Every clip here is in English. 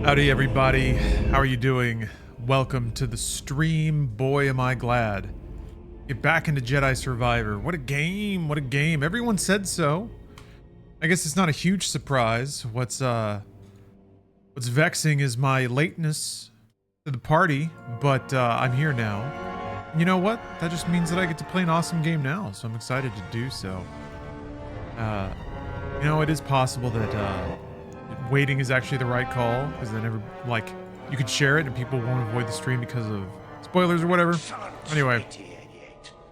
Howdy everybody, how are you doing? Welcome to the stream. Boy am I glad. Get back into Jedi Survivor. What a game, what a game. Everyone said so. I guess it's not a huge surprise. What's vexing is my lateness to the party, but I'm here now. You know what? That just means that I get to play an awesome game now, so I'm excited to do so. You know, it is possible that waiting is actually the right call, because then you could share it and people won't avoid the stream because of spoilers or whatever. Anyway,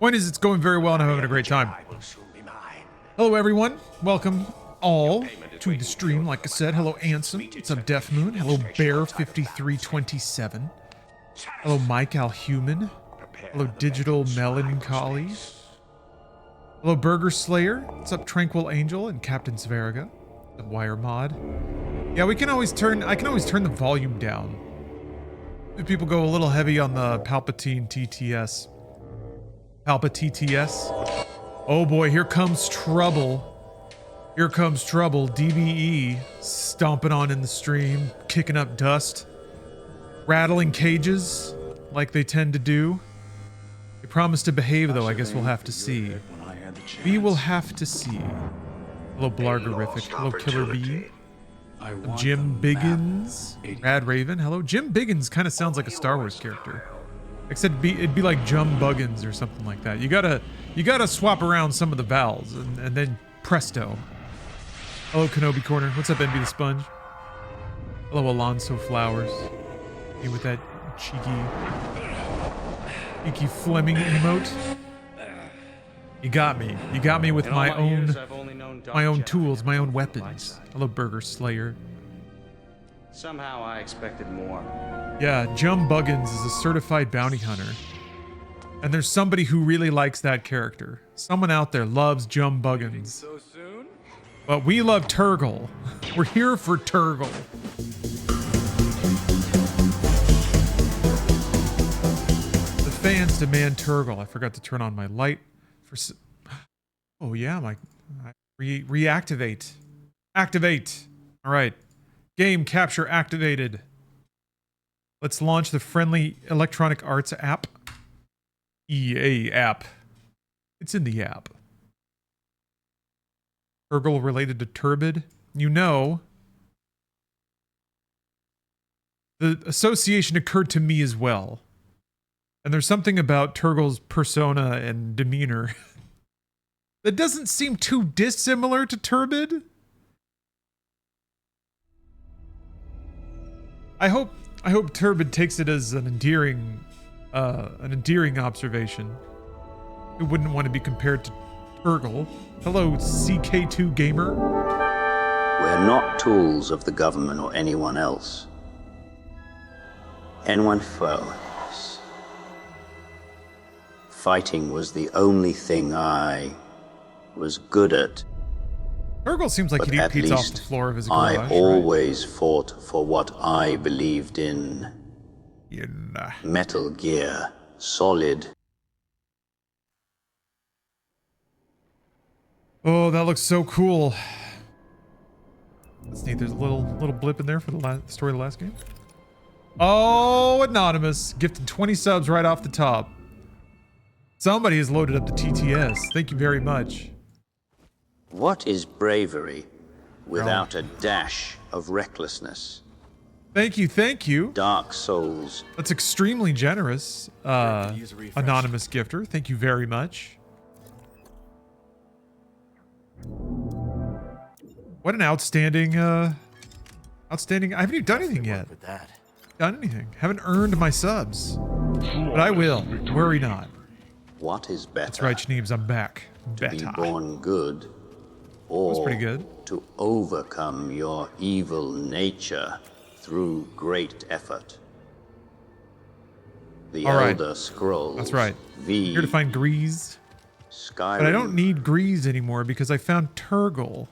point is, it's going very well and I'm having a great time. Hello everyone, welcome all to the stream. Like I said, hello Ansem, what's up Deaf Moon, hello Bear5327, hello Mike Alhuman, hello Digital Melancholy, hello Burger Slayer, what's up Tranquil Angel and Captain Sveriga, what's up Wire Mod. Yeah, I can always turn the volume down if people go a little heavy on the Palpatine TTS. TTS. Oh boy, here comes trouble. Here comes trouble. DBE stomping on in the stream, kicking up dust, rattling cages like they tend to do. They promise to behave though, I guess we'll have to see. We will have to see. Hello Blargarific. Hello Killer Bee. Jim Biggins, Rad Raven, hello. Jim Biggins kind of sounds like a Star Wars character, except it'd be like Jum Buggins or something like that. You gotta swap around some of the vowels, and then presto. Hello Kenobi Corner, what's up Envy the Sponge? Hello Alonso Flowers, me with that cheeky Fleming emote. You got me with my own tools, my own weapons. Hello, Burger Slayer. Somehow I expected more. Yeah, Jum Buggins is a certified bounty hunter. And there's somebody who really likes that character. Someone out there loves Jum Buggins. So soon? But we love Turgle. We're here for Turgle. The fans demand Turgle. I forgot to turn on my light. Oh yeah, reactivate. Activate. All right. Game capture activated. Let's launch the friendly Electronic Arts app. EA app. It's in the app. Turgle related to Turbid. You know. The association occurred to me as well. And there's something about Turgle's persona and demeanor that doesn't seem too dissimilar to Turbid. I hope Turbid takes it as an endearing observation. Who wouldn't want to be compared to Turgle? Hello, CK2 Gamer. We're not tools of the government or anyone else. Anyone foe. Fighting was the only thing I was good at. Turgle seems like he'd eat pizza off the floor of his garage. I always fought for what I believed in. Metal Gear Solid. Oh, that looks so cool. That's neat. There's a little blip in there for the story of the last game. Oh, Anonymous gifted 20 subs right off the top. Somebody has loaded up the TTS. Thank you very much. What is bravery without a dash of recklessness? Thank you. Dark Souls. That's extremely generous, anonymous gifter. Thank you very much. What an outstanding, I haven't even done anything yet. Haven't earned my subs. But I will. Worry not. What is better? That's right, Schneebs, I'm back. To be born good, or that's pretty good. To overcome your evil nature through great effort. The Elder Scrolls. That's right. V. Here to find Grease. Skyrim. But I don't need Grease anymore because I found Turgle.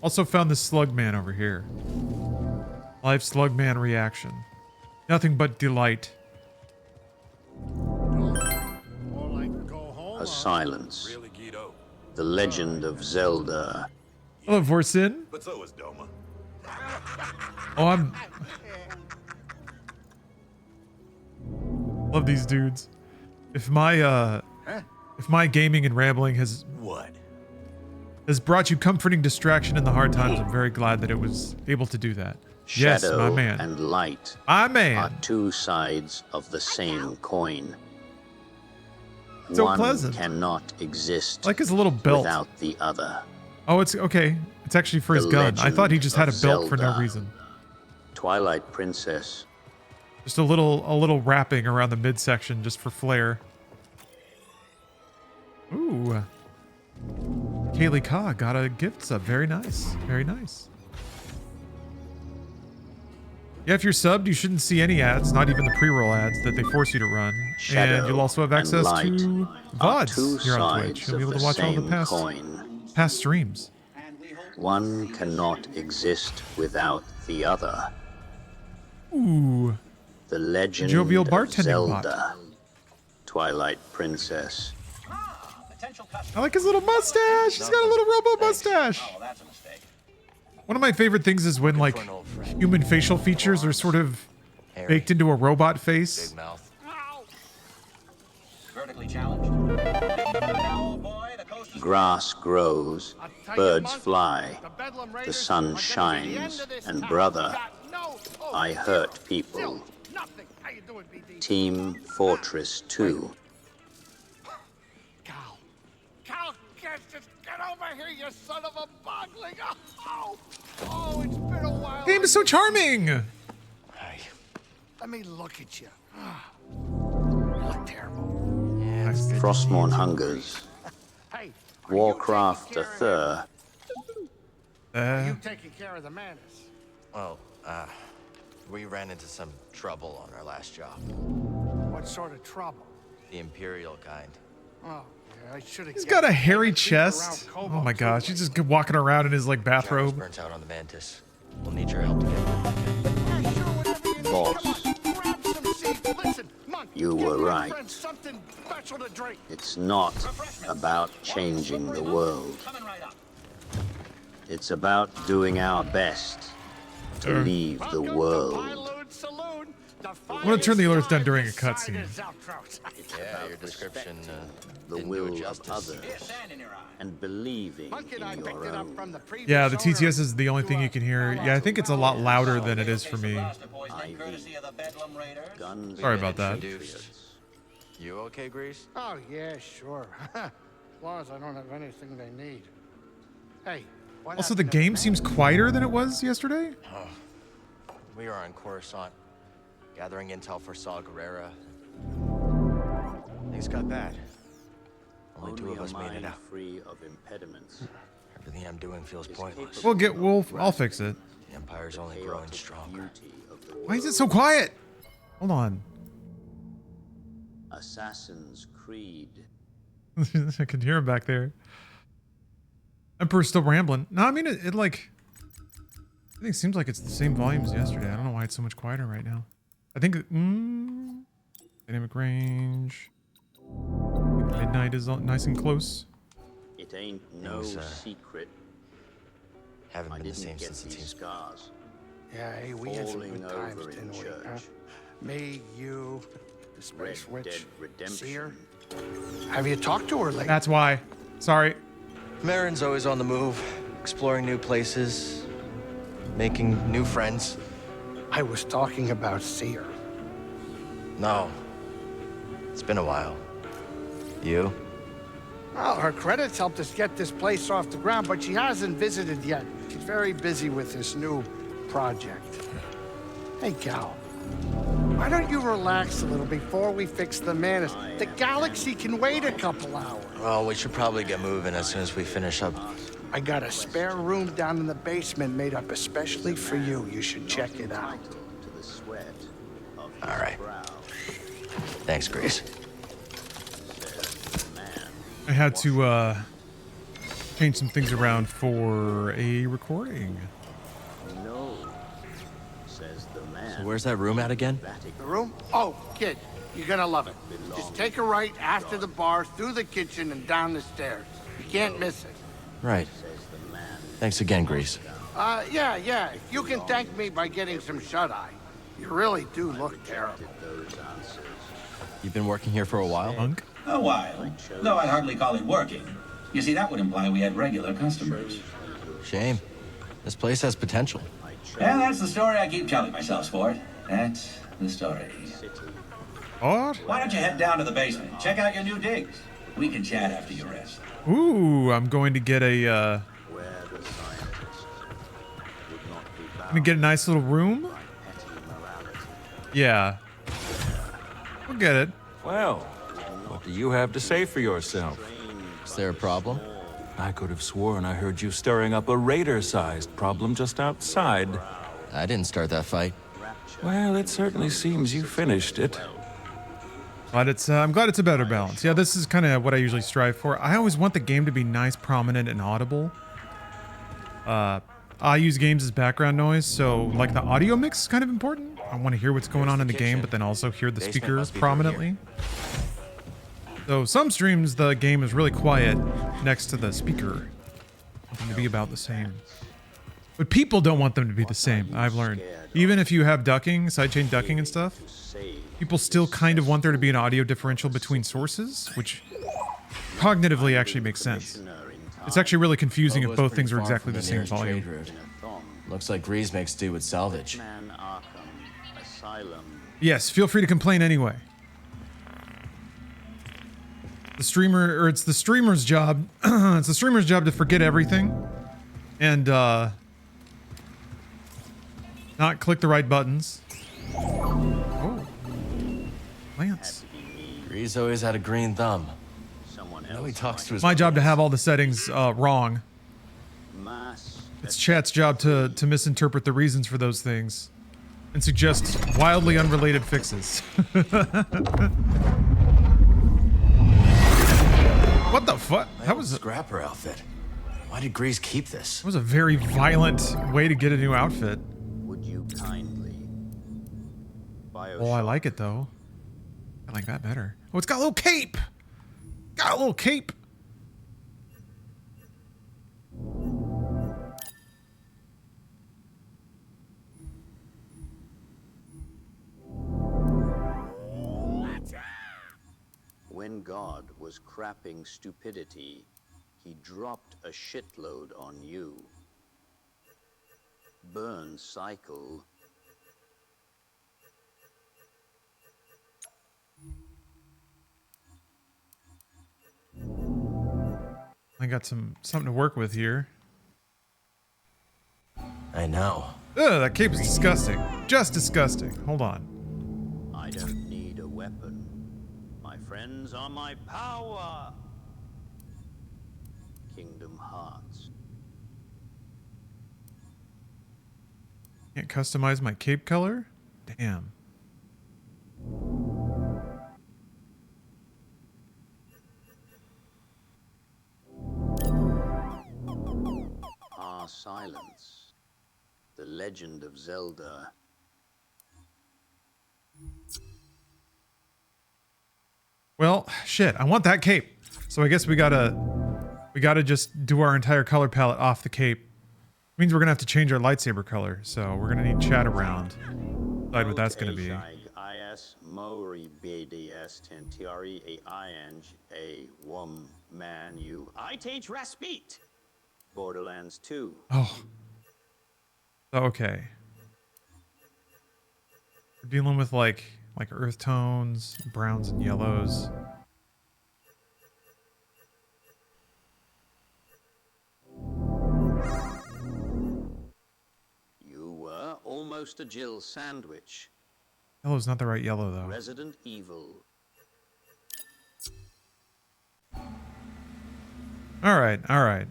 Also found this Slugman over here. Live Slugman reaction. Nothing but delight. A silence. The Legend of Zelda. Hello, Vorsin. But so is Doma. Oh, I'm... Love these dudes. If my gaming and rambling has brought you comforting distraction in the hard times, I'm very glad that it was able to do that. Yes, Shadow my man. and light My man. are two sides of the same coin. So One pleasant. cannot exist I like his little belt. without the other. Oh, it's okay. It's actually for his The gun. I thought he Legend just had a of belt for no Zelda. reason. Twilight Princess. Just a little wrapping around the midsection just for flair. Ooh. Kaylee Ka got a gift sub. Very nice. Very nice. Yeah, if you're subbed, you shouldn't see any ads, not even the pre-roll ads that they force you to run. Shadow And you'll also have and access light to are two VODs here on Twitch. sides You'll be of able to the watch all the same coin. past streams. One cannot exist without the other. Ooh. The Legend Jovial of bartending Zelda. Twilight Princess. I like his little mustache. He's got a little robo mustache. One of my favorite things is when like human facial features are sort of baked into a robot face. Big mouth. Vertically challenged. Grass grows, birds fly, the sun shines, and brother, I hurt people. Team Fortress 2. Cal, just get over here, you son of a bogling! Oh, it's been a while. Game is so charming. Hey, let me look at you. You look terrible. Yeah, Frostmourne Hungers. Hey, Warcraft a Third. you taking care of the Manus? well, we ran into some trouble on our last job. What sort of trouble? The Imperial kind. Oh, yeah, I should have. He's got a hairy chest. Oh my gosh, he's just walking around in his like Travis bathrobe. burnt out on the Mantis. We'll need your help to get it. Boss. Listen, Monk, You give were my right. friend something special to drink. It's not about changing the world. It's about doing our best to leave the world. I'm gonna turn the alerts down during a cutscene. Yeah, your description The didn't will do it of justice. others and believing in your own. Yeah, the TTS is the only thing you can hear. Yeah, I think it's a lot louder than it is for me. Guns Sorry about that. Introduced. You okay, Grease? Oh, yeah, sure. As long as I don't have anything they need. Hey, what Also, the happened to game man? seems quieter than it was yesterday. We are on Coruscant, gathering intel for Saw Gerrera. Things got bad. Only two Only of a us made it mind out. free of impediments. Everything I'm doing feels pointless. I'll fix it. The Empire's only growing stronger. Beauty of the Why is it so quiet? Hold on. Assassin's Creed. I can hear him back there. Emperor's still rambling. No, I mean it like. I think it seems like it's the same volume as yesterday. I don't know why it's so much quieter right now. I think dynamic range. Midnight is nice and close. It ain't no Things, secret. Haven't I been the didn't same get since the these team's scars. Yeah, hey, we had some Falling good times, over in didn't we? church. Huh? Me, you, the Red Space Dead Witch, Redemption. Seer. Have you talked to her lately? That's why. Sorry. Marin's always on the move, exploring new places, making new friends. I was talking about Seer. No. It's been a while. You? Well, her credits helped us get this place off the ground, but she hasn't visited yet. She's very busy with this new project. Hey, Cal, why don't you relax a little before we fix the Manus? The galaxy can wait a couple hours. Well, we should probably get moving as soon as we finish up. I got a spare room down in the basement made up especially for you. You should check it out. To the sweat of his All right. brow. Thanks, Grease. Says the man. I had to change some things around for a recording. No, says the man. So where's that room at again? The room? Oh, kid, you're gonna love it. Just take a right after the bar, through the kitchen, and down the stairs. You can't miss it. Right. Says the man Thanks again, Grease. Yeah. You can thank me by getting some shut-eye. You really do look terrible. You've been working here for a while? Hunk? A while, though I'd hardly call it working. You see, that would imply we had regular customers. Shame. This place has potential. And that's the story I keep telling myself, Sport. That's the story. What? Why don't you head down to the basement, check out your new digs? We can chat after you rest. Ooh, I'm going to get a, I'm gonna get a nice little room. Yeah. We'll get it. Well, what do you have to say for yourself? Is there a problem? I could have sworn I heard you stirring up a raider-sized problem just outside. I didn't start that fight. Well, it certainly seems you finished it. But it's, I'm glad it's a better balance. Yeah, this is kind of what I usually strive for. I always want the game to be nice, prominent, and audible. I use games as background noise, so like the audio mix is kind of important. I want to hear what's going on in the game, but then also hear the speaker prominently. So some streams, the game is really quiet next to the speaker. I want them to be about the same. But people don't want them to be the same, I've learned. Even if you have ducking, sidechain ducking and stuff, people still kind of want there to be an audio differential between sources, which cognitively actually makes sense. It's actually really confusing if both things are exactly the same volume. Looks like Grease makes do with salvage. Yes, feel free to complain anyway. The streamer, or it's the streamer's job, it's the streamer's job to forget everything and not click the right buttons. Oh, Lance. Grease always had a green thumb. Now he talks to his... My job to have all the settings wrong. It's chat's job to misinterpret the reasons for those things and suggest wildly unrelated fixes. What the fuck? That was a scrapper outfit. Why did Grease keep this? That was a very violent way to get a new outfit. Would you kindly? Oh, I like it though. I like that better. Oh, it's got a little cape. Got a little cape. When God was crapping stupidity, he dropped a shitload on you. Burn cycle. I got something to work with here. I know. Ugh, that cape is disgusting. Just disgusting. Hold on. I don't need a weapon. My friends are my power. Kingdom Hearts. Can't customize my cape color? Damn. Silence. The Legend of Zelda. Well, shit, I want that cape. So I guess we gotta just do our entire color palette off the cape. Means we're gonna have to change our lightsaber color, so we're gonna need chat around. Decide what that's gonna be. I take respite. Borderlands 2. Oh. Okay. We're dealing with like earth tones, browns and yellows. You were almost a Jill sandwich. Yellow's not the right yellow though. Resident Evil. All right, all right.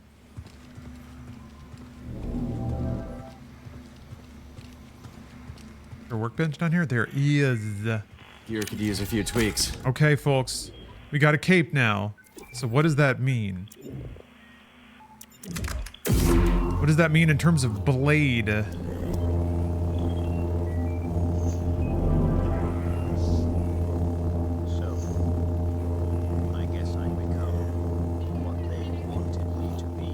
Is there a workbench down here? There is. Gear could use a few tweaks. Okay, folks. We got a cape now. So what does that mean? What does that mean in terms of blade? I guess I become what they wanted me to be.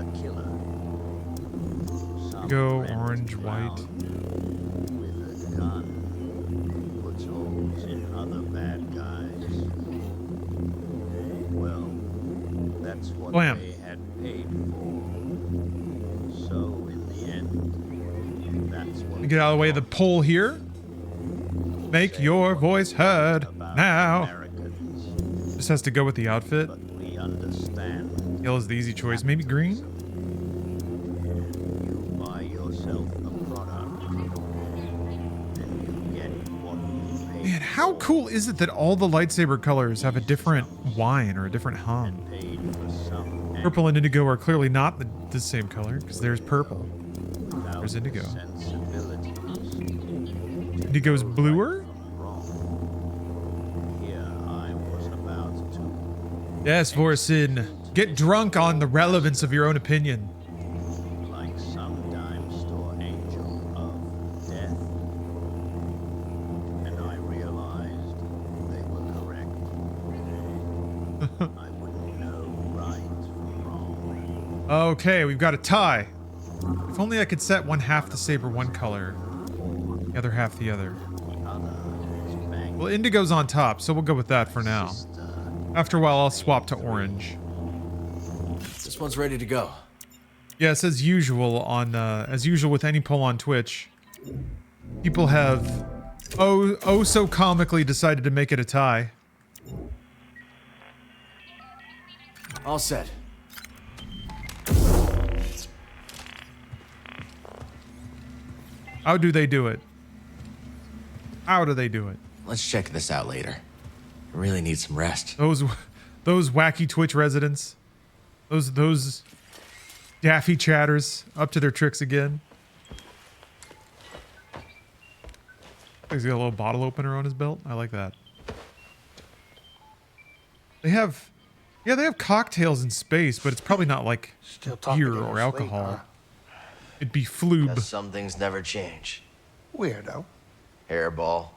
A killer. Go orange, white. With a gun, puts holes in other bad guys. Well, that's what Blam. they had paid for. So in the end, that's what. Get out of the way of the pole here. Make your voice heard now. Americans, This has to go with the outfit. but we understand. Yellow is the easy choice. Maybe green? You buy yourself a product, and you get what you pay Man, how cool is it that all the lightsaber colors have a different whine or a different hum? paid for some Purple and indigo are clearly not the same color, because there's purple. There's indigo. sensibilities. Indigo's bluer? Here I was about to, Yes, Vorsin. Get drunk on the relevance of your own opinion. like some dime store angel of death. And I realized they were correct. I wouldn't know right from wrong. Okay, we've got a tie. If only I could set one half the saber one color, the other half the other. Well, indigo's on top, so we'll go with that for now. After a while, I'll swap to orange. This one's ready to go. Yes, as usual on as usual with any poll on Twitch, people have oh so comically decided to make it a tie. All set. How do they do it? How do they do it? Let's check this out later. I really need some rest. Those wacky Twitch residents, those daffy chatters up to their tricks again. He's got a little bottle opener on his belt. I like that. They have cocktails in space, but it's probably not like Still talking beer in or your sleep, alcohol. huh? It'd be flube. Guess some things never change. Weirdo. Hairball.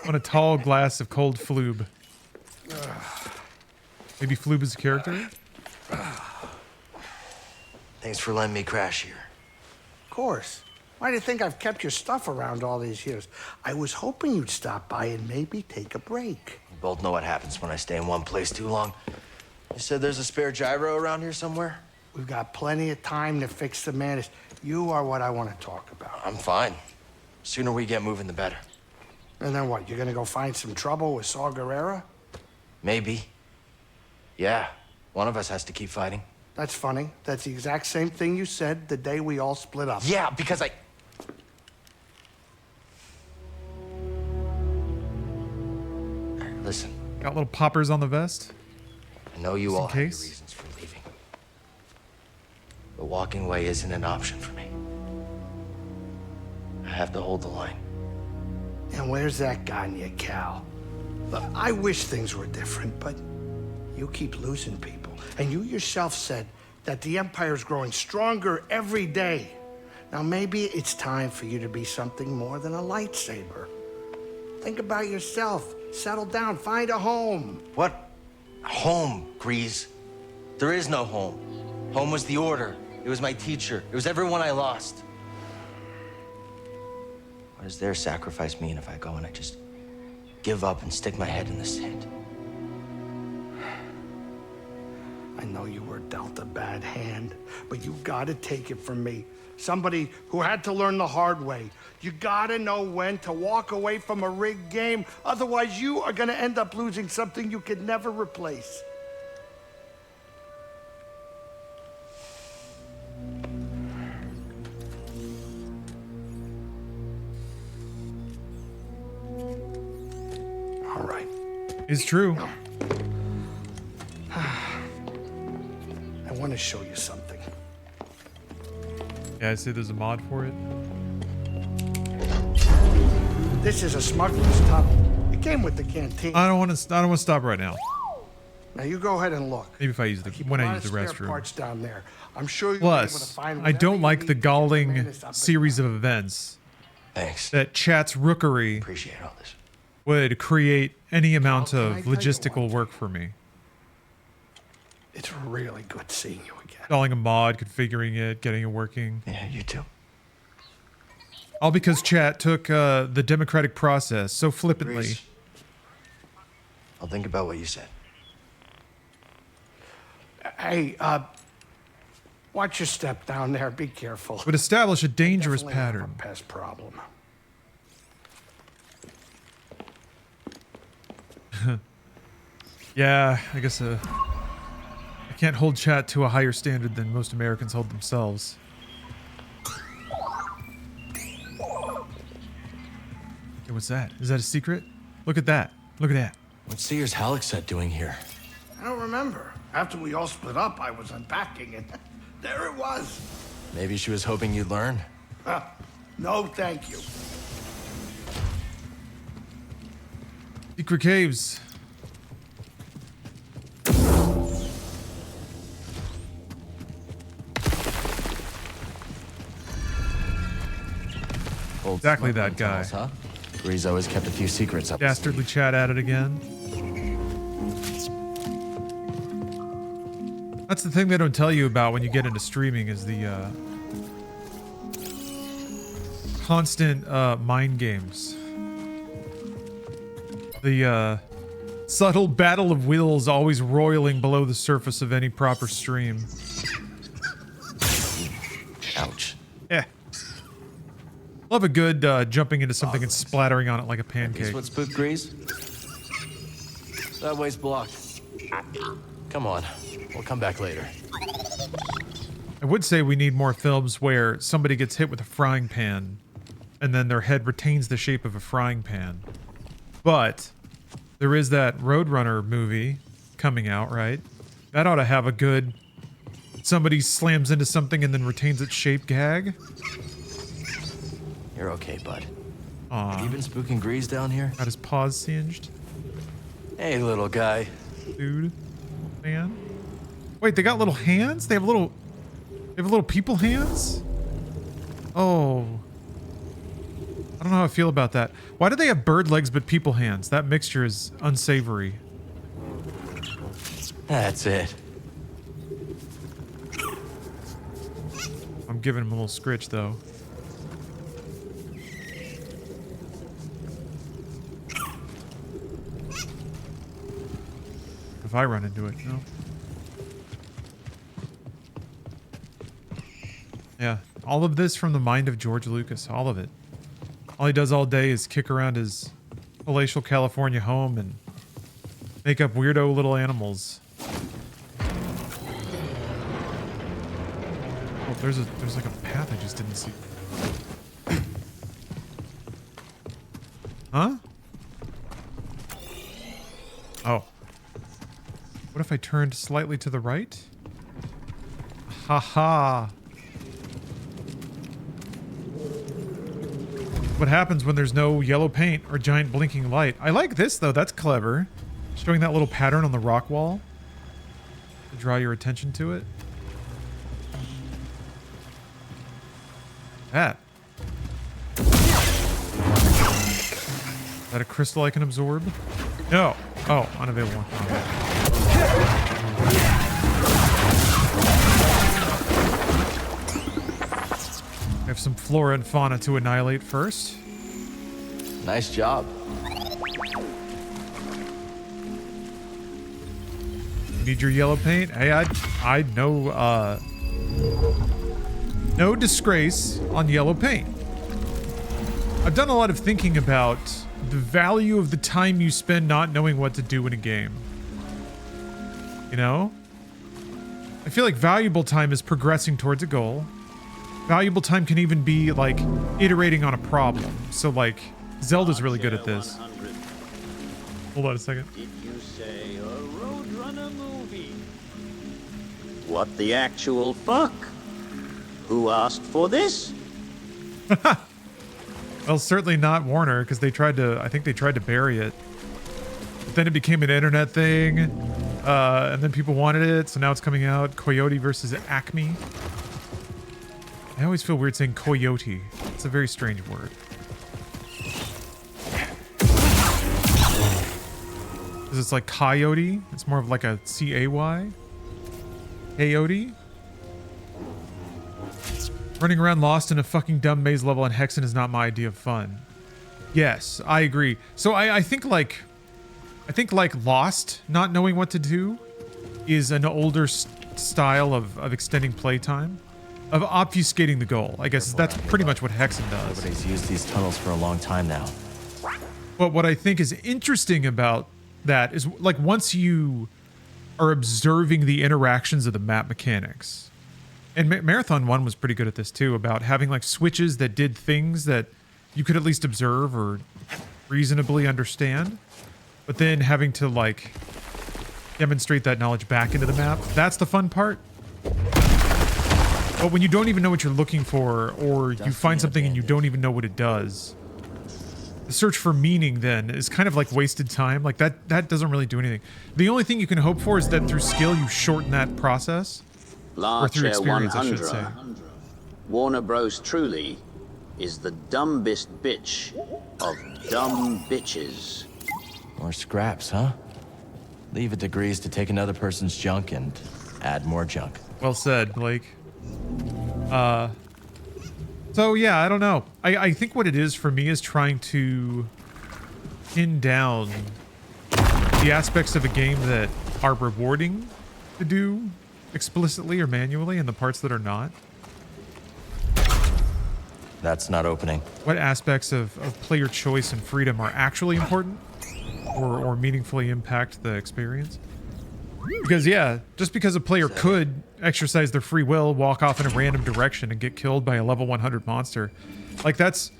On a tall glass of cold flube. Maybe flube is a character? Thanks for letting me crash here. Of course. Why do you think I've kept your stuff around all these years? I was hoping you'd stop by and maybe take a break. We both know what happens when I stay in one place too long. You said there's a spare gyro around here somewhere? We've got plenty of time to fix the madness. You are what I want to talk about. I'm fine. Sooner we get moving, the better. And then what? You're gonna go find some trouble with Saw Gerrera? Maybe. Yeah, one of us has to keep fighting. That's funny. That's the exact same thing you said the day we all split up. Yeah, because Listen, Got little poppers on the vest? I know you Just in all have your case. reasons for leaving. But walking away isn't an option for me. I have to hold the line. And where's that gotten you, Cal? Look, I wish things were different, but you keep losing people. And you yourself said that the Empire's growing stronger every day. Now maybe it's time for you to be something more than a lightsaber. Think about yourself. Settle down. Find a home. What? Home, Grease. There is no home. Home was the Order. It was my teacher. It was everyone I lost. What does their sacrifice mean if I go and I just give up and stick my head in the sand? I know you were dealt a bad hand, but you gotta take it from me. Somebody who had to learn the hard way. You gotta know when to walk away from a rigged game. Otherwise, you are gonna end up losing something you could never replace. All right. It's true. I want to show you something. Yeah, I say there's a mod for it. This is a smuggler's tunnel. It came with the canteen. I don't want to stop right now. Now you go ahead and look. Maybe if I use the Keep when a I lot use of the spare restroom. parts down there. I'm sure you'll be able to Plus, find I whatever don't you like need the to get your galling madness up and series of running. events Thanks. that chat's rookery Appreciate all this. would create any amount Well, can of I tell you logistical one work for me. It's really good seeing you again. Installing a mod, configuring it, getting it working. Yeah, you too. All because chat took the democratic process so flippantly. Reese, I'll think about what you said. Hey, watch your step down there. Be careful. Would establish a dangerous Definitely have pattern. a pest problem. Yeah, I guess I can't hold chat to a higher standard than most Americans hold themselves. Hey, what's that? Is that a secret? Look at that. Look at that. What's Sears Halleckset doing here? I don't remember. After we all split up, I was unpacking it. There it was. Maybe she was hoping you'd learn. No, thank you. Secret caves. Exactly that guy. Huh? Grease always kept a few secrets up. Dastardly chat at it again. That's the thing they don't tell you about when you get into streaming is the constant mind games. The subtle battle of wills always roiling below the surface of any proper stream. Ouch. Yeah. Love a good jumping into something and splattering on it like a pancake. Guess what spooked Grease? That way's blocked. Come on, we'll come back later. I would say we need more films where somebody gets hit with a frying pan and then their head retains the shape of a frying pan. But there is that Roadrunner movie coming out, right? That ought to have a good somebody slams into something and then retains its shape gag. You're okay, bud. Aw. Have you been spooking Grease down here? Got his paws singed. Hey, little guy. Dude. Man. Wait, they got little hands? They have little people hands? Oh. I don't know how I feel about that. Why do they have bird legs but people hands? That mixture is unsavory. That's it. I'm giving him a little scritch though. If I run into it, no. Yeah, all of this from the mind of George Lucas, all of it. All he does all day is kick around his palatial California home and make up weirdo little animals. Oh, there's like a path I just didn't see. Huh? Oh. What if I turned slightly to the right? Haha. What happens when there's no yellow paint or giant blinking light? I like this though, that's clever. Showing that little pattern on the rock wall to draw your attention to it. That. Is that a crystal I can absorb? No. Oh, unavailable. I have some flora and fauna to annihilate first. Nice job. Need your yellow paint? Hey, I know, no disgrace on yellow paint. I've done a lot of thinking about the value of the time you spend not knowing what to do in a game. You know? I feel like valuable time is progressing towards a goal. Valuable time can even be, like, iterating on a problem. So, like, Zelda's really good at this. 100. Hold on a second. Did you say a Roadrunner movie? What the actual fuck? Who asked for this? Well, certainly not Warner, because they tried to, I think they tried to bury it. But then it became an internet thing, and then people wanted it, so now it's coming out. Coyote versus Acme. I always feel weird saying coyote. It's a very strange word. Because it's like coyote. It's more of like a C-A-Y. Coyote. Running around lost in a fucking dumb maze level on Hexen is not my idea of fun. Yes, I agree. So I think like Lost, not knowing what to do, is an older style of extending playtime, of obfuscating the goal. I guess that's pretty much what Hexen does. Nobody's used these tunnels for a long time now. But what I think is interesting about that is like once you are observing the interactions of the map mechanics, and Marathon 1 was pretty good at this too, about having like switches that did things that you could at least observe or reasonably understand, but then having to like demonstrate that knowledge back into the map. That's the fun part. But when you don't even know what you're looking for, or you find something and you don't even know what it does, the search for meaning then is kind of like wasted time. Like that doesn't really do anything. The only thing you can hope for is that through skill you shorten that process. Or through experience, I should say. Warner Bros. Truly is the dumbest bitch of dumb bitches. More scraps, huh? Leave it to Grease to take another person's junk and add more junk. Well said, Blake. So yeah, I don't know. I think what it is for me is trying to pin down the aspects of a game that are rewarding to do explicitly or manually, and the parts that are not. That's not opening. What aspects of player choice and freedom are actually important or meaningfully impact the experience? Because yeah, just because a player could exercise their free will, walk off in a random direction and get killed by a level 100 monster, like that's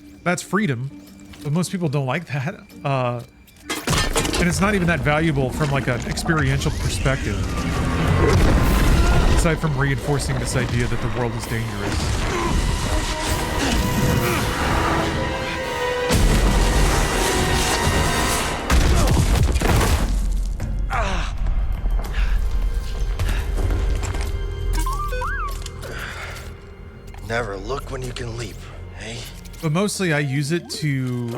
freedom, but most people don't like that. And it's not even that valuable from like an experiential perspective. Aside from reinforcing this idea that the world is dangerous. Never look when you can leap, hey? But mostly I use it to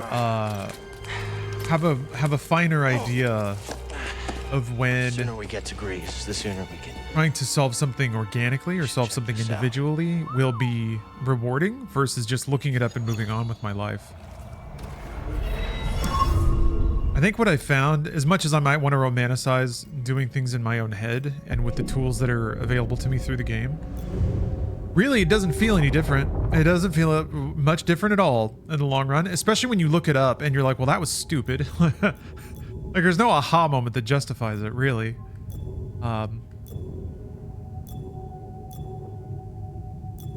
have a finer idea of when The sooner we get to Greece, the sooner we can. trying to solve something organically or solve something individually will be rewarding versus just looking it up and moving on with my life. I think what I found, as much as I might want to romanticize doing things in my own head and with the tools that are available to me through the game, really it doesn't feel any different. It doesn't feel much different at all in the long run, especially when you look it up and you're like, well, that was stupid. Like there's no aha moment that justifies it, really.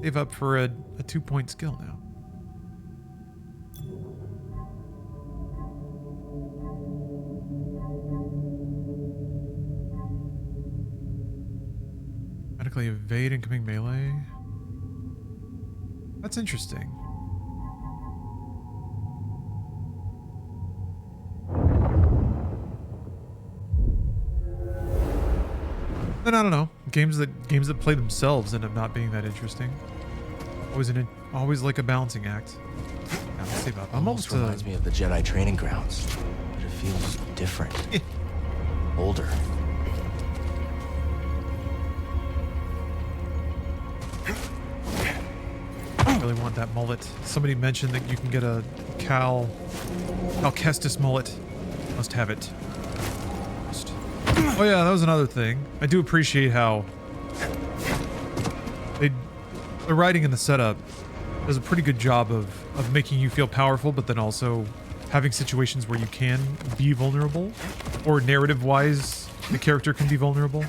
Save up for a 2-point skill now. Automatically evade incoming melee. That's interesting. Then I don't know. Games that play themselves end up not being that interesting. Always like a balancing act. Now, let's save up. I'm Almost reminds me of the Jedi training grounds, but it feels different. Older. I really want that mullet. Somebody mentioned that you can get a Cal Kestis mullet. Must have it. Oh yeah, that was another thing. I do appreciate how the writing and the setup does a pretty good job of making you feel powerful, but then also having situations where you can be vulnerable, or narrative-wise, the character can be vulnerable.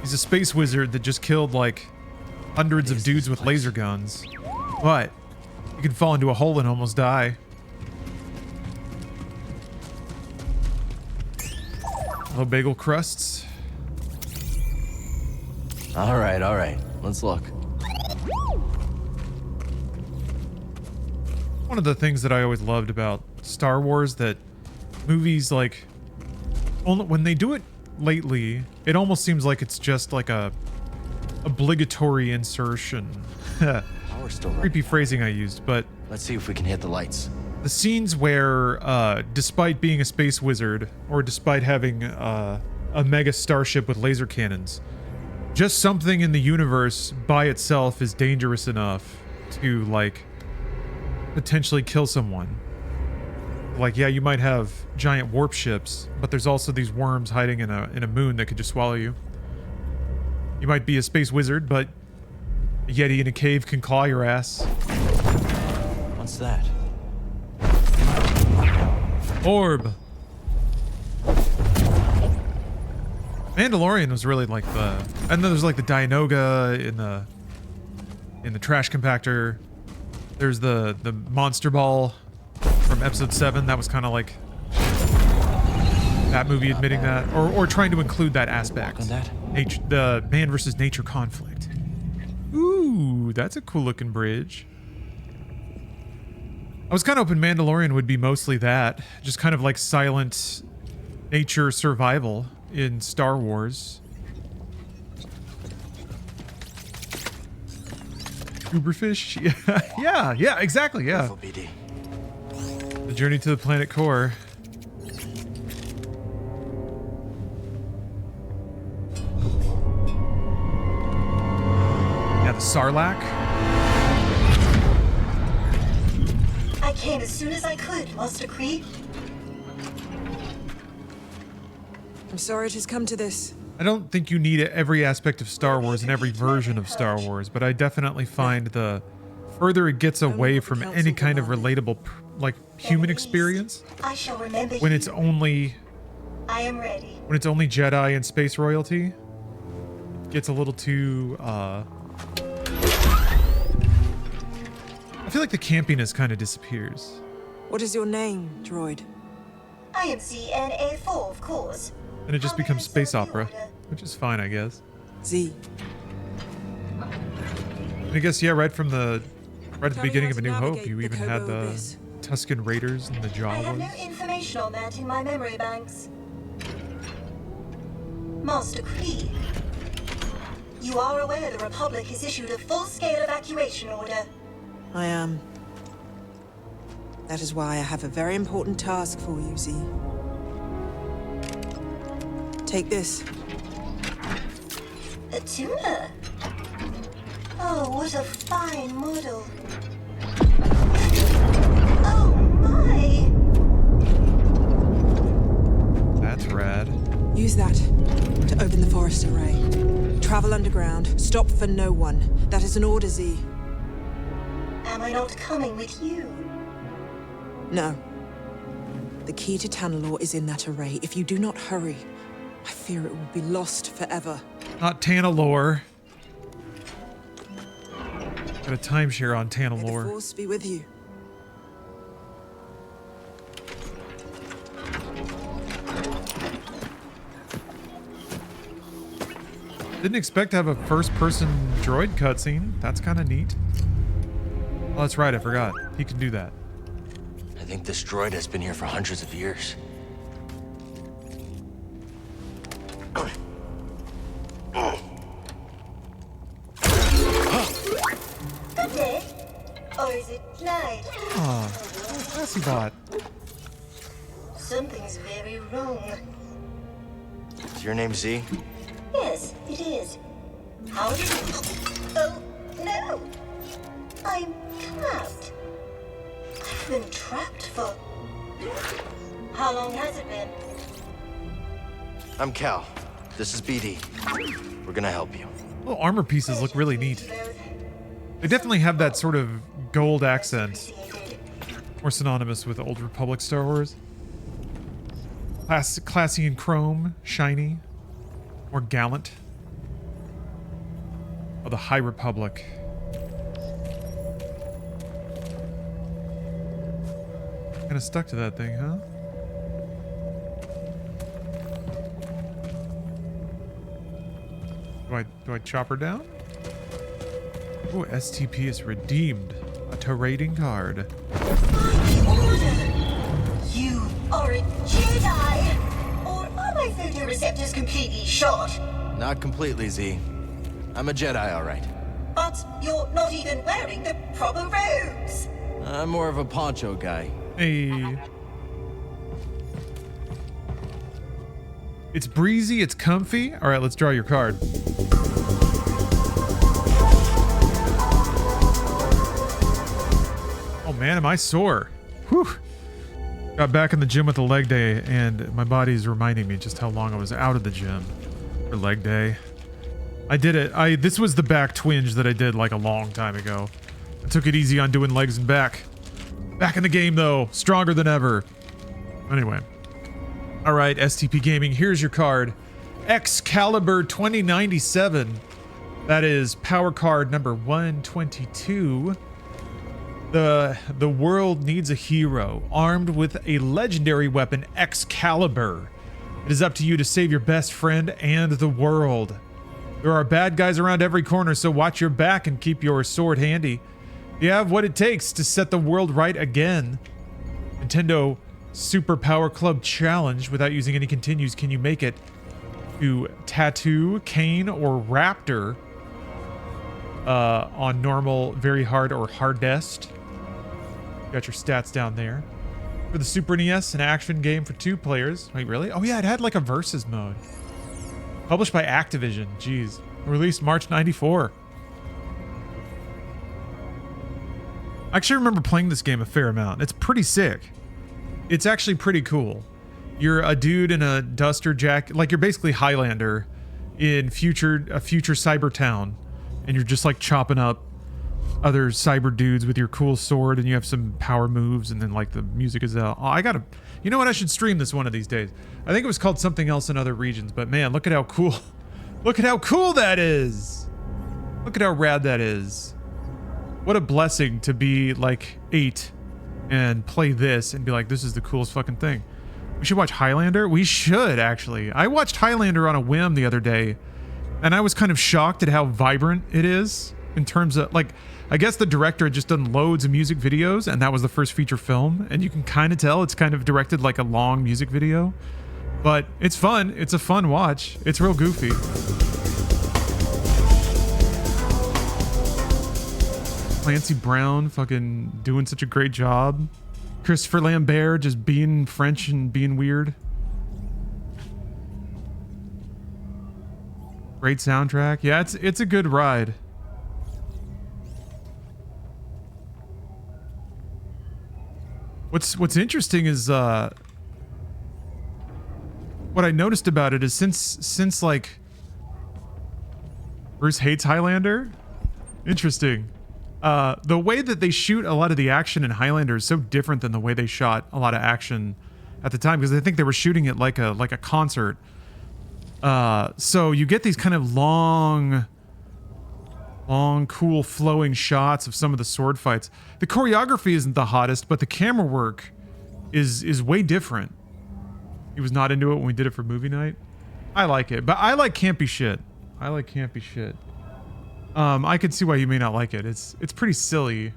He's a space wizard that just killed like hundreds of dudes with laser guns. What? You can fall into a hole and almost die. Hello, bagel crusts. All right. Let's look. One of the things that I always loved about Star Wars, that movies like, only when they do it lately, it almost seems like it's just like a obligatory insertion. We're still Creepy phrasing I used, but let's see if we can hit the lights. the scenes where, despite being a space wizard, or despite having a mega starship with laser cannons, just something in the universe by itself is dangerous enough to, like, potentially kill someone. Like, yeah, you might have giant warp ships, but there's also these worms hiding in a moon that could just swallow you. You might be a space wizard, but a Yeti in a cave can claw your ass. What's that? Orb. Mandalorian was really like the... And then there's like the Dianoga in the trash compactor. There's the monster ball from episode 7. That was kind of like that movie admitting that, or trying to include that aspect. The man versus nature conflict. Ooh, that's a cool looking bridge. I was kind of hoping Mandalorian would be mostly that, just kind of like silent nature survival in Star Wars. Uberfish? Yeah, exactly, yeah. The journey to the planet core. Yeah, the Sarlacc. I came as soon as I could, Master Kree. I'm sorry it has come to this. I don't think you need every aspect of Star Wars and every version of Star Wars, but I definitely find the further it gets away from any kind of relatable, like, human experience, I shall remember when it's only... I am ready. When it's only Jedi and space royalty, it gets a little too, I feel like the campiness kind of disappears. What is your name, droid? I am ZNA4, of course. And it just becomes space opera, which is fine, I guess. Z. I guess, yeah, right at the beginning of A New Hope, you even had the Tusken Raiders and the I have Jawas. no information on that in my memory banks. Master Kree, you are aware the Republic has issued a full-scale evacuation order. I am. That is why I have a very important task for you, Z. Take this. A tuner? Oh, what a fine model. Oh, my! That's rad. Use that to open the forest array. Travel underground. Stop for no one. That is an order, Z. Am I not coming with you? No. The key to Tanalorr is in that array. If you do not hurry, I fear it will be lost forever. Not Tanalorr. Got a timeshare on May the Tanalorr. Force be with you. Didn't expect to have a first-person droid cutscene. That's kind of neat. Oh, that's right, I forgot. He can do that. I think this droid has been here for hundreds of years. Good day. Or is it night? Oh, classy bot. Something's very wrong. Is your name Z? Yes, it is. How did you... Oh, no! I'm trapped. I've been trapped for... How long has it been? I'm Cal. This is BD. We're gonna help you. Little armor pieces look really neat. They definitely have that sort of gold accent. More synonymous with Old Republic Star Wars. Classy in chrome, shiny. More gallant. Oh, the High Republic. Kind of stuck to that thing, huh? Do I chop her down? Oh, STP is redeemed. A trading card. You are a Jedi! Or are my photoreceptors completely shot? Not completely, Z. I'm a Jedi, all right. But you're not even wearing the proper robes! I'm more of a poncho guy. Hey. It's breezy, it's comfy. All right, let's draw your card. Oh man, am I sore. Whew. Got back in the gym with the leg day, and my body's reminding me just how long I was out of the gym for leg day. I did it. This was the back twinge that I did like a long time ago. I took it easy on doing legs and back. Back in the game though, stronger than ever. Anyway. All right, STP Gaming, here's your card. Excalibur 2097. That is power card number 122. The world needs a hero armed with a legendary weapon, Excalibur. It is up to you to save your best friend and the world. There are bad guys around every corner, so watch your back and keep your sword handy. You have what it takes to set the world right again. Nintendo Super Power Club Challenge. Without using any continues, can you make it to Tattoo, Cane, or Raptor on normal, very hard, or hardest? Got your stats down there. For the Super NES, an action game for 2 players. Wait, really? Oh yeah, it had like a versus mode. Published by Activision. Jeez. Released March 94. I actually remember playing this game a fair amount. It's pretty sick. It's actually pretty cool. You're a dude in a duster jacket. Like, you're basically Highlander in a future cyber town. And you're just like chopping up other cyber dudes with your cool sword, and you have some power moves, and then like the music is out. Oh, you know what? I should stream this one of these days. I think it was called something else in other regions, but man, look at how cool. Look at how cool that is. Look at how rad that is. What a blessing to be like 8 and play this and be like, this is the coolest fucking thing. We should watch Highlander. We should, actually. I watched Highlander on a whim the other day, and I was kind of shocked at how vibrant it is in terms of, like, I guess the director had just done loads of music videos, and that was the first feature film, and you can kind of tell it's kind of directed like a long music video. But it's fun. It's a fun watch. It's real goofy. Clancy Brown fucking doing such a great job. Christopher Lambert just being French and being weird. Great soundtrack. Yeah, it's a good ride. What's interesting is what I noticed about it is since like Bruce hates Highlander. Interesting. The way that they shoot a lot of the action in Highlander is so different than the way they shot a lot of action at the time, because I think they were shooting it like a concert. So you get these kind of long, cool, flowing shots of some of the sword fights. The choreography isn't the hottest, but the camera work is way different. He was not into it when we did it for movie night. I like it, but I like campy shit. I could see why you may not like it. It's pretty silly.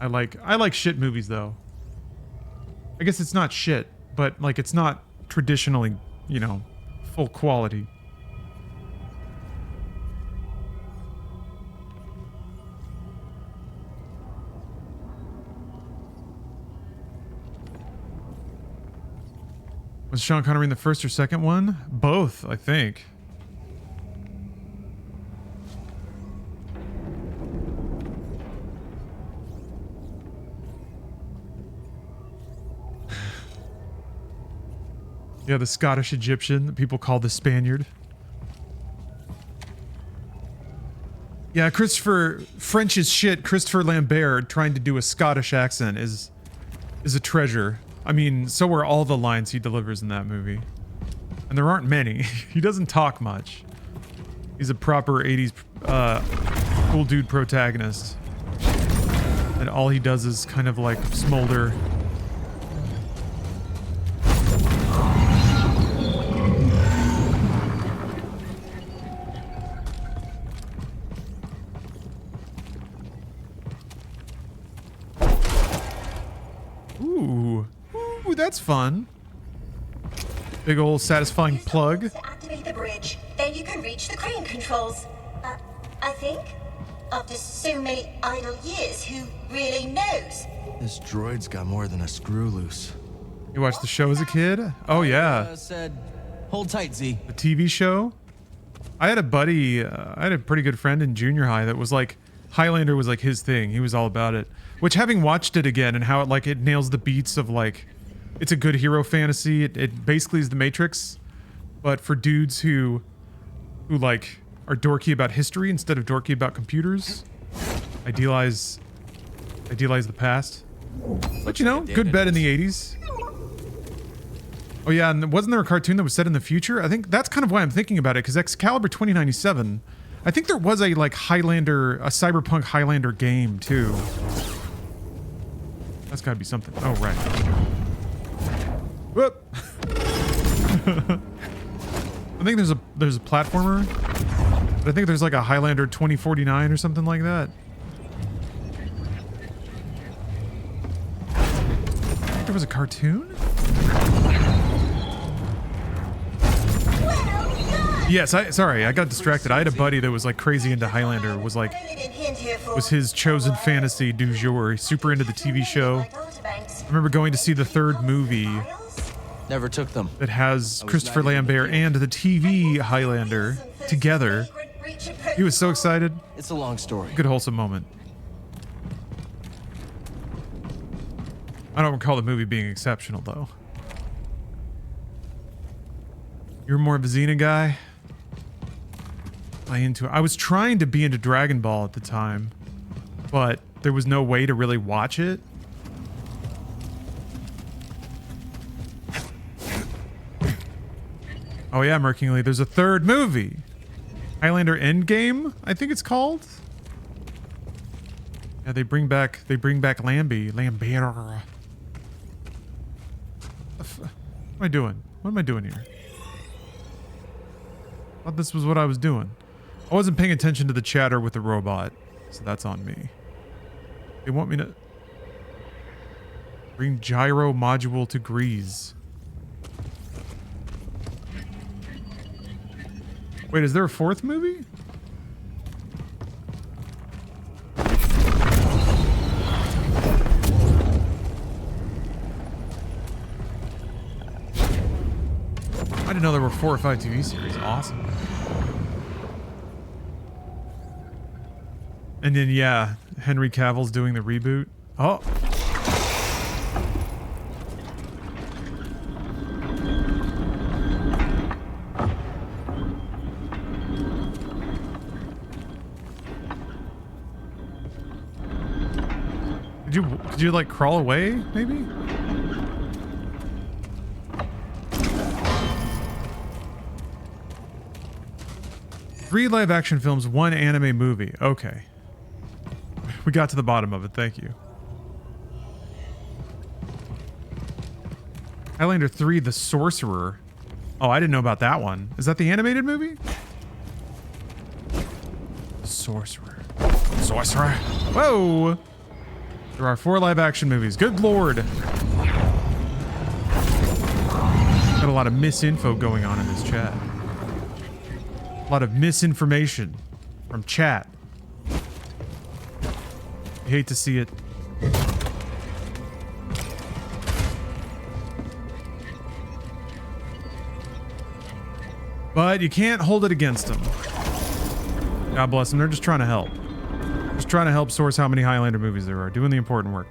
I like shit movies though. I guess it's not shit, but like it's not traditionally, you know, full quality. Was Sean Connery in the first or second one? Both, I think. Yeah, the Scottish Egyptian that people call the Spaniard. Yeah, French is shit. Christopher Lambert trying to do a Scottish accent is a treasure. I mean, so are all the lines he delivers in that movie. And there aren't many. He doesn't talk much. He's a proper 80s cool dude protagonist. And all he does is kind of like smolder. That's fun. Big old satisfying plug. To activate the bridge, then you can reach the crane controls. I think. After so many idle years, who really knows? This droid's got more than a screw loose. You watched the show as a kid? Oh yeah. Said, hold tight, Z. The TV show? I had a buddy, I had a pretty good friend in junior high that was like, Highlander was like his thing. He was all about it. Which, having watched it again and how it nails the beats of like, it's a good hero fantasy. It basically is the Matrix, but for dudes who like are dorky about history instead of dorky about computers. Idealize the past. But you know, good bet in the 80s. Oh yeah, and wasn't there a cartoon that was set in the future? I think that's kind of why I'm thinking about it, because Excalibur 2097, I think there was a like Highlander, a cyberpunk Highlander game too. That's gotta be something. Oh, right. Whoop. I think there's a platformer. But I think there's like a Highlander 2049 or something like that. I think there was a cartoon? Yes, sorry, I got distracted. I had a buddy that was like crazy into Highlander, was his chosen fantasy du jour. He's super into the TV show. I remember going to see the third movie. Never took them. That has Christopher Lambert and the TV Highlander together. He was so excited. It's a long story. Good wholesome moment. I don't recall the movie being exceptional though. You're more of a Xena guy? I was trying to be into Dragon Ball at the time, but there was no way to really watch it. Oh yeah, Merkingly, there's a third movie. Highlander Endgame, I think it's called. Yeah, they bring back Lambert. What am I doing? What am I doing here? I thought this was what I was doing. I wasn't paying attention to the chatter with the robot, so that's on me. They want me to bring gyro module to Grease. Wait, is there a fourth movie? I didn't know there were 4 or 5 TV series. Awesome. And then, yeah, Henry Cavill's doing the reboot. Oh. Could you like crawl away, maybe? Three live action films, 1 anime movie. Okay. We got to the bottom of it, thank you. Highlander 3, The Sorcerer. Oh, I didn't know about that one. Is that the animated movie? Sorcerer. Sorcerer. Whoa! There are 4 live action movies. Good lord. Got a lot of misinfo going on in this chat. A lot of misinformation from chat. I hate to see it. But you can't hold it against them. God bless them. They're just trying to help. Just trying to help source how many Highlander movies there are. Doing the important work.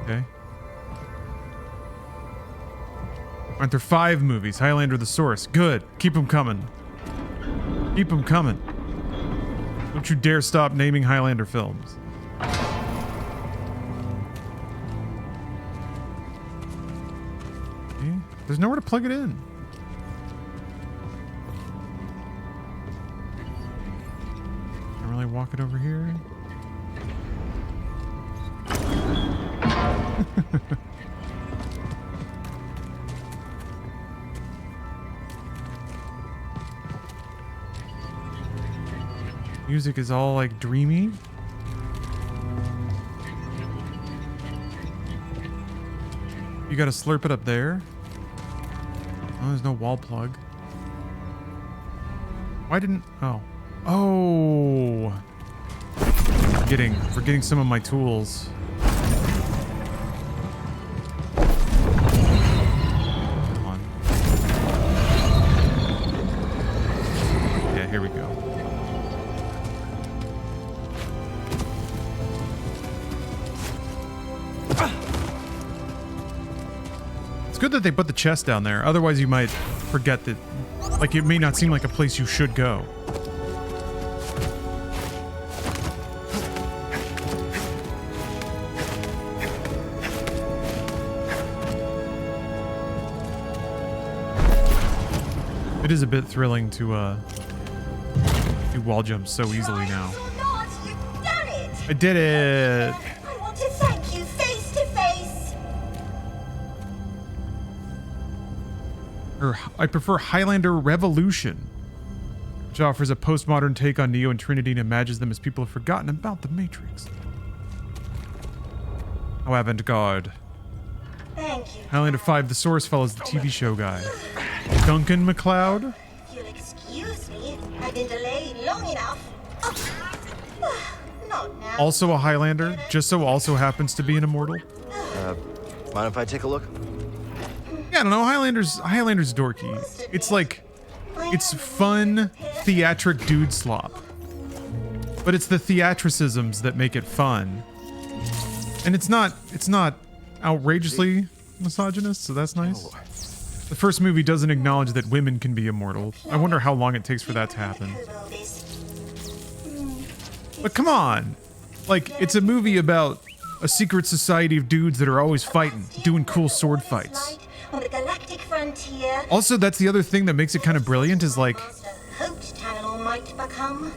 Okay. Aren't there 5 movies? Highlander the Source. Good. Keep them coming. Keep them coming. Don't you dare stop naming Highlander films. Okay. There's nowhere to plug it in. Can't really walk it over here. Music is all like dreamy. You gotta slurp it up there. Oh, there's no wall plug. Why didn't... Oh. Oh! Forgetting some of my tools. Come on. Yeah, here we go. It's good that they put the chest down there. Otherwise, you might forget that... Like, it may not seem like a place you should go. It is a bit thrilling to do wall jumps so easily now. I did it! I want to thank you face to face. I prefer Highlander Revolution, which offers a postmodern take on Neo and Trinity and imagines them as people who have forgotten about the Matrix. How avant-garde. Thank you. Highlander 5, the Source follows the TV show guy. Duncan MacLeod. If you'll excuse me, I've been delayed long enough. Not now. Also a Highlander, just so also happens to be an immortal. Mind if I take a look? Yeah, I don't know. Highlander's dorky. It's like, it's fun, theatric dude slop. But it's the theatricisms that make it fun. And it's not outrageously misogynist, so that's nice. The first movie doesn't acknowledge that women can be immortal. I wonder how long it takes for that to happen. But come on! Like, it's a movie about a secret society of dudes that are always fighting, doing cool sword fights. On the galactic frontier. Also, that's the other thing that makes it kind of brilliant is like... Hoped Tantalor might become.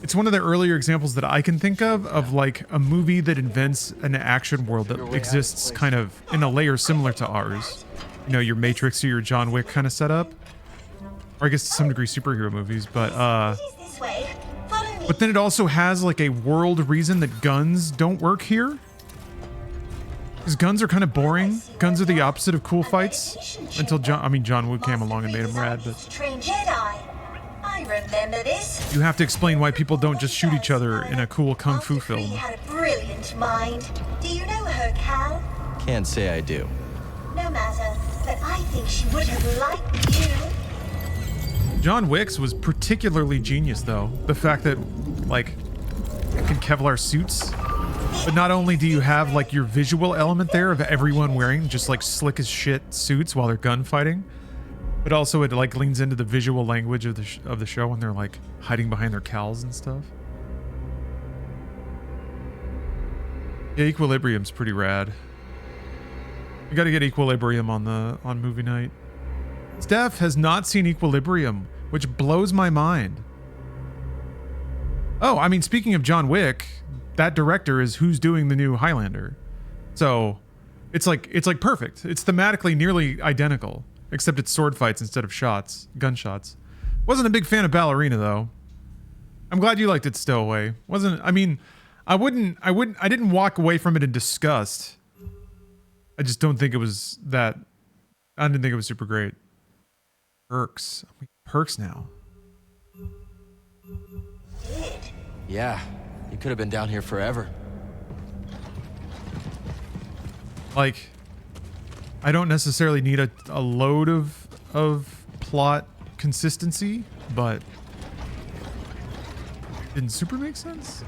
It's one of the earlier examples that I can think of like a movie that invents an action world that exists kind of in a layer similar to ours. You know, your Matrix or your John Wick kind of setup. Or I guess to some degree superhero movies, but then it also has like a world reason that guns don't work here. Because guns are kind of boring. Guns are the opposite of cool fights. Until John Woo came along and made them rad, but... Trained Jedi. I remember this. You have to explain why people don't just shoot each other in a cool kung fu film. She had a brilliant mind. Do you know her, Cal? Can't say I do. No matter, but I think she would have liked you. John Wick's was particularly genius, though. The fact that, like, fucking Kevlar suits. But not only do you have, like, your visual element there of everyone wearing just, like, slick as shit suits while they're gunfighting, but also it, like, leans into the visual language of the show when they're, like, hiding behind their cowls and stuff. Yeah, Equilibrium's pretty rad. We gotta get Equilibrium on movie night. Steph has not seen Equilibrium, which blows my mind. Oh, I mean, speaking of John Wick, that director is who's doing the new Highlander. So it's like perfect. It's thematically nearly identical, except it's sword fights instead of gunshots. Wasn't a big fan of Ballerina though. I'm glad you liked it, Stowaway. I didn't walk away from it in disgust. I just don't think it was that. I didn't think it was super great. Perks. Perks now. Yeah, you could have been down here forever. Like, I don't necessarily need a load of plot consistency, but didn't super make sense.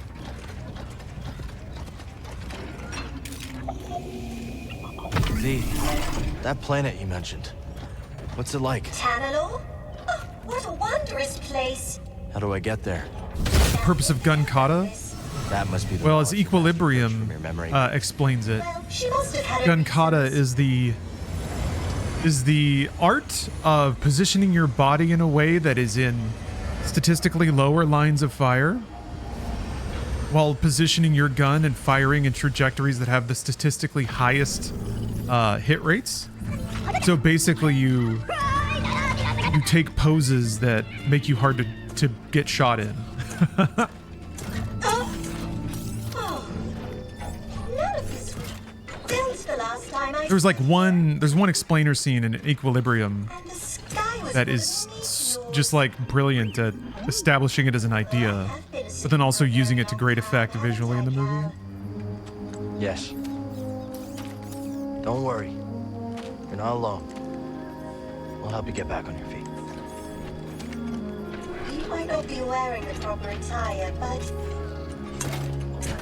Z, that planet you mentioned, what's it like? Tantalor? Oh, what a wonderous place. How do I get there? The purpose of gun kata? That must be the well, as Equilibrium explains it, gun kata is the art of positioning your body in a way that is in statistically lower lines of fire, while positioning your gun and firing in trajectories that have the statistically highest hit rates. So basically you take poses that make you hard to get shot in. There's one explainer scene in Equilibrium that is just like brilliant at establishing it as an idea, but then also using it to great effect visually in the movie. Yes. Don't worry. You're not alone. We'll help you get back on your feet. You might not be wearing the proper attire, but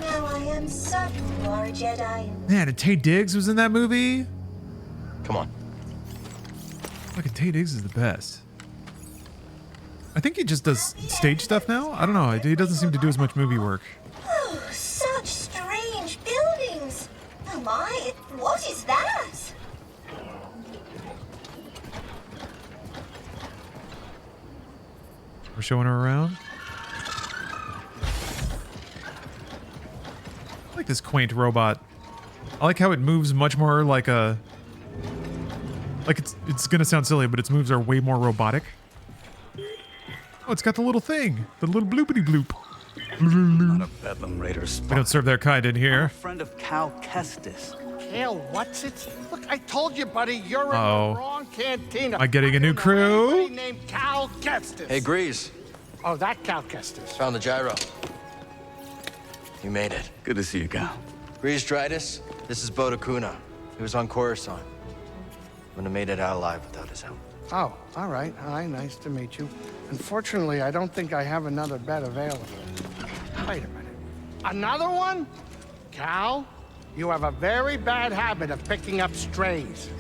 now I am certain you are a Jedi. Man, and Taye Diggs was in that movie? Come on. Fucking Taye Diggs is the best. I think he just does stage stuff now? I don't know. He doesn't seem to do as much movie work. Oh, such strange buildings. Oh my, what is that? We're showing her around. I like this quaint robot. I like how it moves much more like a... Like it's gonna sound silly, but its moves are way more robotic. Oh, it's got the little thing. The little bloopity bloop. Not a Bedlam Raider spot. We don't serve their kind in here. I'm a friend of Cal Kestis. Cal, what's it? Look, I told you, buddy, you're in the wrong cantina. Am I getting a new crew? Named Cal Kestis. Hey, Grease. Oh, that Cal Kestis. Found the gyro. You made it. Good to see you, Cal. Grease Dritus, this is Boda Kuna. He was on Coruscant. Wouldn't have made it out alive without his help. Oh, all right. Hi, nice to meet you. Unfortunately, I don't think I have another bed available. Wait a minute. Another one? Cal, you have a very bad habit of picking up strays.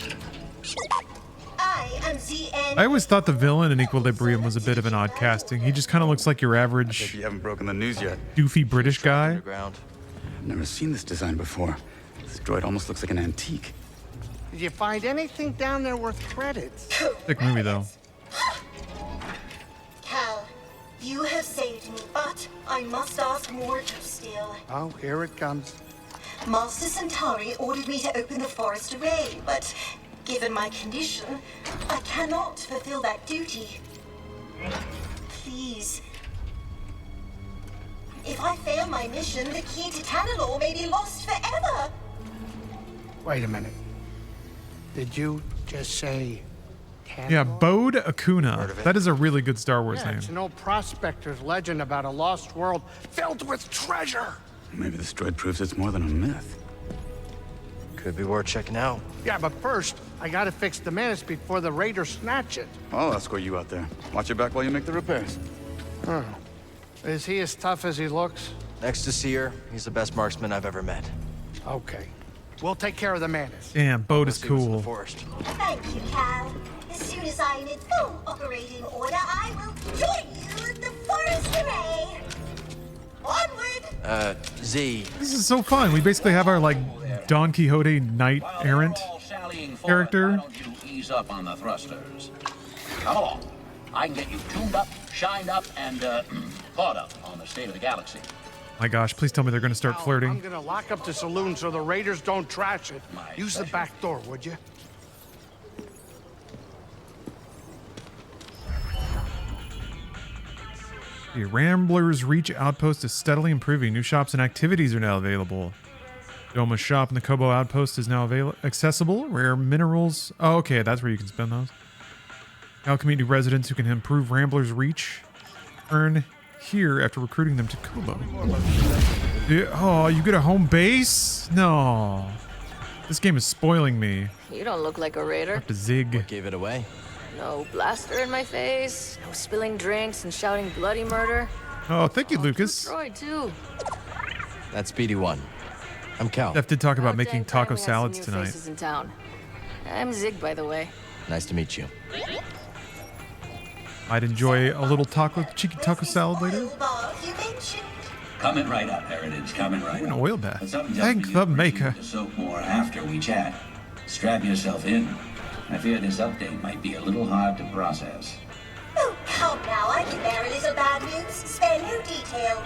I am ZN. I always thought the villain in Equilibrium was a bit of an odd casting. He just kind of looks like your average You haven't broken the news yet. doofy British guy. Underground. I've never seen this design before. This droid almost looks like an antique. Did you find anything down there worth credits? Sick movie, though. Cal, you have saved me, but I must ask more still. Oh, here it comes. Master Centauri ordered me to open the forest array, but given my condition, I cannot fulfill that duty. Please. If I fail my mission, the key to Tanalorr may be lost forever. Wait a minute. Did you just say Tanalorr? Yeah, Bode Akuna. That is a really good Star Wars Yeah, name. it's an old prospector's legend about a lost world filled with treasure. Maybe this droid proves it's more than a myth. Could be worth checking out. Yeah, but first, I gotta fix the menace before the raiders snatch it. I'll escort you out there. Watch your back while you make the repairs. Oh. Is he as tough as he looks? Next to Seer, he's the best marksman I've ever met. Okay. We'll take care of the menace. Damn, Bode is See what's in the cool. forest. Thank you, Cal. As soon as I am in full operating order, I will join you at the forest array. Onward! Z. This is so fun. We basically have our, like, Don Quixote knight errant character. Why don't you ease up on the thrusters? Come along. I can get you tuned up, shined up, and caught up on the state of the galaxy. My gosh, please tell me they're going to start I'm flirting. gonna lock up the saloon so the raiders don't trash it. My Use the pleasure. back door, would you? The Ramblers Reach Outpost is steadily improving. New shops and activities are now available. Doma's shop in the Kobo Outpost is now accessible. Rare minerals. Oh, okay, that's where you can spend those. Now community residents who can improve Ramblers Reach earn here after recruiting them to Kobo. Yeah, oh, you get a home base? No. This game is spoiling me. You don't look like a raider. Have to zig. What gave it away? No blaster in my face, no spilling drinks and shouting bloody murder. Oh, thank you, Lucas. Droid, too. That's BD1. I'm Cal. Steph did talk about Oh, making dang, taco finally have some salads new tonight. faces in town. I'm Zig, by the way. Nice to meet you. I'd enjoy a little cheeky taco salad later. Coming right up, Heritage. Coming right An up. oil bath. But something Thank tells me the you'll maker. proceed to soak more after we chat. Strap yourself in. I fear this update might be a little hard to process. Oh, come now, I can bear a little bad news. Spare no detail.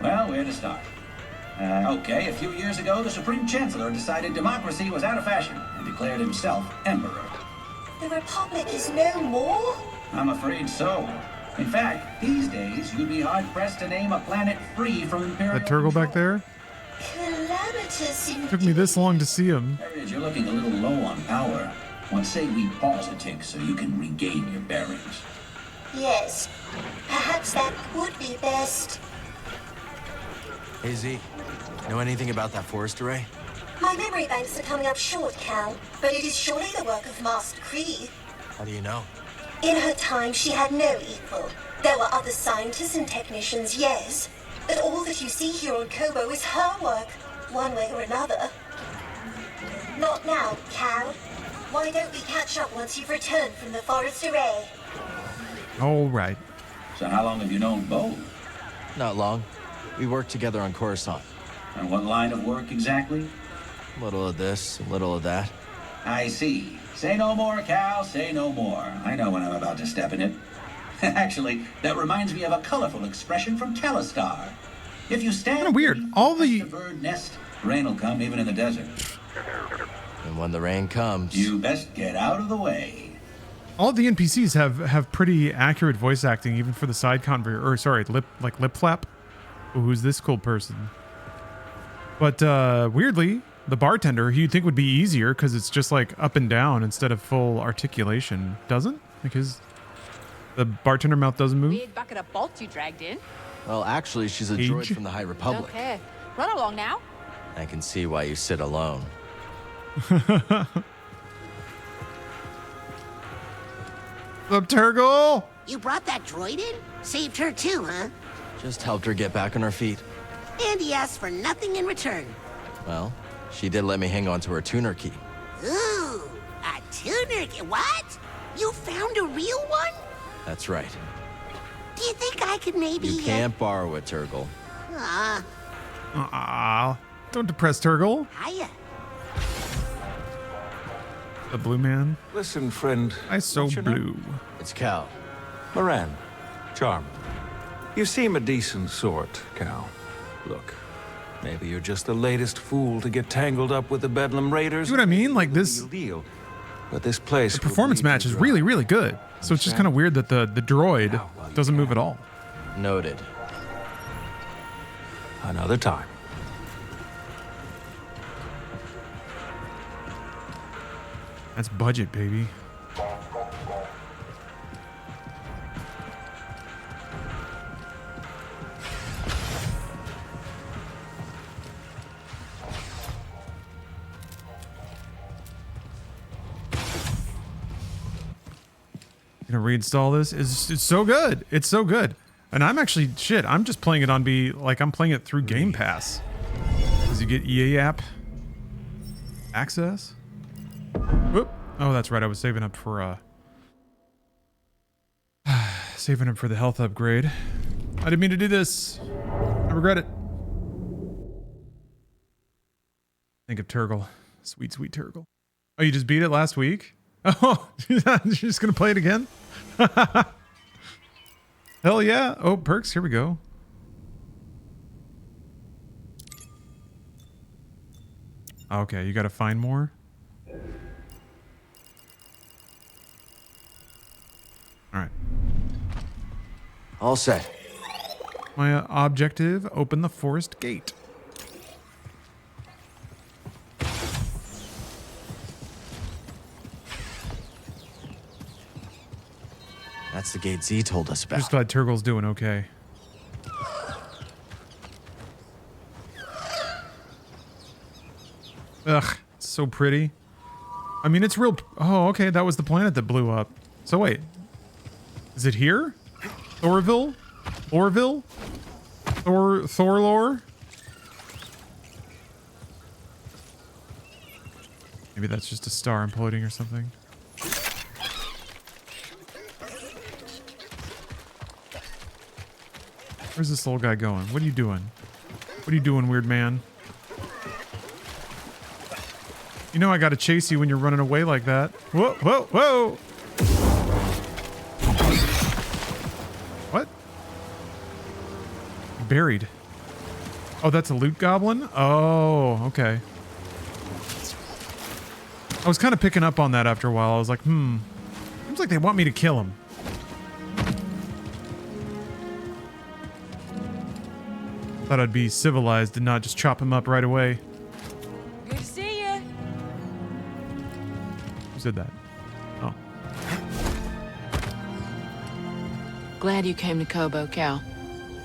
Well, where to start? Okay, a few years ago, the Supreme Chancellor decided democracy was out of fashion and declared himself emperor. The Republic is no more? I'm afraid so. In fact, these days, you'd be hard-pressed to name a planet free from imperial That turtle back there? Calamitous indeed. Took me this long to see him. Heritage, you're looking a little low on power. What say we pause a tick so you can regain your bearings? Yes. Perhaps that would be best. Hey, Z. Know anything about that forest array? My memory banks are coming up short, Cal, but it is surely the work of Master Kree. How do you know? In her time, she had no equal. There were other scientists and technicians, yes, but all that you see here on Kobo is her work, one way or another. Not now, Cal. Why don't we catch up once you've returned from the forest array? All right. So how long have you known Bo? Not long. We worked together on Coruscant. And what line of work exactly? A little of this, a little of that. I see. Say no more, Cal, say no more. I know when I'm about to step in it. Actually, that reminds me of a colorful expression from Calistar. If you stand... Kind of weird. All the... bird nest, rain will come even in the desert. And when the rain comes... You best get out of the way. All the NPCs have pretty accurate voice acting, even for the side lip flap. Oh, who's this cool person? But weirdly, the bartender, who you'd think would be easier because it's just like up and down instead of full articulation, doesn't? Because the bartender mouth doesn't move. Weird bucket of bolts you dragged in. Well, actually, she's a droid from the High Republic. Okay, run along now. I can see why you sit alone. What's up, Turgle? You brought that droid in? Saved her too, huh? Just helped her get back on her feet. And he asked for nothing in return. Well, she did let me hang on to her tuner key. Ooh, a tuner key. What? You found a real one? That's right. Do you think I could maybe... You can't borrow it, Turgle. Don't depress Turgle. Hiya. The blue man. Listen, friend. I so blue. It's Cal. Moran. Charm. You seem a decent sort, Cal. Look, maybe you're just the latest fool to get tangled up with the Bedlam Raiders. See what I mean? Like this deal. But this place. The performance match is really, really good. So it's just kind of weird that the droid doesn't move at all. Noted. Another time. That's budget, baby. Gonna reinstall this. It's so good. It's so good. And I'm actually I'm just playing it on I'm playing it through Game Pass. Because you get EA app access. Whoop. Oh, that's right. I was saving up for the health upgrade. I didn't mean to do this. I regret it. Think of Turgle. Sweet, sweet Turgle. Oh, you just beat it last week? Oh, you're just gonna play it again? Hell yeah. Oh, perks. Here we go. Okay, you gotta find more. All right. All set. My objective, open the forest gate. That's the gate Z told us about. Just glad Turgle's doing okay. Ugh, it's so pretty. I mean, it's real. Oh, okay, that was the planet that blew up. So wait, is it here? Thorville? Orville? Thorlore? Maybe that's just a star imploding or something. Where's this little guy going? What are you doing? What are you doing, weird man? You know I gotta chase you when you're running away like that. Whoa, whoa, whoa! What? Buried. Oh, that's a loot goblin? Oh, okay. I was kind of picking up on that after a while. I was like, seems like they want me to kill him. Thought I'd be civilized and not just chop him up right away. Good to see you. Who said that? Glad you came to Kobo, Cal.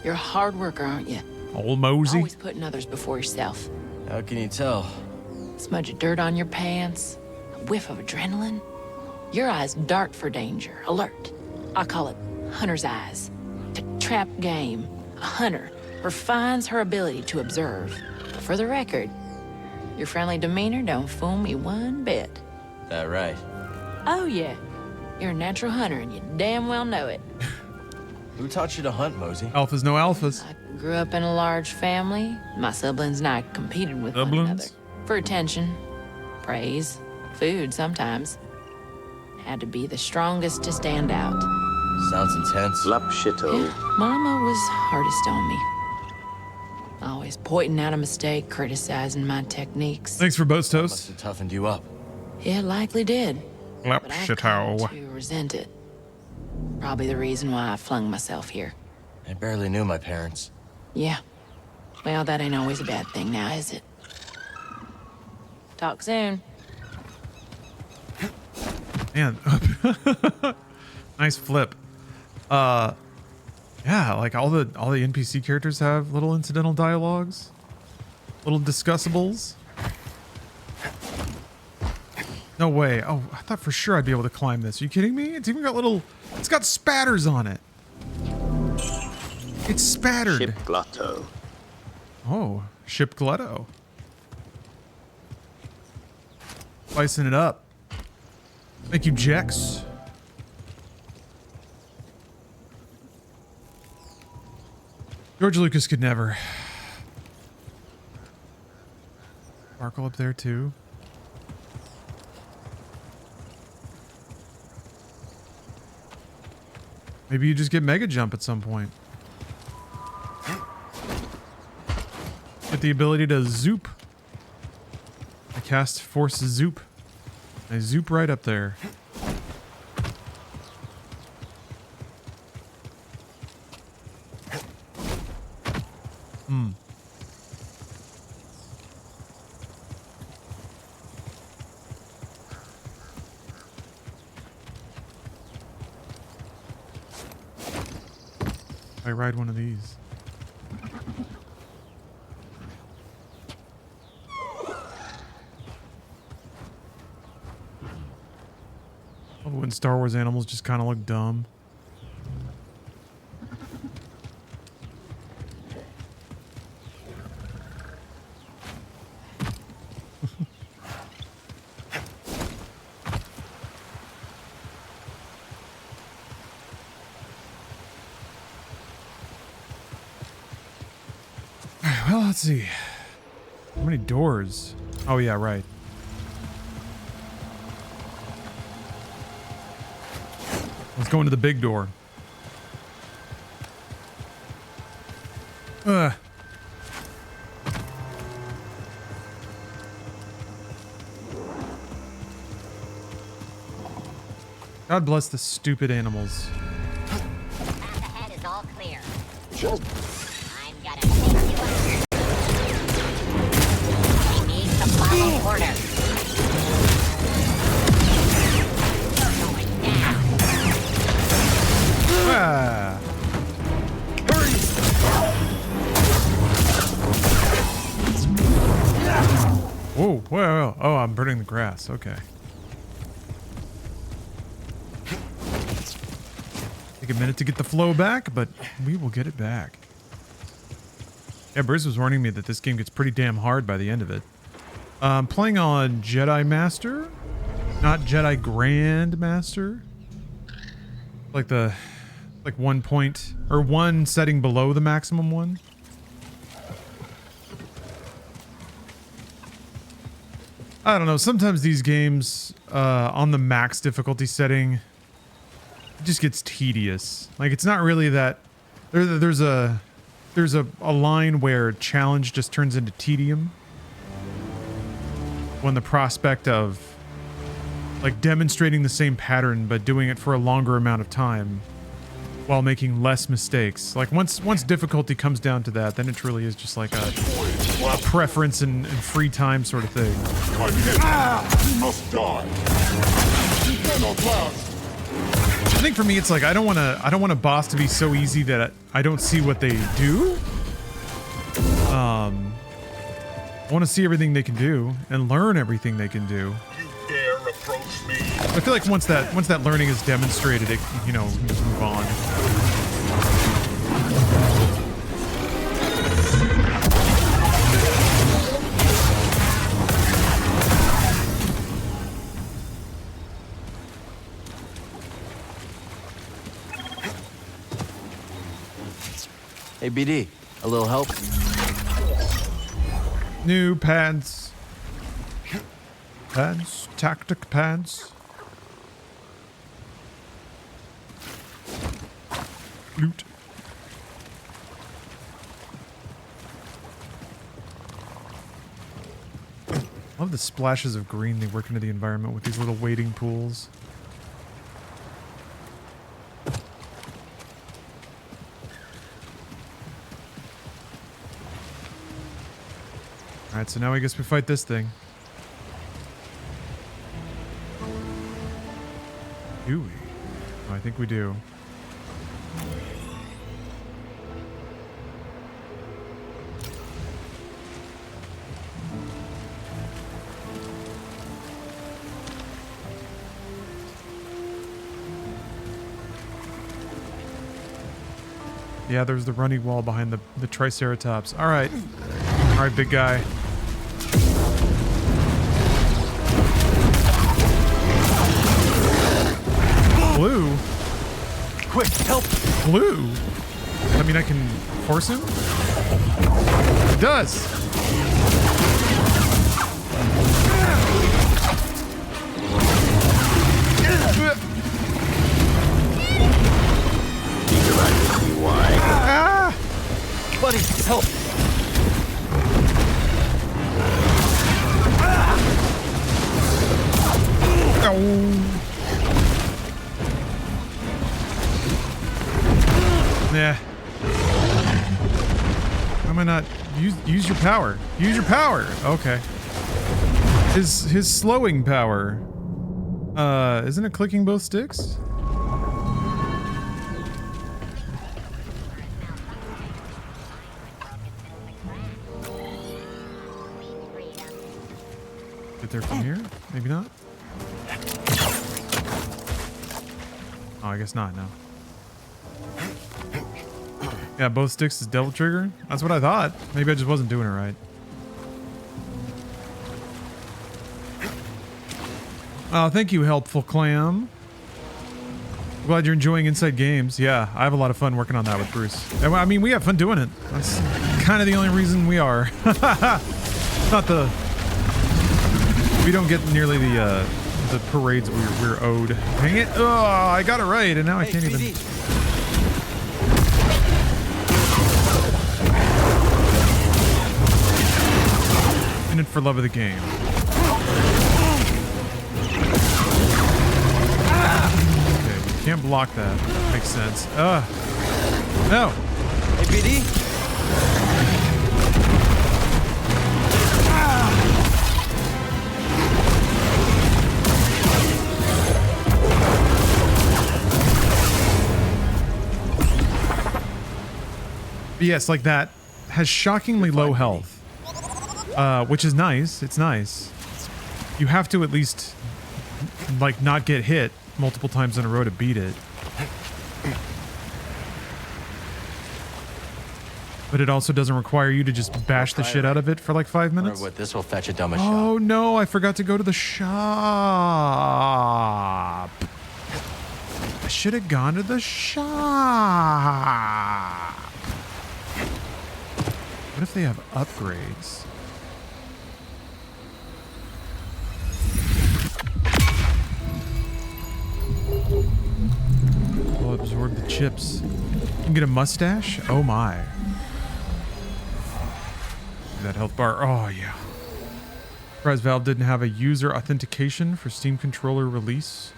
You're a hard worker, aren't you? Old Mosey. Always putting others before yourself. How can you tell? Smudge of dirt on your pants, a whiff of adrenaline. Your eyes dart for danger, alert. I call it hunter's eyes. To trap game, a hunter refines her ability to observe. For the record, your friendly demeanor don't fool me one bit. That right? Oh yeah, you're a natural hunter and you damn well know it. Who taught you to hunt, Mosey? Alphas, no alphas. I grew up in a large family. My siblings and I competed with one another. For attention, praise, food sometimes. Had to be the strongest to stand out. Sounds intense. Lapshito. Yeah, Mama was hardest on me. Always pointing out a mistake, criticizing my techniques. Thanks for boats, Toast. Must have toughened you up. Yeah, likely did. But I've come Lapshito. to resent it. Probably the reason why I flung myself here. I barely knew my parents. Yeah. Well, that ain't always a bad thing now, is it? Talk soon. Man. Nice flip. Yeah, like all the NPC characters have little incidental dialogues, little discussables. No way. Oh, I thought for sure I'd be able to climb this. Are you kidding me? It's even got it's got spatters on it. It's spattered. Ship Glotto. Oh, Ship Glotto. Spicing it up. Thank you, Jex. George Lucas could never. Sparkle up there too. Maybe you just get Mega Jump at some point. Get the ability to zoop. I cast Force Zoop. I zoop right up there. I ride one of these. Love when Star Wars animals just kind of look dumb. Well, let's see. How many doors? Oh, yeah, right. Let's go into the big door. God bless the stupid animals. Path ahead is all clear. I'm gonna take you under. We need to follow orders. You're going down. Ah. Whoa, whoa. Oh, I'm burning the grass. Okay. Take a minute to get the flow back, but we will get it back. Yeah, Bruce was warning me that this game gets pretty damn hard by the end of it. Playing on Jedi Master, not Jedi Grand Master. Like one point or one setting below the maximum one. I don't know. Sometimes these games on the max difficulty setting, it just gets tedious. Like it's not really that. There's a line where challenge just turns into tedium when the prospect of like demonstrating the same pattern but doing it for a longer amount of time while making less mistakes. Like once difficulty comes down to that, then it truly is just like a preference and free time sort of thing. You must die. You cannot last. think for me, it's like I don't want a boss to be so easy that I don't see what they do. I want to see everything they can do and learn everything they can do. You dare approach me? I feel like once that learning is demonstrated, it, you know, we can just move on. Hey, BD, a little help? New pants. Pants. Tactic pants. Loot. Love the splashes of green they work into the environment with these little wading pools. Alright, so now I guess we fight this thing. Do we? Oh, I think we do. Yeah, there's the running wall behind the Triceratops. Alright. Alright, big guy. Blue? Quick, help! Blue? I mean, I can force him? It does! Ah! Buddy, help! Yeah. Why am I not use your power? Use your power. Okay. His slowing power. Isn't it clicking both sticks? Get there from here? Maybe not. Oh, I guess not, no. Yeah, both sticks is double trigger? That's what I thought. Maybe I just wasn't doing it right. Oh, thank you, Helpful Clam. Glad you're enjoying Inside Games. Yeah, I have a lot of fun working on that with Bruce. I mean, we have fun doing it. That's kind of the only reason we are. Not the... We don't get nearly the parades we're owed. Dang it! Oh, I got it right, and now I can't even... In it for love of the game. Okay, you can't block that. Makes sense. No! Hey, BD? Yes, like that has shockingly low health. Which is nice. It's nice. You have to at least, like, not get hit multiple times in a row to beat it. But it also doesn't require you to just bash the shit out of it for like 5 minutes. Wonder what this will fetch a dumbest shot. Oh no, I forgot to go to the shop. I should have gone to the shop. What if they have upgrades? Will absorb the chips. You can get a mustache? Oh my. That health bar. Oh yeah. Surprised Valve didn't have a user authentication for Steam controller release.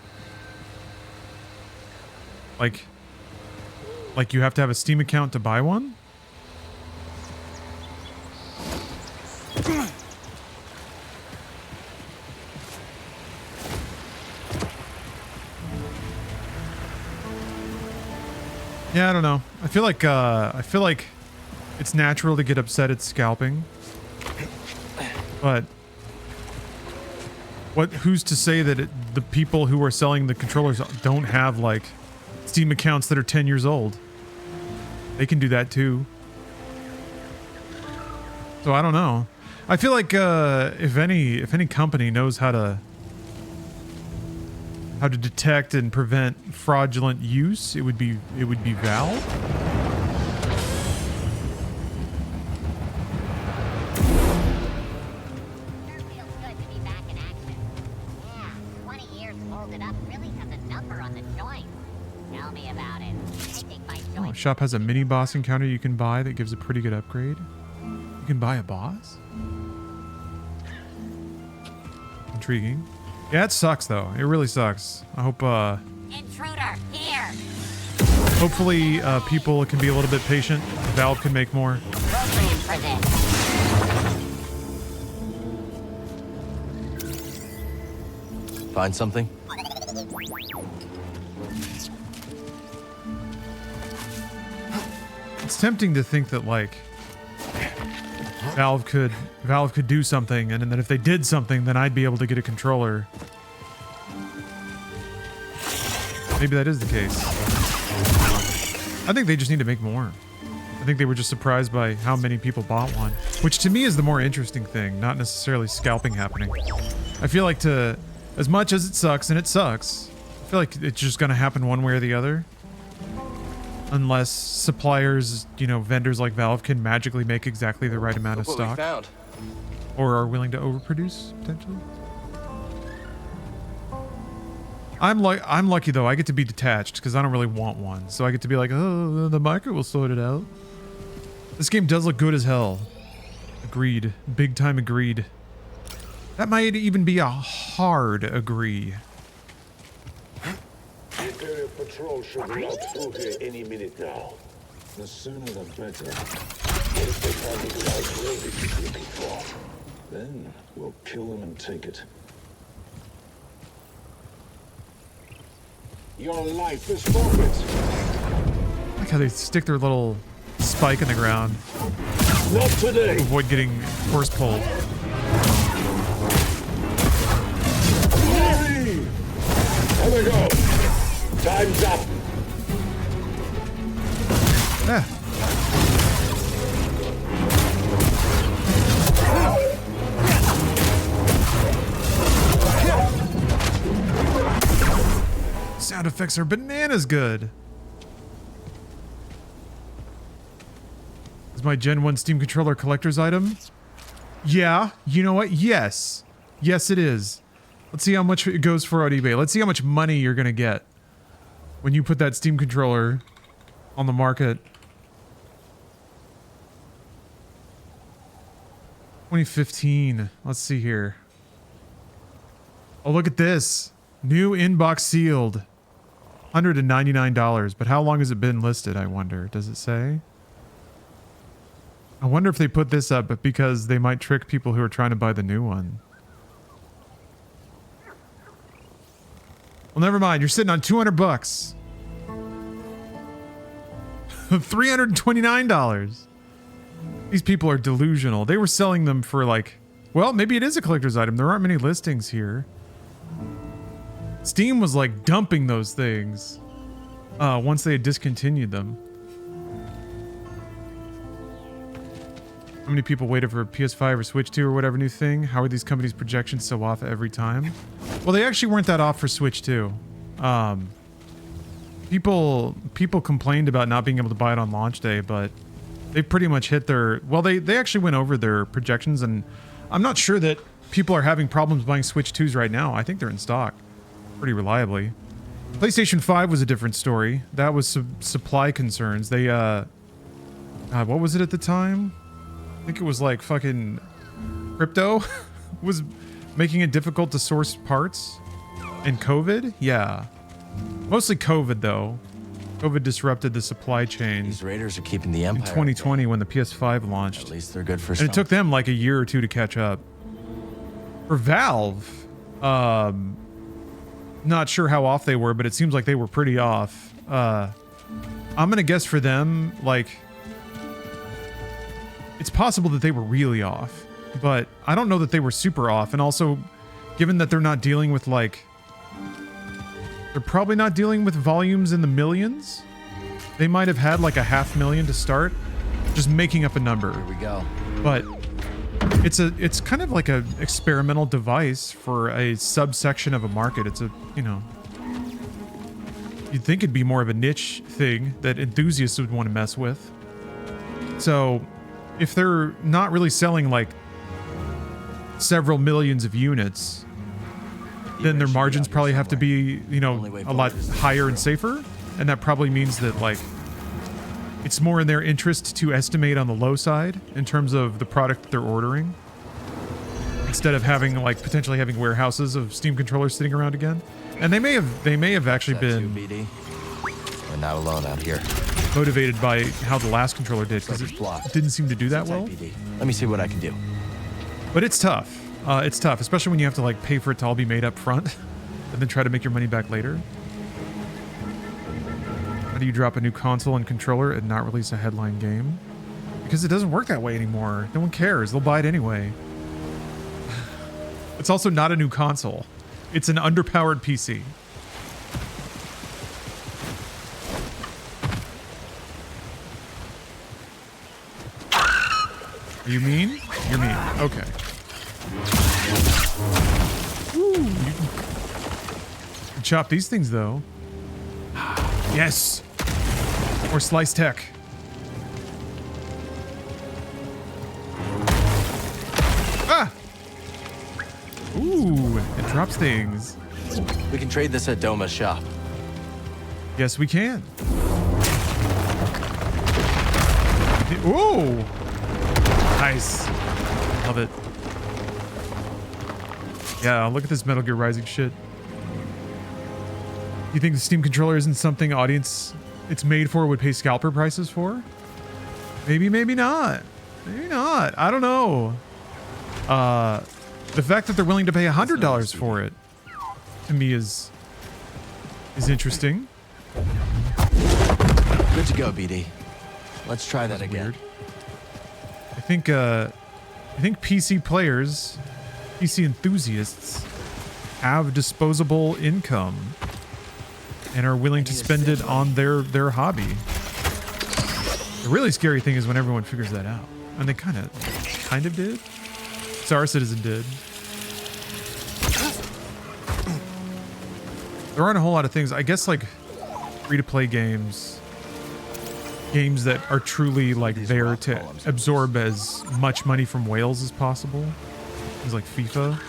Like you have to have a Steam account to buy one? Yeah, I don't know. I feel like it's natural to get upset at scalping. But who's to say that the people who are selling the controllers don't have like Steam accounts that are 10 years old? They can do that too. So I don't know. I feel like if any company knows how to detect and prevent fraudulent use, it would be Valve. Oh, shop has a mini boss encounter you can buy that gives a pretty good upgrade. You can buy a boss? Intriguing. Yeah, it sucks though. It really sucks. I hope Intruder, here. hopefully people can be a little bit patient. Valve can make more. Program for this. Find something? It's tempting to think that like Valve could do something, and then if they did something, then I'd be able to get a controller. Maybe that is the case. I think they just need to make more. I think they were just surprised by how many people bought one, which to me is the more interesting thing, not necessarily scalping happening. I feel like as much as it sucks, and it sucks, I feel like it's just gonna happen one way or the other. Unless suppliers, you know, vendors like Valve can magically make exactly the right amount of Look what we stock. found. Or are willing to overproduce, potentially. I'm lucky though, I get to be detached because I don't really want one. So I get to be like, oh, the market will sort it out. This game does look good as hell. Agreed. Big time agreed. That might even be a hard agree. Imperial patrol should be out through here any minute now. The sooner the better. What if they find the guy's loaded he's looking for? Then we'll kill them and take it. Your life is forfeit. I like how they stick their little spike in the ground. Not today. To avoid getting horse pulled. Here we go. Time's up. Yeah. Sound effects are bananas good. Is my Gen 1 Steam controller collector's item? Yeah. You know what? Yes. Yes, it is. Let's see how much it goes for on eBay. Let's see how much money you're gonna get when you put that Steam controller on the market. 2015. Let's see here. Oh, look at this. New inbox sealed. $199. But how long has it been listed, I wonder? Does it say? I wonder if they put this up because they might trick people who are trying to buy the new one. Well, never mind. You're sitting on 200 bucks. $329. These people are delusional. They were selling them for like, well, maybe it is a collector's item. There aren't many listings here. Steam was like dumping those things once they had discontinued them. How many people waited for PS5 or Switch 2 or whatever new thing? How are these companies' projections so off every time? Well, they actually weren't that off for Switch 2. People complained about not being able to buy it on launch day, but they pretty much hit their... Well, they actually went over their projections, and I'm not sure that people are having problems buying Switch 2s right now. I think they're in stock pretty reliably. PlayStation 5 was a different story. That was supply concerns. They, what was it at the time? I think it was like fucking crypto was making it difficult to source parts. And COVID? Yeah. Mostly COVID though. COVID disrupted the supply chain. These raiders are keeping the empire. In 2020 when the PS5 launched. At least they're good for And something. it took them like a year or two to catch up. For Valve, not sure how off they were, but it seems like they were pretty off. I'm gonna guess for them, like, it's possible that they were really off, but I don't know that they were super off. And also, given that they're not dealing with, like, they're probably not dealing with volumes in the millions. They might have had like 500,000 to start, just making up a number. Here we go. But it's kind of like a experimental device for a subsection of a market. It's a, you know, you'd think it'd be more of a niche thing that enthusiasts would want to mess with. So if they're not really selling like several millions of units, then their margins probably have to be, you know, a lot higher and safer. And that probably means that, like, it's more in their interest to estimate on the low side in terms of the product that they're ordering, instead of having, like, potentially having warehouses of Steam controllers sitting around again. And they may have actually been We're not alone out here. Motivated by how the last controller did, because it didn't seem to do that well. Let me see what I can do. But it's tough. It's tough, especially when you have to, like, pay for it to all be made up front and then try to make your money back later. How do you drop a new console and controller and not release a headline game? Because it doesn't work that way anymore. No one cares. They'll buy it anyway. It's also not a new console. It's an underpowered PC. Are you mean? You're mean. Okay. Woo, you can chop these things though. Yes. Or slice tech. Ah. Ooh, it drops things. We can trade this at Doma's shop. Yes, we can. Ooh. Nice. Love it. Yeah, look at this Metal Gear Rising shit. You think the Steam controller isn't something audience it's made for would pay scalper prices for? Maybe, maybe not. Maybe not. I don't know. The fact that they're willing to pay $100 for it, to me, is interesting. Good to go, BD. Let's try that again. Weird. I think PC players, PC enthusiasts, have disposable income and are willing to spend it on their hobby. The really scary thing is when everyone figures that out, and they kind of did. Star Citizen did. There aren't a whole lot of things. I guess like free-to-play games that are truly like there to absorb as much money from whales as possible. Things like FIFA.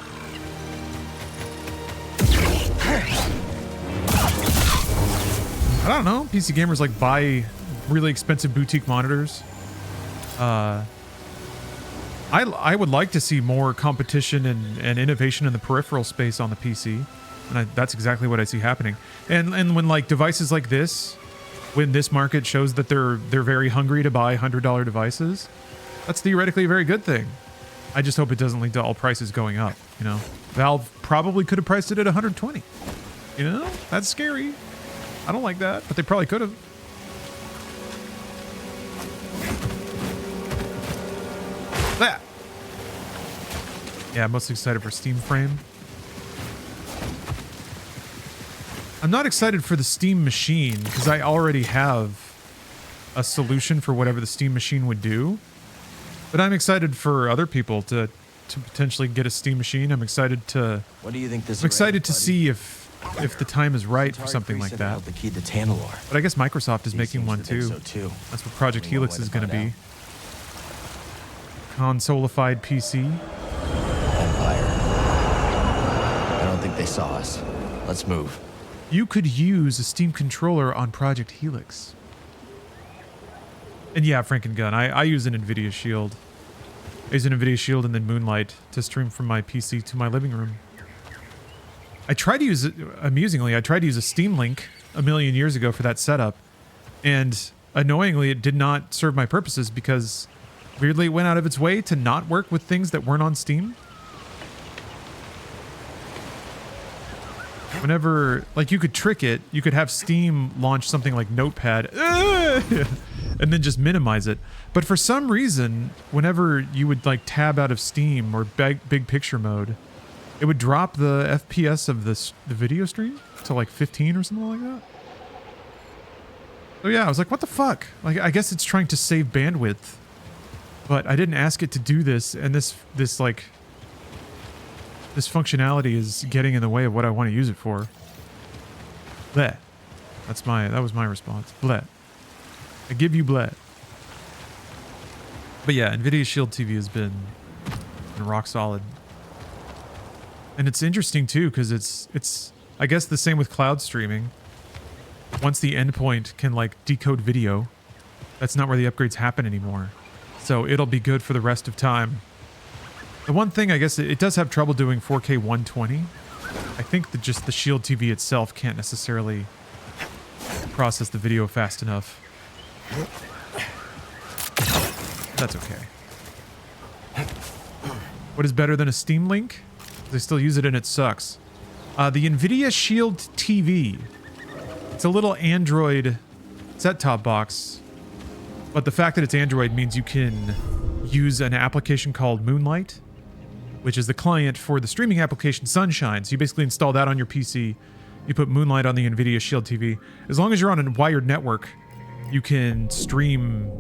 I don't know. PC gamers like buy really expensive boutique monitors. I would like to see more competition and innovation in the peripheral space on the PC. And that's exactly what I see happening. And when like devices like this, when this market shows that they're very hungry to buy $100 devices, that's theoretically a very good thing. I just hope it doesn't lead to all prices going up, you know? Valve probably could have priced it at 120. You know? That's scary. I don't like that, but they probably could have. That. Yeah, I'm mostly excited for Steam Frame. I'm not excited for the Steam Machine because I already have a solution for whatever the Steam Machine would do. But I'm excited for other people to potentially get a Steam Machine. I'm excited to. What do you think this? I'm excited to see if the time is right for something like that. The key to Tanalor. But I guess Microsoft is making one too. So too. That's what Project Helix is going to be. Consolified PC. Empire. I don't think they saw us. Let's move. You could use a Steam controller on Project Helix. And yeah, Frankengun, I use an NVIDIA Shield. I use an NVIDIA Shield and then Moonlight to stream from my PC to my living room. I tried to use it, amusingly, I tried to use a Steam Link a million years ago for that setup. And annoyingly, it did not serve my purposes because weirdly it went out of its way to not work with things that weren't on Steam. whenever, like, you could trick it, you could have Steam launch something like Notepad, and then just minimize it. But for some reason, whenever you would like tab out of Steam or big picture mode, it would drop the FPS of the video stream to like 15 or something like that. So yeah, I was like, what the fuck? Like, I guess it's trying to save bandwidth, but I didn't ask it to do this, and this functionality is getting in the way of what I want to use it for. Bleh. That was my response. Bleh. I give you bleh. But yeah, NVIDIA Shield TV has been rock solid. And it's interesting too, because it's I guess the same with cloud streaming. Once the endpoint can like decode video, that's not where the upgrades happen anymore. So it'll be good for the rest of time. The one thing, I guess, it does have trouble doing 4K 120. I think that just the Shield TV itself can't necessarily process the video fast enough. That's okay. What is better than a Steam Link? They still use it and it sucks. The NVIDIA Shield TV. It's a little Android set-top box, but the fact that it's Android means you can use an application called Moonlight, which is the client for the streaming application Sunshine. So you basically install that on your PC. You put Moonlight on the NVIDIA Shield TV. As long as you're on a wired network, you can stream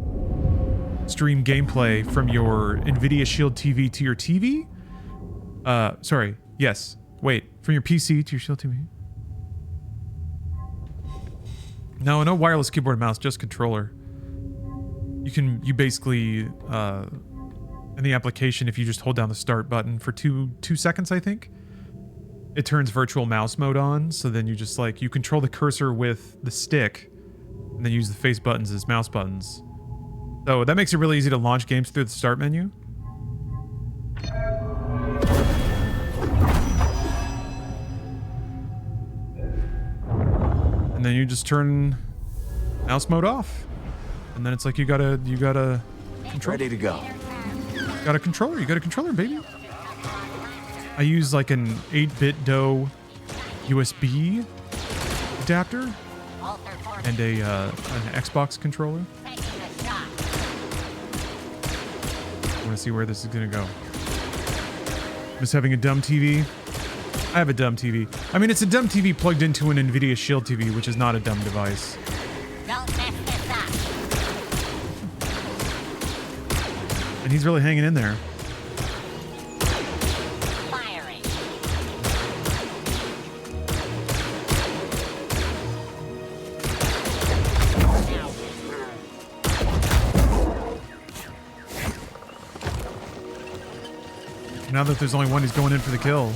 gameplay from your NVIDIA Shield TV to your TV. Sorry. Yes. Wait. From your PC to your Shield TV. No wireless keyboard and mouse, just controller. You basically, in the application, if you just hold down the start button for two seconds, I think, it turns virtual mouse mode on. So then you just like, you control the cursor with the stick and then use the face buttons as mouse buttons. So that makes it really easy to launch games through the start menu. And then you just turn mouse mode off. And then it's like you got a control. Ready to go. Got a controller. You got a controller, baby. I use like an 8-bit DOE USB adapter and an Xbox controller. I want to see where this is going to go. Just having a dumb TV. I have a dumb TV. I mean, it's a dumb TV plugged into an NVIDIA Shield TV, which is not a dumb device. Don't mess this up. And he's really hanging in there. Firing. Now that there's only one, he's going in for the kill.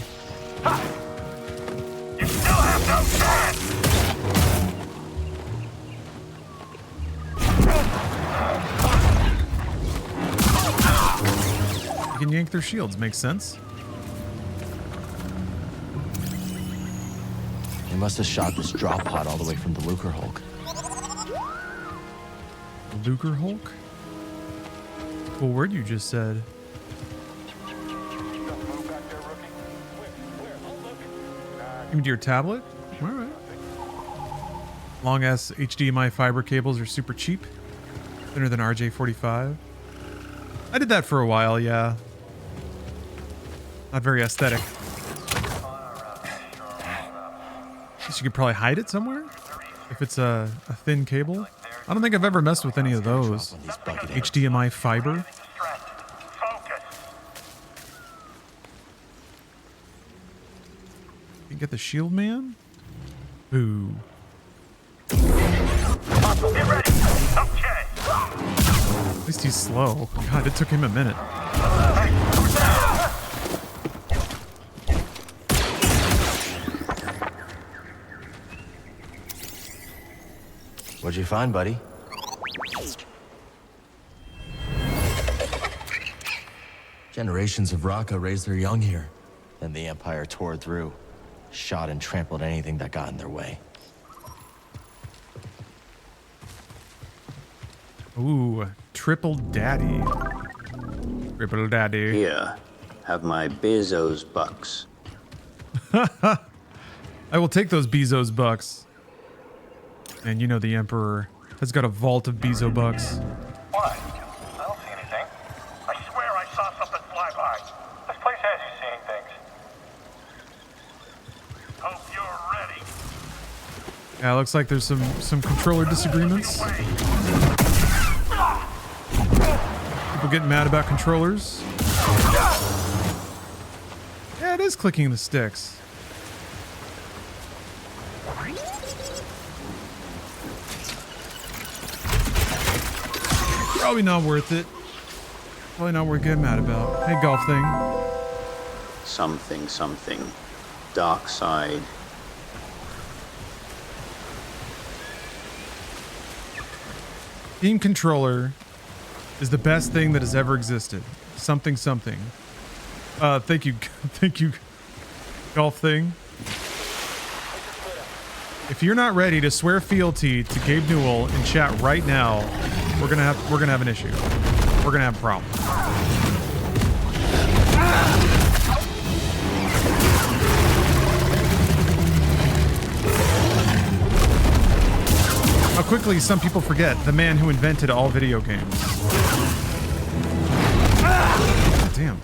You still have no chance! You can yank their shields, makes sense. They must have shot this drop pod all the way from the Looker Hulk. Looker Hulk? Cool word you just said. Into your tablet? Alright. Long ass HDMI fiber cables are super cheap. Thinner than RJ45. I did that for a while, yeah. Not very aesthetic. Guess you could probably hide it somewhere? If it's a thin cable. I don't think I've ever messed with any of those. HDMI fiber. You get the shield man? Boo. At least he's slow. God, it took him a minute. What'd you find, buddy? Generations of Raka raised their young here. Then the Empire tore through. Shot and trampled anything that got in their way. Ooh, triple daddy. Triple daddy. Here, have my Bezos bucks. I will take those Bezos bucks. And you know the Emperor has got a vault of Bezo bucks. What? I don't see anything. I swear I saw something fly by. This place has you seeing things. Hope you're ready. Yeah, looks like there's some controller disagreements. People getting mad about controllers. Yeah, it is clicking the sticks. Probably not worth it. Probably not worth getting mad about. Hey, golf thing. Something. Dark side. Steam controller is the best thing that has ever existed. Something. Thank you, golf thing. If you're not ready to swear fealty to Gabe Newell in chat right now, we're gonna have an issue. We're gonna have a problem. How quickly some people forget the man who invented all video games. God damn.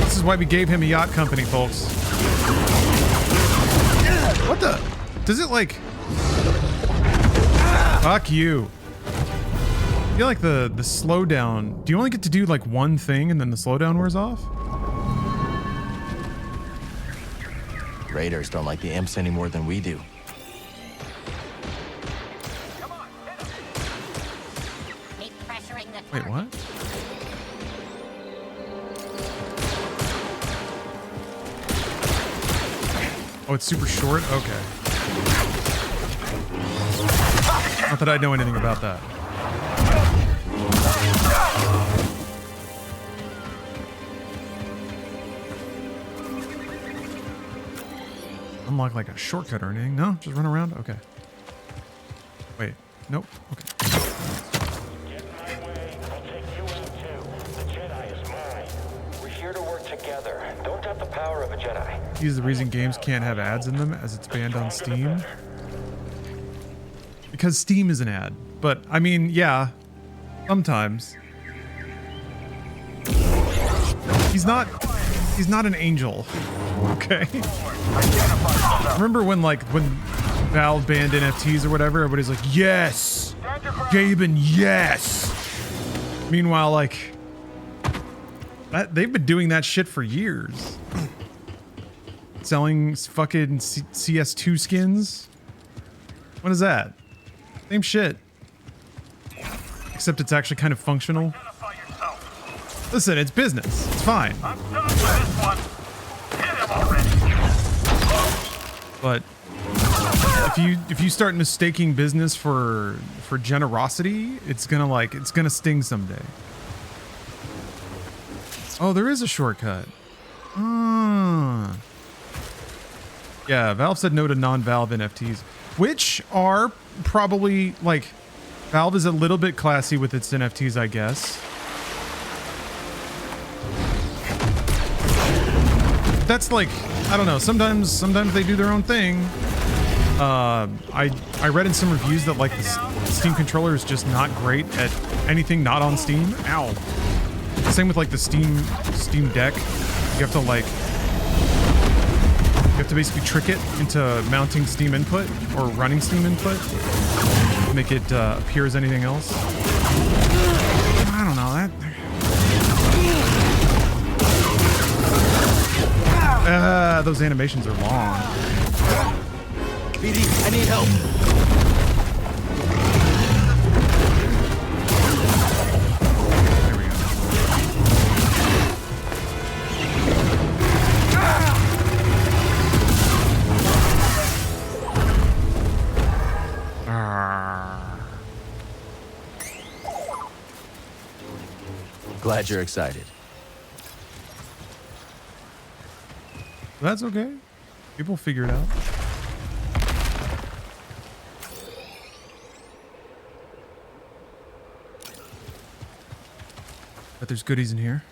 This is why we gave him a yacht company, folks. What the? Does it like... Fuck you. I feel like the slowdown... Do you only get to do like one thing and then the slowdown wears off? Raiders don't like the imps any more than we do. Wait, what? Oh, it's super short? Okay. Not that I know anything about that. Unlock like a shortcut or anything? No? Just run around? Okay. Wait. Nope. Okay. Get in my way, I'll take you out too. The Jedi is mine. We're here to work together. Don't doubt the power of a Jedi. He's the reason games can't have ads in them as it's banned on Steam. Because Steam is an ad. But, I mean, yeah. Sometimes. He's not an angel. Okay? Remember when Valve banned NFTs or whatever? Everybody's like, yes! Gaben, yes! Meanwhile, like... they've been doing that shit for years. Selling fucking CS2 skins? What is that? Same shit. Except it's actually kind of functional. Listen, it's business. It's fine. But if you start mistaking business for generosity, it's gonna sting someday. Oh, there is a shortcut. Yeah, Valve said no to non-Valve NFTs, which are probably like Valve is a little bit classy with its NFTs, I guess. That's like, I don't know, sometimes they do their own thing. I read in some reviews that like the Steam controller is just not great at anything not on Steam. Ow. Same with like the Steam Deck. You have to basically trick it into mounting Steam input or running Steam input to make it appear as anything else. I don't know that. Those animations are long. BD, I need help. There we go. Glad you're excited. That's okay. People figure it out. But there's goodies in here.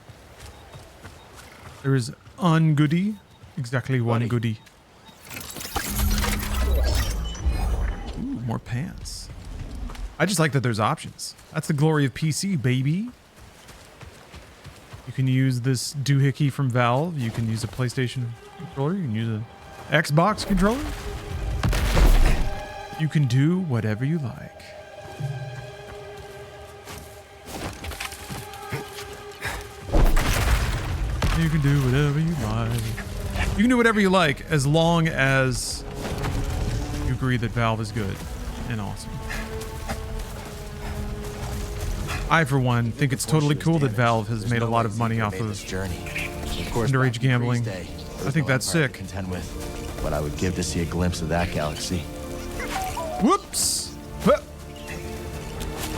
There is ungoody. exactly one goodie. Ooh, more pants. I just like that there's options. That's the glory of PC, baby. You can use this doohickey from Valve. You can use a PlayStation controller. You can use an Xbox controller. You can do whatever you like. You can do whatever you like. You can do whatever you like as long as you agree that Valve is good and awesome. I, for one, think it's totally cool that Valve has made a lot of money off of underage gambling. I think that's sick. But I would give to see a glimpse of that galaxy. Whoops!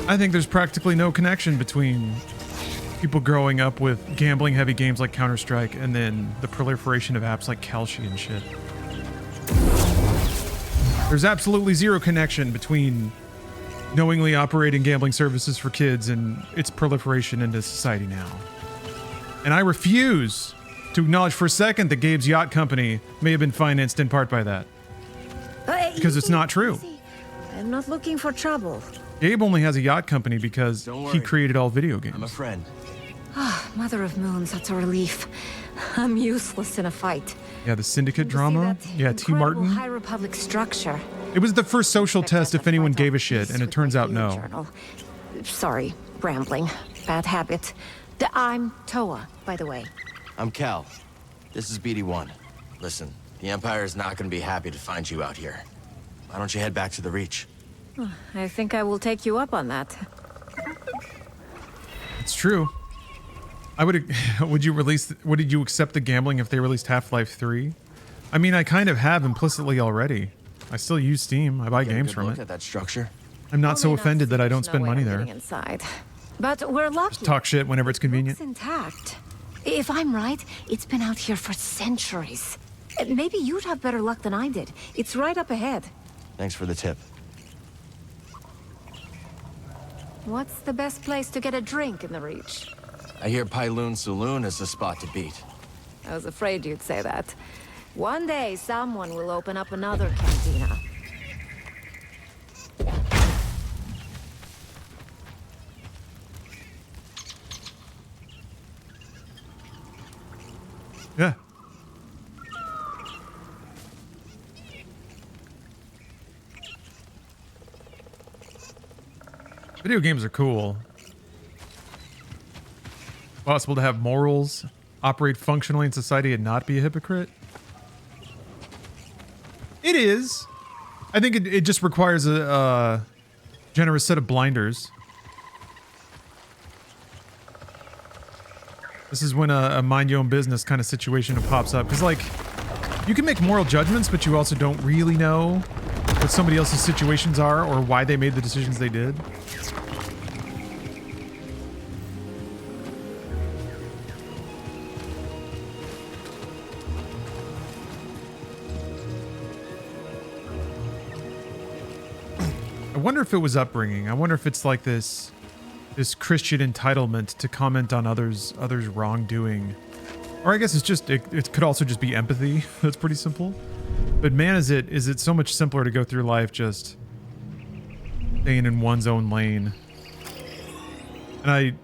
I think there's practically no connection between people growing up with gambling-heavy games like Counter-Strike and then the proliferation of apps like Kalshi and shit. There's absolutely zero connection between knowingly operating gambling services for kids and its proliferation into society now. And I refuse to acknowledge for a second that Gabe's yacht company may have been financed in part by that. Because it's not true. I'm not looking for trouble. Gabe only has a yacht company because he created all video games. I'm a friend. Ah, Mother of Moons, that's a relief. I'm useless in a fight. Yeah, the Syndicate drama. Yeah, T. Martin. High Republic structure. It was the first social test if anyone gave a shit, and it turns out no. Journal. Sorry, rambling. Bad habit. I'm Toa, by the way. I'm Cal. This is BD-1. Listen, the Empire is not going to be happy to find you out here. Why don't you head back to the Reach? I think I will take you up on that. It's true. I would. Would you accept the gambling if they released Half-Life 3? I mean, I kind of have implicitly already. I still use Steam. I buy games from it. At that structure. I'm not so offended that I don't spend money there. Inside. But we're lucky. Just talk shit whenever it's convenient. It's intact. If I'm right, it's been out here for centuries. Maybe you'd have better luck than I did. It's right up ahead. Thanks for the tip. What's the best place to get a drink in the Reach? I hear Pyloon Saloon is the spot to beat. I was afraid you'd say that. One day, someone will open up another cantina. Yeah. Video games are cool. Possible to have morals, operate functionally in society, and not be a hypocrite. It is. I think it just requires a generous set of blinders. This is when a mind your own business kind of situation pops up. Because, like, you can make moral judgments, but you also don't really know what somebody else's situations are or why they made the decisions they did. I wonder if it was upbringing. I wonder if it's like this Christian entitlement to comment on others' wrongdoing. Or I guess it's just it could also just be empathy. That's pretty simple. But man, is it so much simpler to go through life just staying in one's own lane. And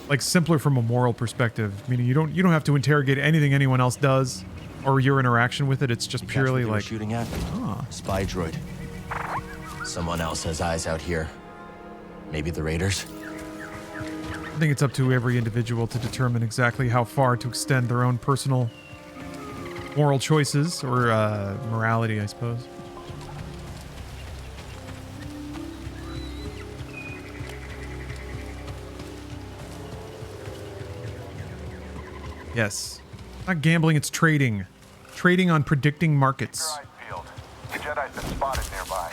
like simpler from a moral perspective, meaning you don't have to interrogate anything anyone else does or your interaction with it. It's just purely like shooting at spy droid. Someone else has eyes out here. Maybe the Raiders? I think it's up to every individual to determine exactly how far to extend their own personal moral choices or morality, I suppose. Yes. Not gambling, it's trading. Trading on predicting markets. The Jedi's been spotted nearby.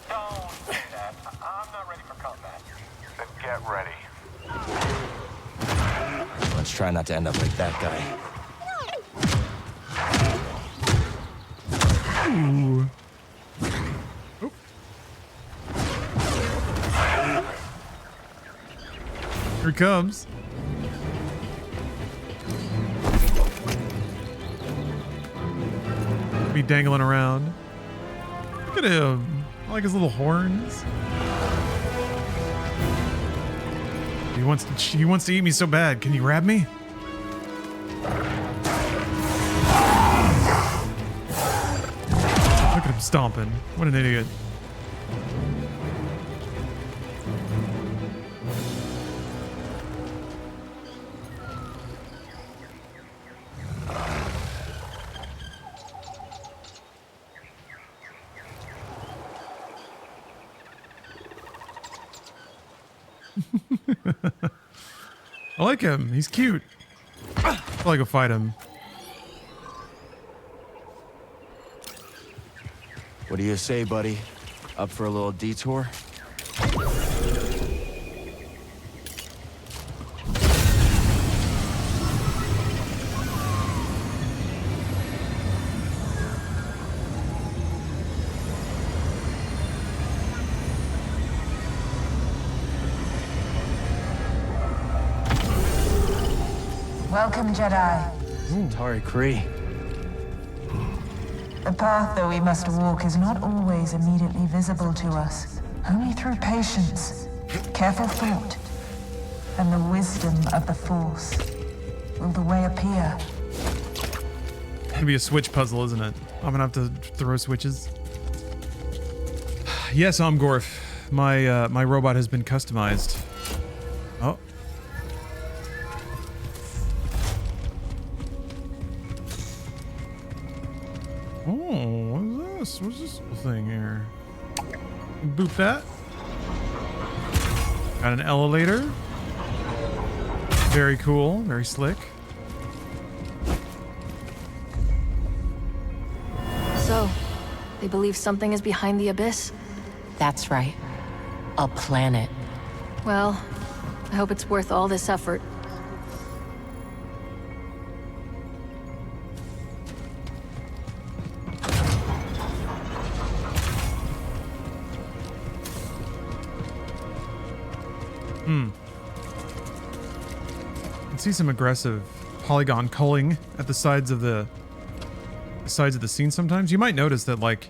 Don't say that. I'm not ready for combat. Then get ready. Let's try not to end up like that guy. Ooh. Oh. Here it comes. Be dangling around. Look at him. I like his little horns. He wants to eat me so bad. Can you grab me? Look at him stomping. What an idiot. I like him. He's cute. I'll probably go fight him. What do you say, buddy? Up for a little detour? Welcome, Jedi. Tari Kree. The path that we must walk is not always immediately visible to us. Only through patience, careful thought, and the wisdom of the Force will the way appear. It's gonna be a switch puzzle, isn't it? I'm gonna have to throw switches. Yes, Omgorf. My robot has been customized. Oh. Oh, what is this? What's this little thing here? Boop that. Got an elevator. Very cool, very slick. So, they believe something is behind the abyss? That's right. A planet. Well, I hope it's worth all this effort. I can see some aggressive polygon culling at the sides of the scene sometimes. You might notice that, like,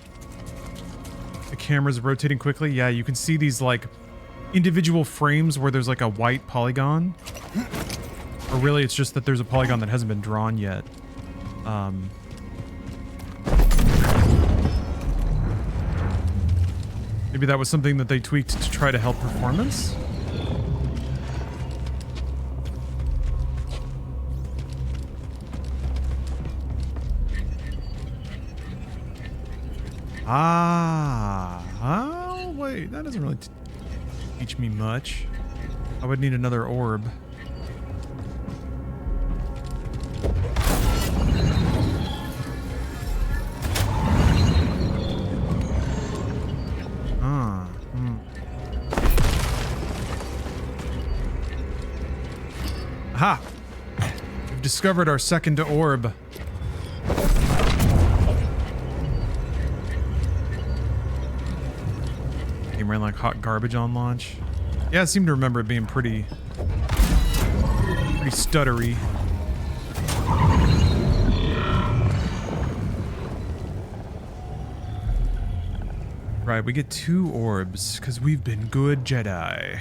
the camera's rotating quickly. Yeah, you can see these, like, individual frames where there's, like, a white polygon. Or really, it's just that there's a polygon that hasn't been drawn yet. Maybe that was something that they tweaked to try to help performance? Oh, wait, that doesn't really teach me much. I would need another orb. Aha! We've discovered our second orb. Game ran like hot garbage on launch. Yeah, I seem to remember it being pretty stuttery. Right, we get 2 orbs because we've been good Jedi.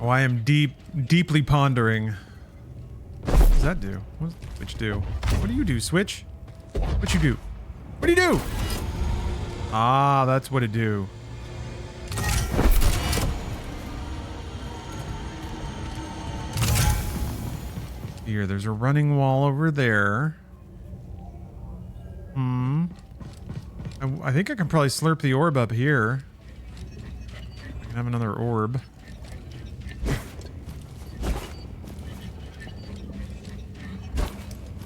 Oh, I am deeply pondering. What does that do? What does Switch do? What do you do, Switch? What you do? What do you do? Ah, that's what it do. Here, there's a running wall over there. I think I can probably slurp the orb up here. I can have another orb.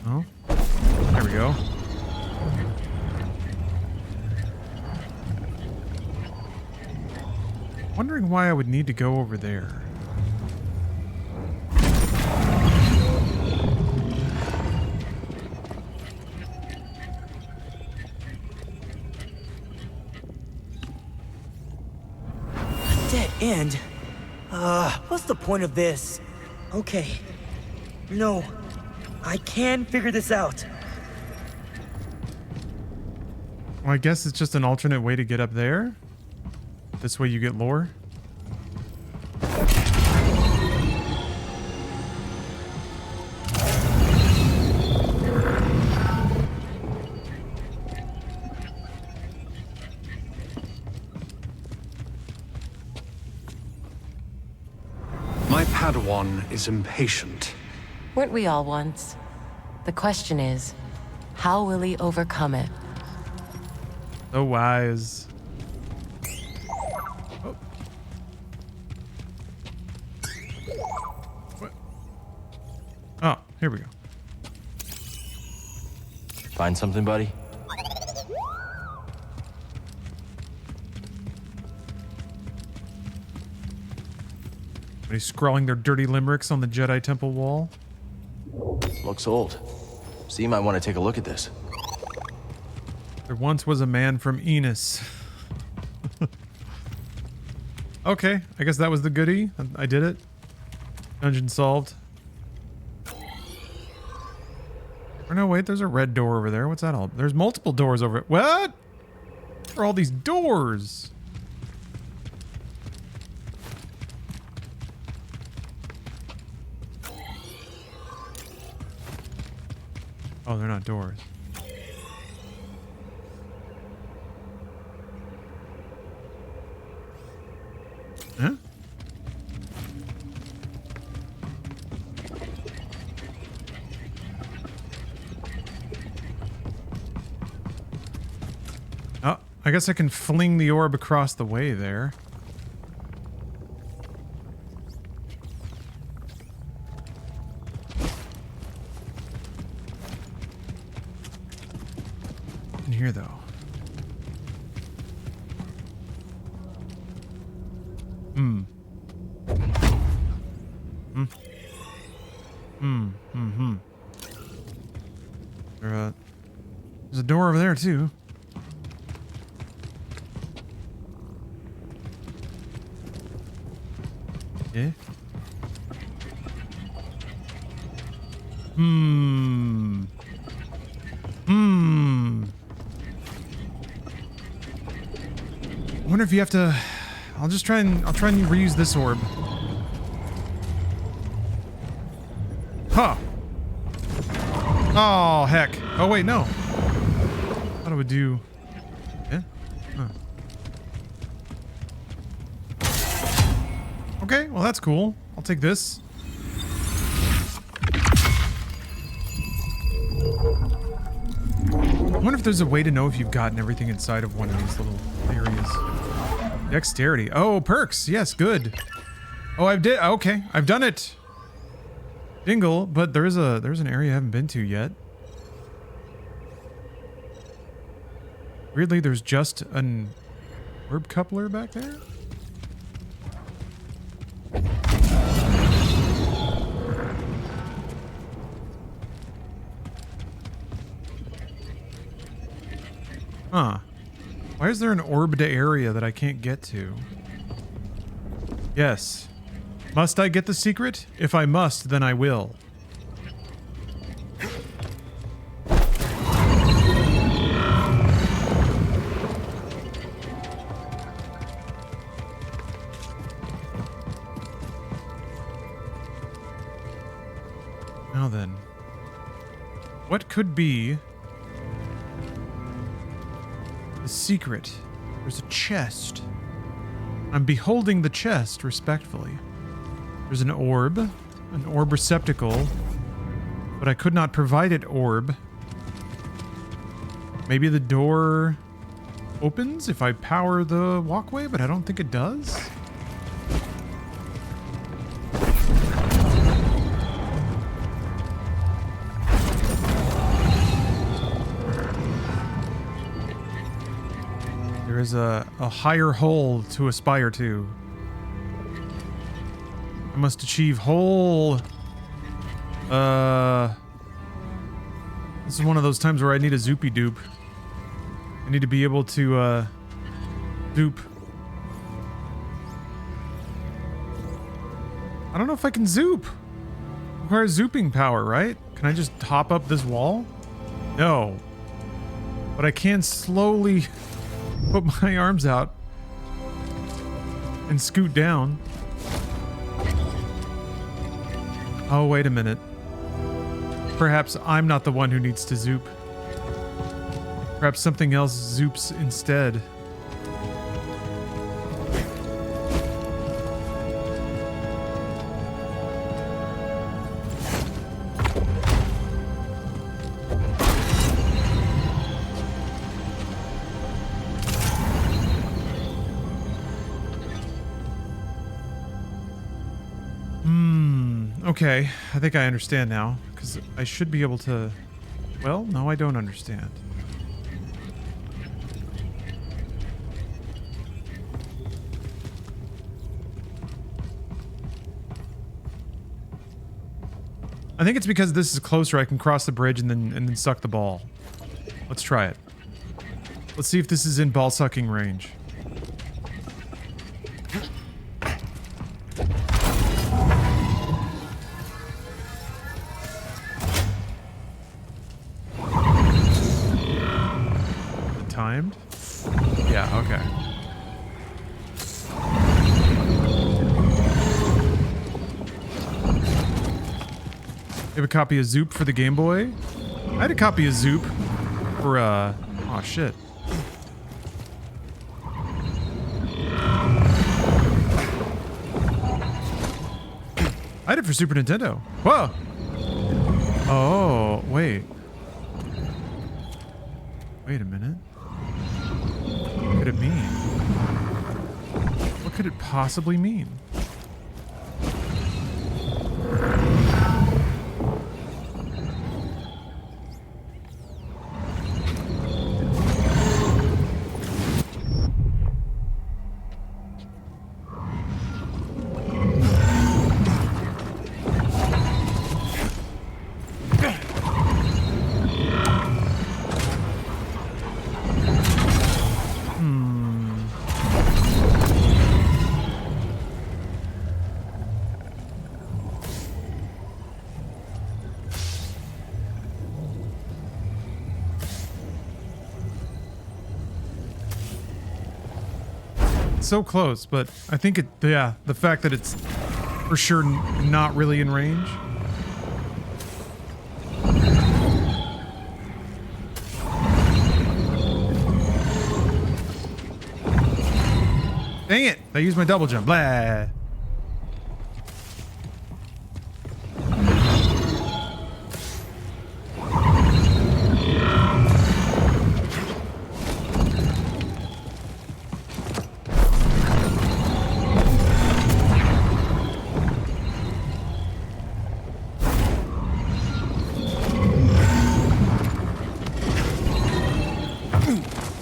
Oh, there we go. Wondering why I would need to go over there. And, what's the point of this? Okay. No. I can figure this out. Well, I guess it's just an alternate way to get up there. This way you get lore. My Padawan is impatient. Weren't we all once? The question is, how will he overcome it? So wise. Oh. What? Oh, here we go. Find something, buddy? Somebody scrawling their dirty limericks on the Jedi Temple wall. Looks old. So you might want to take a look at this. There once was a man from Enos. Okay, I guess that was the goodie. I did it. Dungeon solved. Or no, wait, there's a red door over there. What's that all? There's multiple doors over it. What? What are all these doors? Oh, they're not doors. Huh? Oh, I guess I can fling the orb across the way there. In here, though. There's a door over there, too. Yeah. I wonder if you have to... I'll try and reuse this orb. Huh. Oh, heck. Oh, wait, no. Thought it would do... Yeah? Huh. Okay, well, that's cool. I'll take this. I wonder if there's a way to know if you've gotten everything inside of one of these little areas. Dexterity. Oh, perks. Yes, good. Oh, okay, I've done it. Dingle, but there's an area I haven't been to yet. Weirdly, there's just an herb coupler back there. Huh. Why is there an orbed area that I can't get to? Yes. Must I get the secret? If I must, then I will. Now then. What could be the secret? There's a chest. I'm beholding the chest respectfully. There's an orb receptacle, but I could not provide it orb. Maybe the door opens if I power the walkway, but I don't think it does. There is a higher hole to aspire to. I must achieve whole. This is one of those times where I need a zoopy doop. I need to be able to dupe. I don't know if I can zoop. Requires zooping power, right? Can I just hop up this wall? No. But I can slowly put my arms out and scoot down. Oh, wait a minute. Perhaps I'm not the one who needs to zoop. Perhaps something else zoops instead. Okay, I think I understand now, because I should be able to... Well, no, I don't understand. I think it's because this is closer, I can cross the bridge and then suck the ball. Let's try it. Let's see if this is in ball sucking range. Timed? Yeah, okay. You have a copy of Zoop for the Game Boy? I had a copy of Zoop for, oh shit. I had it for Super Nintendo. Whoa! Oh, wait. Wait a minute. What could it mean? What could it possibly mean? So close, but I think it, yeah, the fact that it's for sure not really in range. Dang it, I used my double jump. Blah.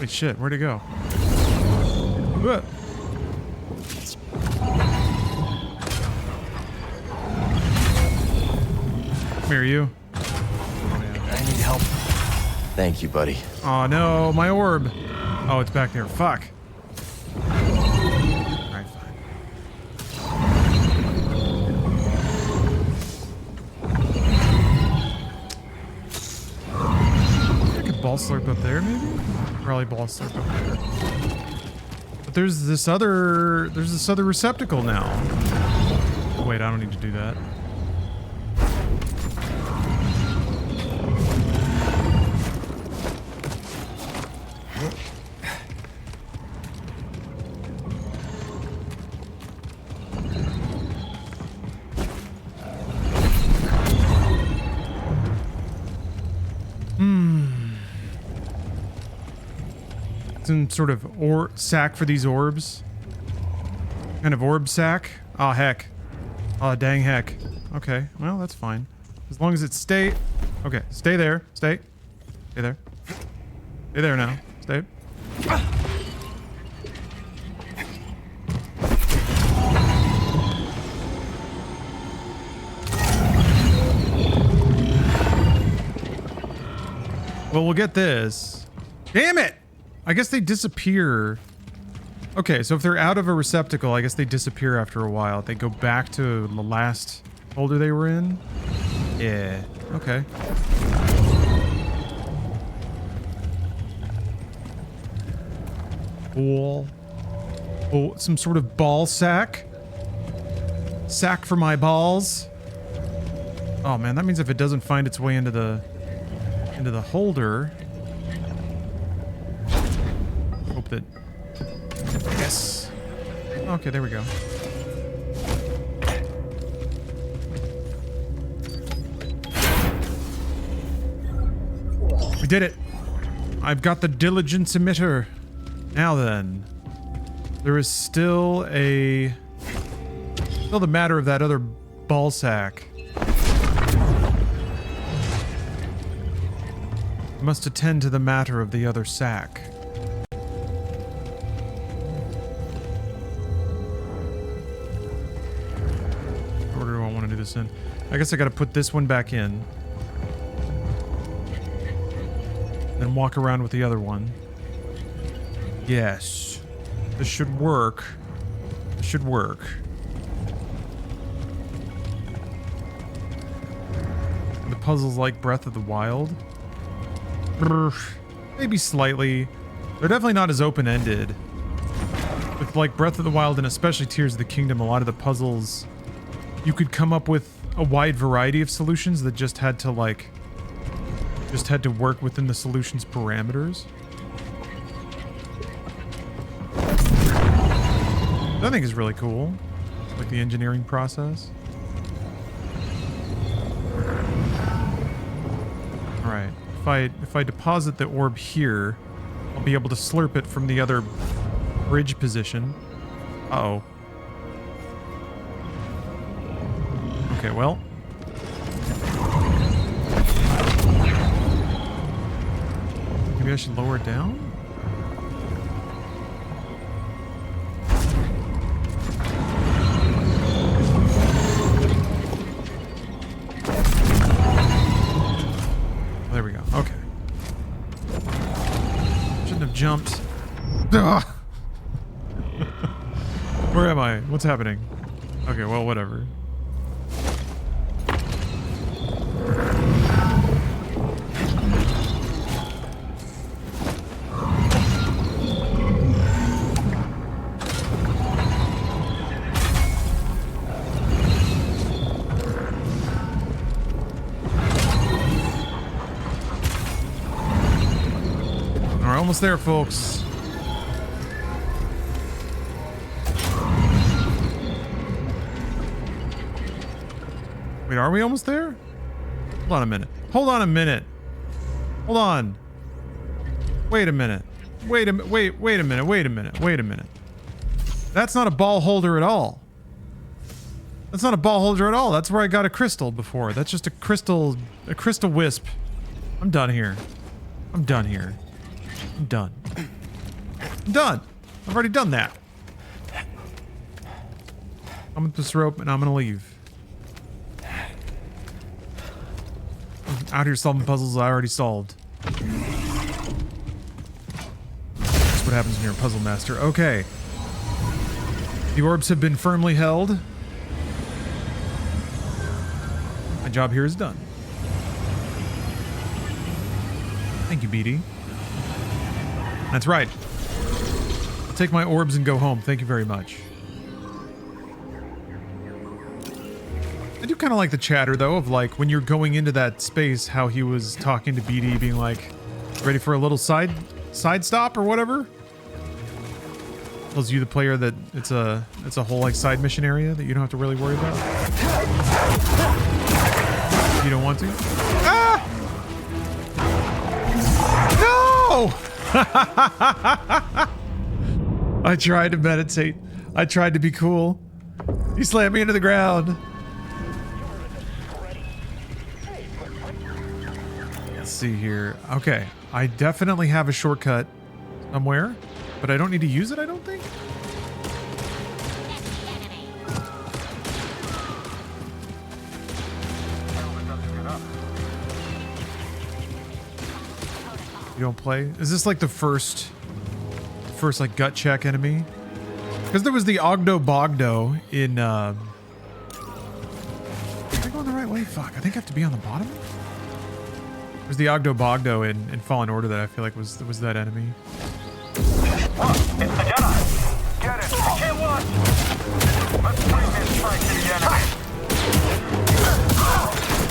Shit, where'd it go? What? Come here, you. I need help. Thank you, buddy. Oh no, my orb. Oh, it's back there. Fuck. Alright, fine. I could ball slurp up there, maybe? Probably ball slurp up there. But there's this other receptacle now. Wait, I don't need to do that. Some sort of sack for these orbs. Kind of orb sack. Oh heck. Oh dang heck. Okay, well that's fine. As long as it stay. Okay, stay there. Stay. Stay there. Stay there now. Stay. Well, we'll get this. Damn it! I guess they disappear Okay, so if they're out of a receptacle, I guess they disappear after a while. They go back to the last folder they were in. Yeah. Okay. Cool. Oh, some sort of ball sack. Sack for my balls. Oh man, that means if it doesn't find its way into the holder. Hope that. Yes. Okay, there we go. We did it. I've got the diligence emitter. Now then, there is still the matter of that other ball sack. Must attend to the matter of the other sack. What order do I want to do this in? I guess I got to put this one back in. Then walk around with the other one. Yes. This should work. This should work. The puzzle's like Breath of the Wild. Maybe slightly. They're definitely not as open-ended. With like Breath of the Wild and especially Tears of the Kingdom, a lot of the puzzles, you could come up with a wide variety of solutions that just had to work within the solution's parameters. I think is really cool. Like the engineering process. Alright. If I deposit the orb here, I'll be able to slurp it from the other bridge position. Uh-oh. Okay, well. Maybe I should lower it down? There we go. Okay. Shouldn't have jumped. Ugh. Where am I? What's happening? Okay, well, whatever. Almost there, folks. Wait, are we almost there? Hold on a minute. Hold on a minute. Hold on. Wait a minute. Wait a minute. Wait a minute. Wait a minute. Wait a minute. That's not a ball holder at all. That's not a ball holder at all. That's where I got a crystal before. That's just a crystal wisp. I'm done here. I'm done here. I'm done. I'm done. I've already done that. I'm with this rope and I'm gonna leave. I'm out here solving puzzles I already solved. That's what happens when you're a puzzle master. Okay. The orbs have been firmly held. My job here is done. Thank you, BD. That's right. I'll take my orbs and go home. Thank you very much. I do kind of like the chatter, though, of like when you're going into that space, how he was talking to BD, being like, ready for a little side stop or whatever? Tells you, the player, that it's a whole like side mission area that you don't have to really worry about. You don't want to? Ah! No! I tried to meditate. I tried to be cool. He slammed me into the ground. Let's see here. Okay, I definitely have a shortcut somewhere, but I don't need to use it, I don't think. You don't play? Is this like the first like gut check enemy? Because there was the Ogdo Bogdo in, am I going the right way? Fuck, I think I have to be on the bottom? There's the Ogdo Bogdo in Fallen Order that I feel like was that enemy. Look, it's the Jedi. Get it. I can't watch. Let's bring this fight to the enemy.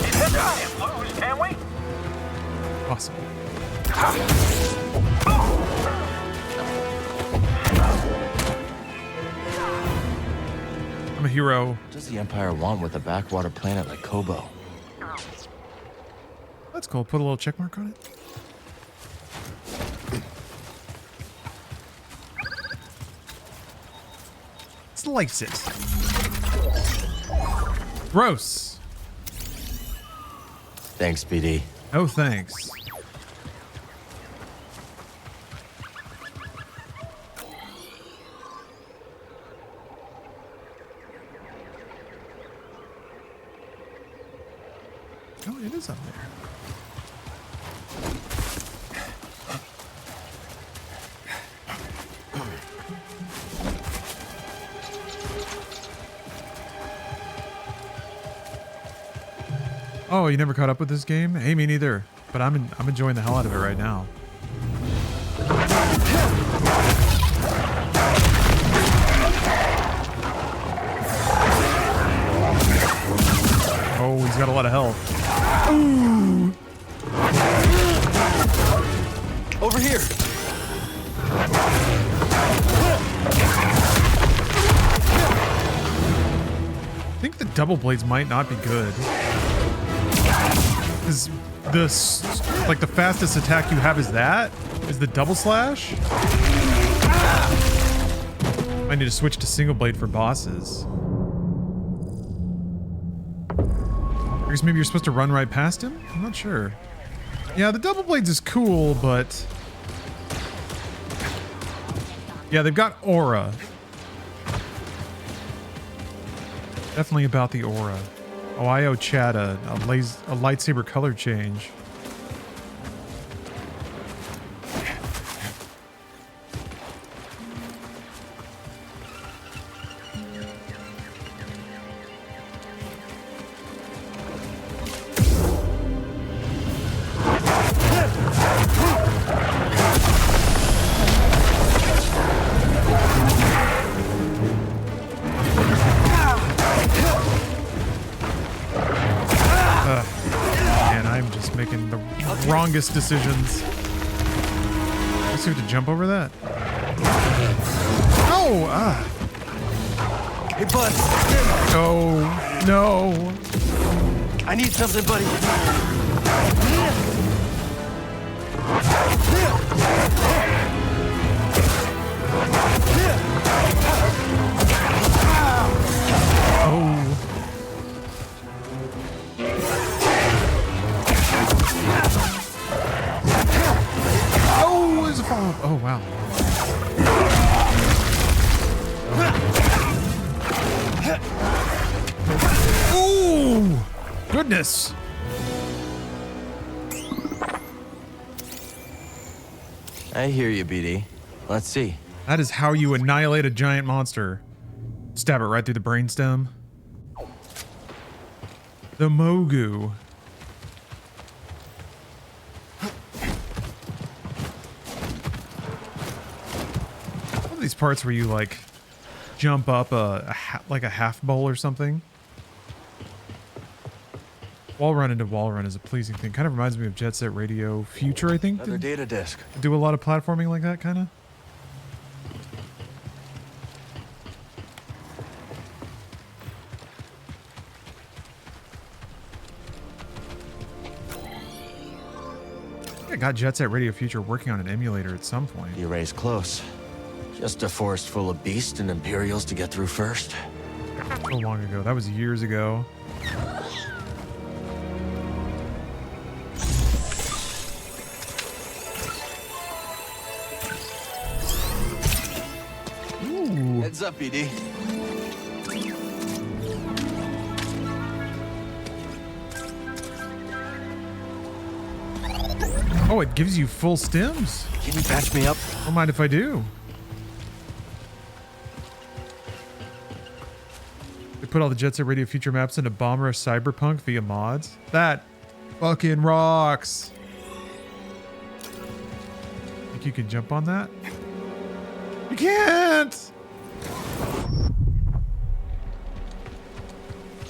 He's hit and lose, can we? Possible. I'm a hero. What does the Empire want with a backwater planet like Kobo? That's cool. Put a little check mark on it. Slice it. Gross. Thanks, BD. Oh, thanks. Oh, it is up there. Oh, you never caught up with this game? Hey, me neither. But I'm enjoying the hell out of it right now. Oh, he's got a lot of health. Ooh. Over here. I think the double blades might not be good. Is this like the fastest attack you have is that? Is the double slash? I need to switch to single blade for bosses. I guess maybe you're supposed to run right past him? I'm not sure. Yeah, the double blades is cool, but yeah, they've got aura. Definitely about the aura. Oh, I owe Chad a lightsaber color change. Decisions. Let's see if to jump over that. No! Ah! Hey, bud. No! No! I need something, buddy. Oh! Oh, wow. Ooh! Goodness! I hear you, BD. Let's see. That is how you annihilate a giant monster. Stab it right through the brainstem. The Mogu. These parts where you like jump up like a half bowl or something. Wall run into wall run is a pleasing thing. Kind of reminds me of Jet Set Radio Future, I think. Another data disk. Do a lot of platforming like that, kind of. I got Jet Set Radio Future working on an emulator at some point. The array's close. Just a forest full of beasts and Imperials to get through first. So long ago. That was years ago. Ooh. Heads up, BD. Oh, it gives you full stems? Can you patch me up? Don't mind if I do. put all the Jet Set Radio Future maps into Bomber or Cyberpunk via mods? That fucking rocks. Think you can jump on that? You can't!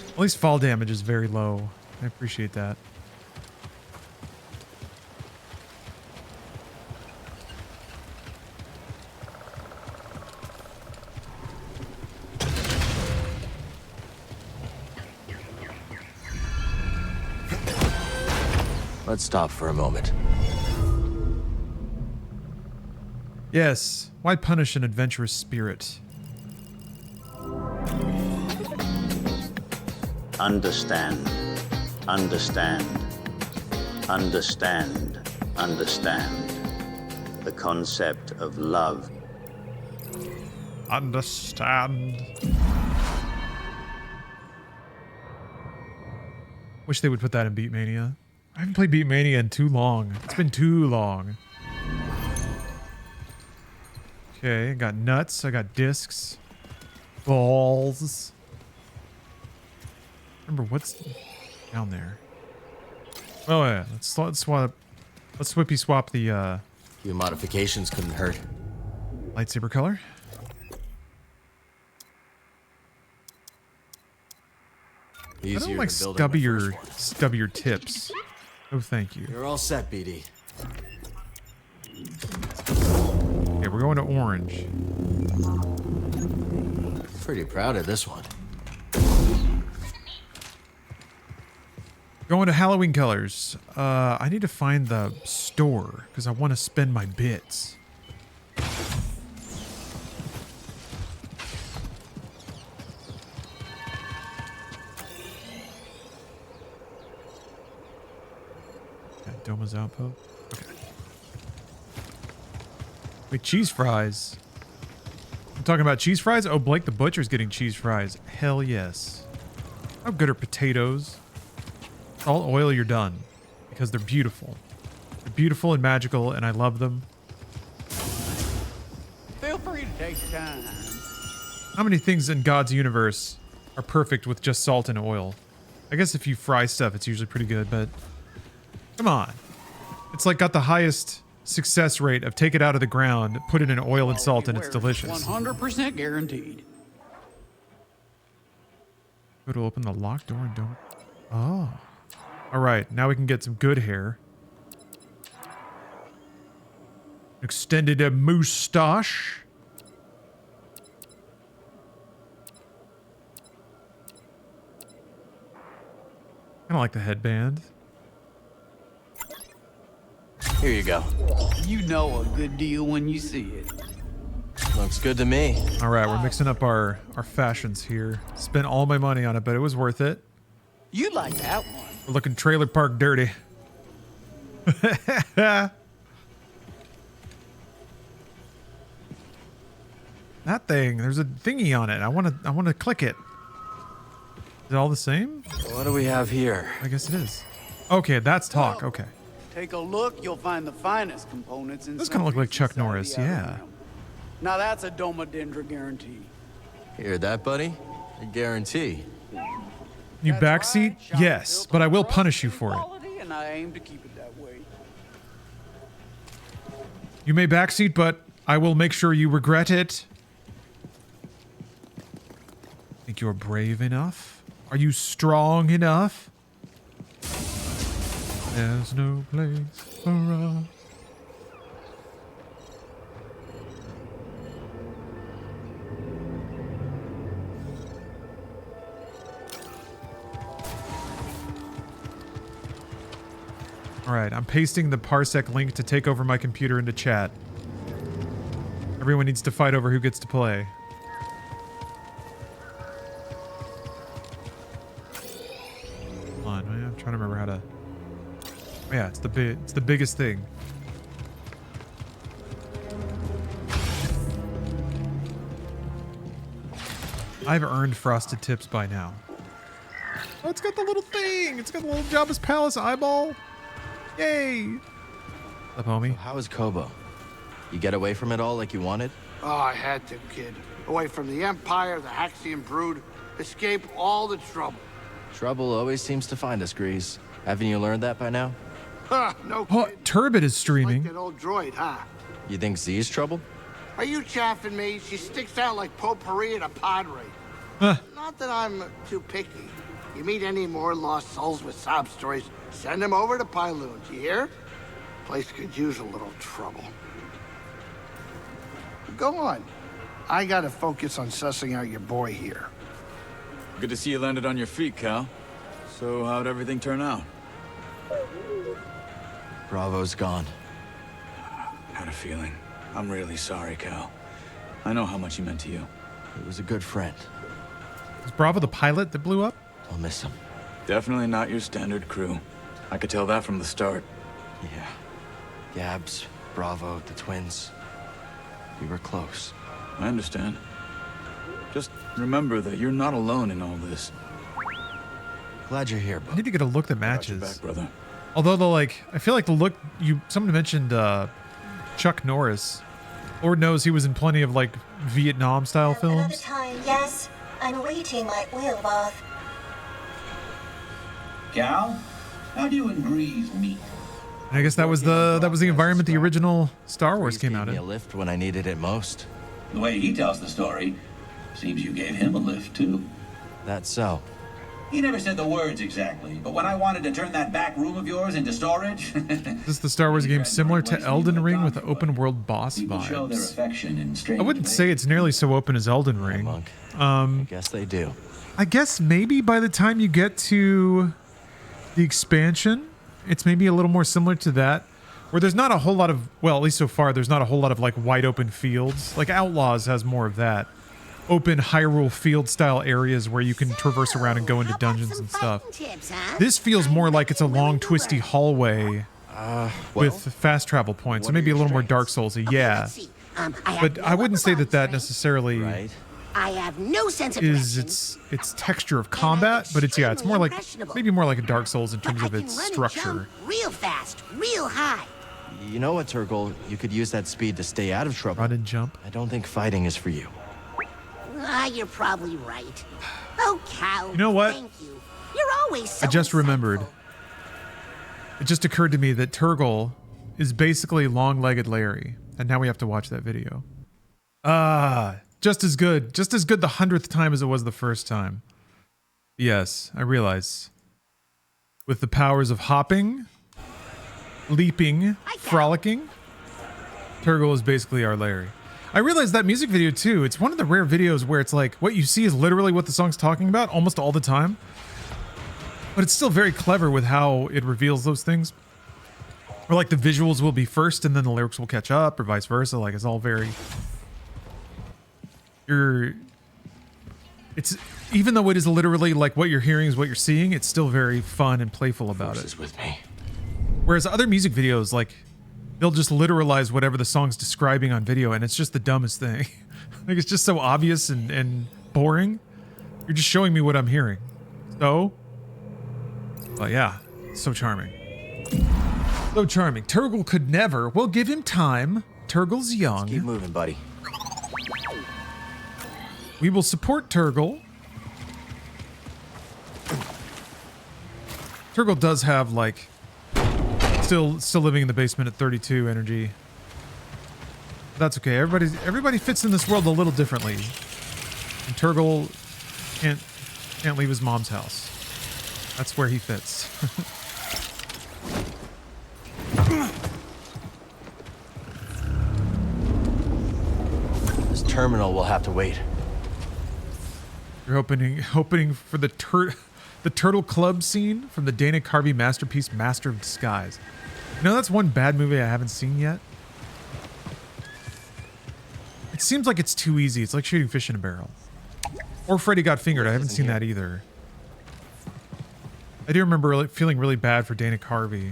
At least fall damage is very low. I appreciate that. Let's stop for a moment. Yes. Why punish an adventurous spirit? Understand. Understand. Understand. Understand. The concept of love. Understand. Wish they would put that in Beat Mania. I haven't played Beat Mania in too long. It's been too long. Okay, I got nuts. I got discs. Balls. Remember what's down there? Oh yeah, let's swap. Let's swippy swap the Few modifications couldn't hurt. lightsaber color. I don't like stubbier tips. Oh, thank you. You're all set, BD. Okay, we're going to orange. Pretty proud of this one. Going to Halloween colors. I need to find the store because I want to spend my bits. Doma's outpost. Okay. Wait, cheese fries. I'm talking about cheese fries? Oh, Blake the Butcher's getting cheese fries. Hell yes. How good are potatoes? All oil, you're done. Because they're beautiful. They're beautiful and magical, and I love them. Feel free to take your time. How many things in God's universe are perfect with just salt and oil? I guess if you fry stuff, it's usually pretty good, but come on. It's like got the highest success rate of take it out of the ground, put it in oil and salt, and it's delicious. 100% guaranteed. It'll open the locked door and don't. Oh. All right, now we can get some good hair. Extended a moustache. Kind of like the headband. Here you go. You know a good deal when you see it. Looks good to me. All right, we're mixing up our fashions here. Spent all my money on it, but it was worth it. You like that one. We're looking trailer park dirty. That thing, there's a thingy on it. I want to click it. Is it all the same? What do we have here? I guess it is. Okay, that's talk. Okay. Take a look, you'll find the finest components in Those kind of look like Chuck Norris, yeah. Now that's a Doma Dendra guarantee. Hear that, buddy? A guarantee. You backseat? Yes, but I will punish you for it. And I aim to keep it that way. You may backseat, but I will make sure you regret it. Think you're brave enough? Are you strong enough? There's no place for us. All right, I'm pasting the parsec link to take over my computer into chat. Everyone needs to fight over who gets to play. Hold on, I'm trying to remember how to. Oh yeah, it's the biggest thing. I've earned frosted tips by now. Oh, it's got the little thing. It's got the little Jabba's Palace eyeball. Yay! What's up, homie? So how is Kobo? You get away from it all like you wanted? Oh, I had to, kid. Away from the Empire, the Haxian brood. escape all the trouble. Trouble always seems to find us, Grease. Haven't you learned that by now? Ha, no Oh, kidding. Turbid is streaming. Like that old droid, huh? You think Z's trouble? Are you chaffing me? She sticks out like potpourri at a pod race. Huh. Not that I'm too picky. You meet any more lost souls with sob stories, send them over to Pyloon. You hear? Place could use a little trouble. Go on. I gotta focus on sussing out your boy here. Good to see you landed on your feet, Cal. So how'd everything turn out? Bravo's gone. Had a feeling. I'm really sorry, Cal. I know how much he meant to you. He was a good friend. Was Bravo the pilot that blew up? I'll miss him. Definitely not your standard crew. I could tell that from the start. Yeah. Gabs, Bravo, the twins. We were close. I understand. Just remember that you're not alone in all this. Glad you're here, I bud. need to get a look that matches. Back, brother. Although I feel like the look someone mentioned Chuck Norris. Lord knows he was in plenty of like Vietnam style Another films. time, yes. I'm waiting my oil bath. Cal, how do you and Grease meet? And I guess that was the environment the original Star Wars came out Gave me a in. lift when I needed it most. The way he tells the story, seems you gave him a lift, too. That's so. He never said the words exactly, but when I wanted to turn that back room of yours into storage... Is this the Star Wars game similar to Elden Ring with open world boss show their vibes? affection in strange I wouldn't ways. say it's nearly so open as Elden Ring. I guess they do. I guess maybe by the time you get to the expansion, it's maybe a little more similar to that, where there's not a whole lot of, well, at least so far, there's not a whole lot of like wide open fields. Like Outlaws has more of that. Open Hyrule field style areas where you can traverse around and go into dungeons and stuff. This feels more like it's a long twisty hallway with fast travel points. So maybe a little more Dark Soulsy, yeah. But I wouldn't say that necessarily I have no sense of is its texture of combat, but it's more like maybe more like a Dark Souls in terms of its structure. real fast, real high. You know what, Turgle? You could use that speed to stay out of trouble. Run and jump. I don't think fighting is for you. You're probably right. Oh, Cal. You know what? Thank you. You're always so I just remembered. It just occurred to me that Turgle is basically long-legged Larry, and now we have to watch that video. Just as good the 100th time as it was the first time. Yes, I realize. With the powers of hopping, leaping, frolicking, Turgle is basically our Larry. I realized that music video too. It's one of the rare videos where it's like what you see is literally what the song's talking about almost all the time. But it's still very clever with how it reveals those things. Or like the visuals will be first and then the lyrics will catch up or vice versa. Like it's all very... It's even though it is literally like what you're hearing is what you're seeing, it's still very fun and playful about it. With me. Whereas other music videos, like they'll just literalize whatever the song's describing on video, and it's just the dumbest thing. Like it's just so obvious and boring. You're just showing me what I'm hearing. So, but yeah, so charming. So charming. Turgle could never. We'll give him time. Turgle's young. Let's keep moving, buddy. We will support Turgle. Turgle does have like still living in the basement at 32 energy. That's okay. Everybody fits in this world a little differently. And Turgle can't leave his mom's house. That's where he fits. This terminal will have to wait. You're hoping for the Turtle Club scene from the Dana Carvey masterpiece Master of Disguise. You know, that's one bad movie I haven't seen yet. It seems like it's too easy. It's like shooting fish in a barrel. Or Freddy Got Fingered. I haven't seen that either. I do remember feeling really bad for Dana Carvey.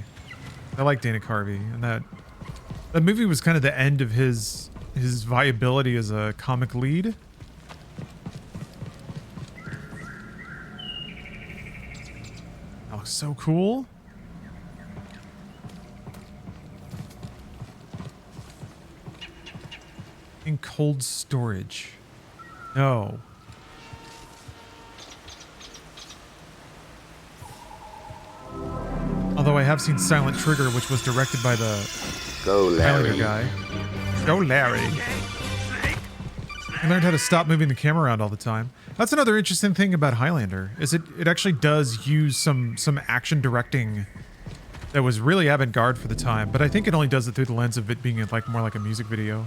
I like Dana Carvey, and that movie was kind of the end of his viability as a comic lead. That looks so cool. In cold storage. No. have seen Silent Trigger, which was directed by the Highlander guy. Go Larry. I learned how to stop moving the camera around all the time. That's another interesting thing about Highlander, is it actually does use some action directing that was really avant-garde for the time, but I think it only does it through the lens of it being like more like a music video.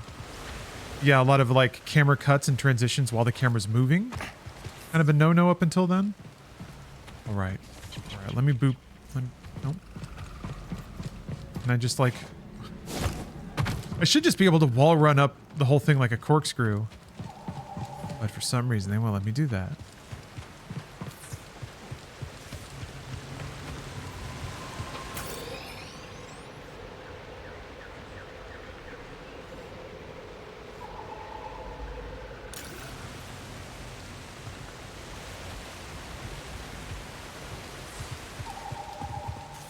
Yeah, a lot of like camera cuts and transitions while the camera's moving. Kind of a no-no up until then. All right, let me boop. Nope. And I just like... I should just be able to wall run up the whole thing like a corkscrew. But for some reason, they won't let me do that.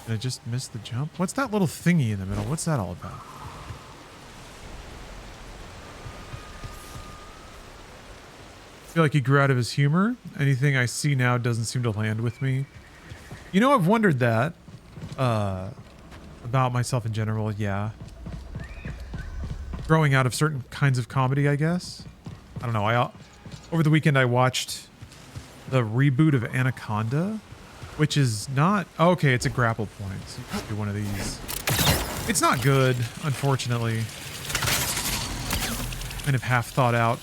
Did I just miss the jump? What's that little thingy in the middle? What's that all about? I feel like he grew out of his humor. Anything I see now doesn't seem to land with me. You know, I've wondered that about myself in general. Yeah. Growing out of certain kinds of comedy, I guess. I don't know. Over the weekend, I watched the reboot of Anaconda, which is not... Oh, okay, it's a grapple point. So you can do one of these. It's not good, unfortunately. Kind of half thought out.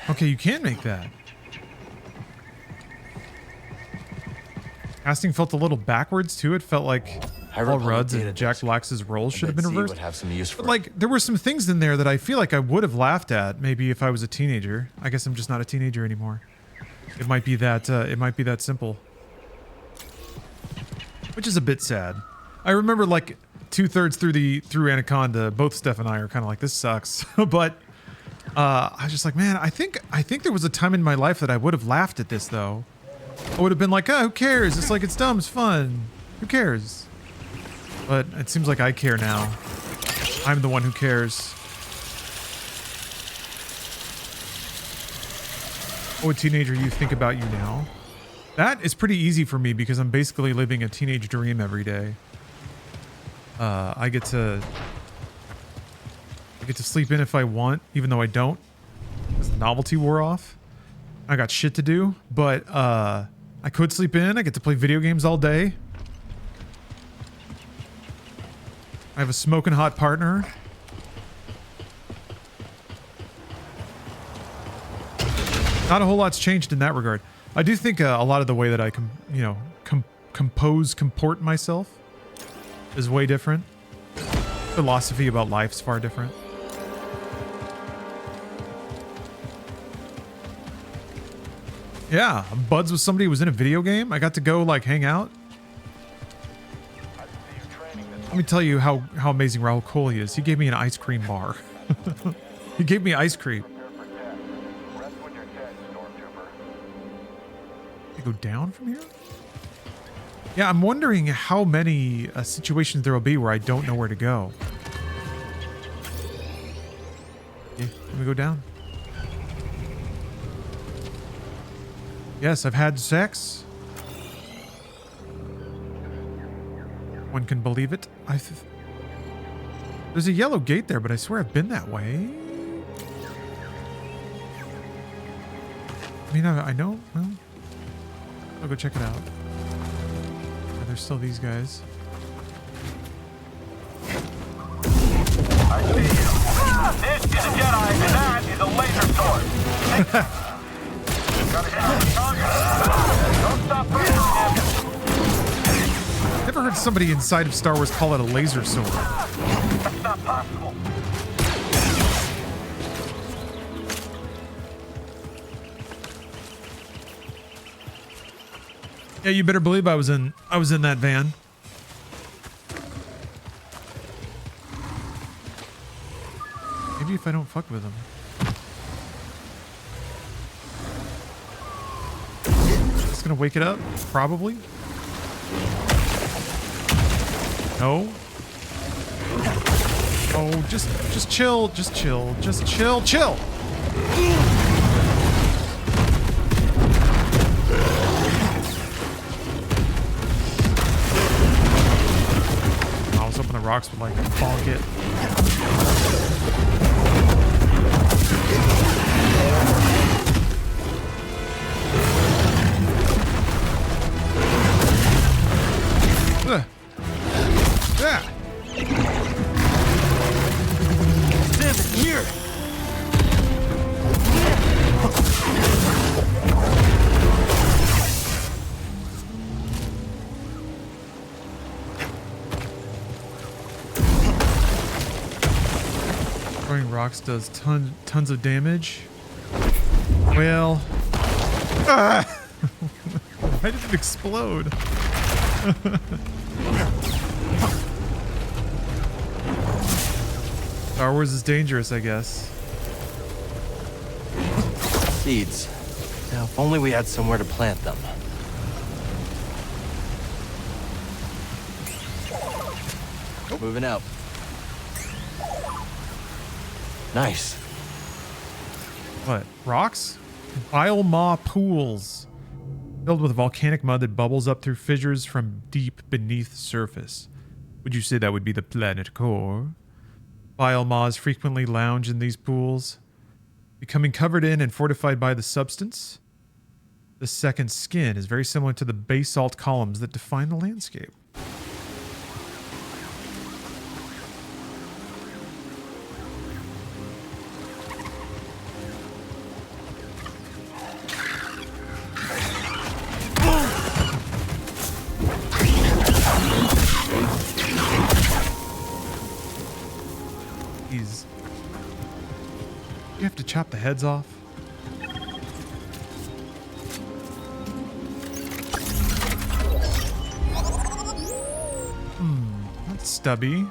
Okay, you can make that. Casting felt a little backwards too. It felt like Paul Rudd's and Jack Black's roles should have been reversed. But like, there were some things in there that I feel like I would have laughed at maybe if I was a teenager. I guess I'm just not a teenager anymore. It might be that. It might be that simple. Which is a bit sad. I remember like 2/3 through Anaconda, both Steph and I are kind of like, this sucks. But I was just like, man, I think there was a time in my life that I would have laughed at this though. I would have been like, oh, who cares? It's like, it's dumb, it's fun. Who cares? But it seems like I care now. I'm the one who cares. What would teenager you think about you now? That is pretty easy for me because I'm basically living a teenage dream every day. I get to sleep in if I want, even though I don't, because the novelty wore off. I got shit to do, but I could sleep in. I get to play video games all day. I have a smoking hot partner. Not a whole lot's changed in that regard. I do think a lot of the way that I comport myself is way different. Philosophy about life's far different. Yeah, I'm buds with somebody who was in a video game. I got to go like hang out. Let me tell you how amazing Raul Coley is. He gave me an ice cream bar. He gave me ice cream. I go down from here? Yeah, I'm wondering how many situations there will be where I don't know where to go. Yeah, let me go down. Yes, I've had sex. One can believe it. There's a yellow gate there, but I swear I've been that way. I mean, I know. Well, I'll go check it out. Oh, there's still these guys. I see you. This is a Jedi, and that is a laser sword. Gotta hit on the target. Don't stop breathing. Never heard somebody inside of Star Wars call it a laser sword. That's not possible. Yeah, you better believe I was in that van. Maybe if I don't fuck with them. It's gonna wake it up? Probably. No. Oh, just chill, just chill, just chill. Rocks would like bonk it. Yeah. Sim, here. Throwing rocks does tons of damage. Well, why did it explode? Star Wars is dangerous, I guess. Seeds. Now, if only we had somewhere to plant them. Moving out. Nice. What? Rocks? Bile-maw pools. Filled with volcanic mud that bubbles up through fissures from deep beneath the surface. Would you say that would be the planet core? Bile-maws frequently lounge in these pools, becoming covered in and fortified by the substance. The second skin is very similar to the basalt columns that define the landscape. You have to chop the heads off. That's stubby.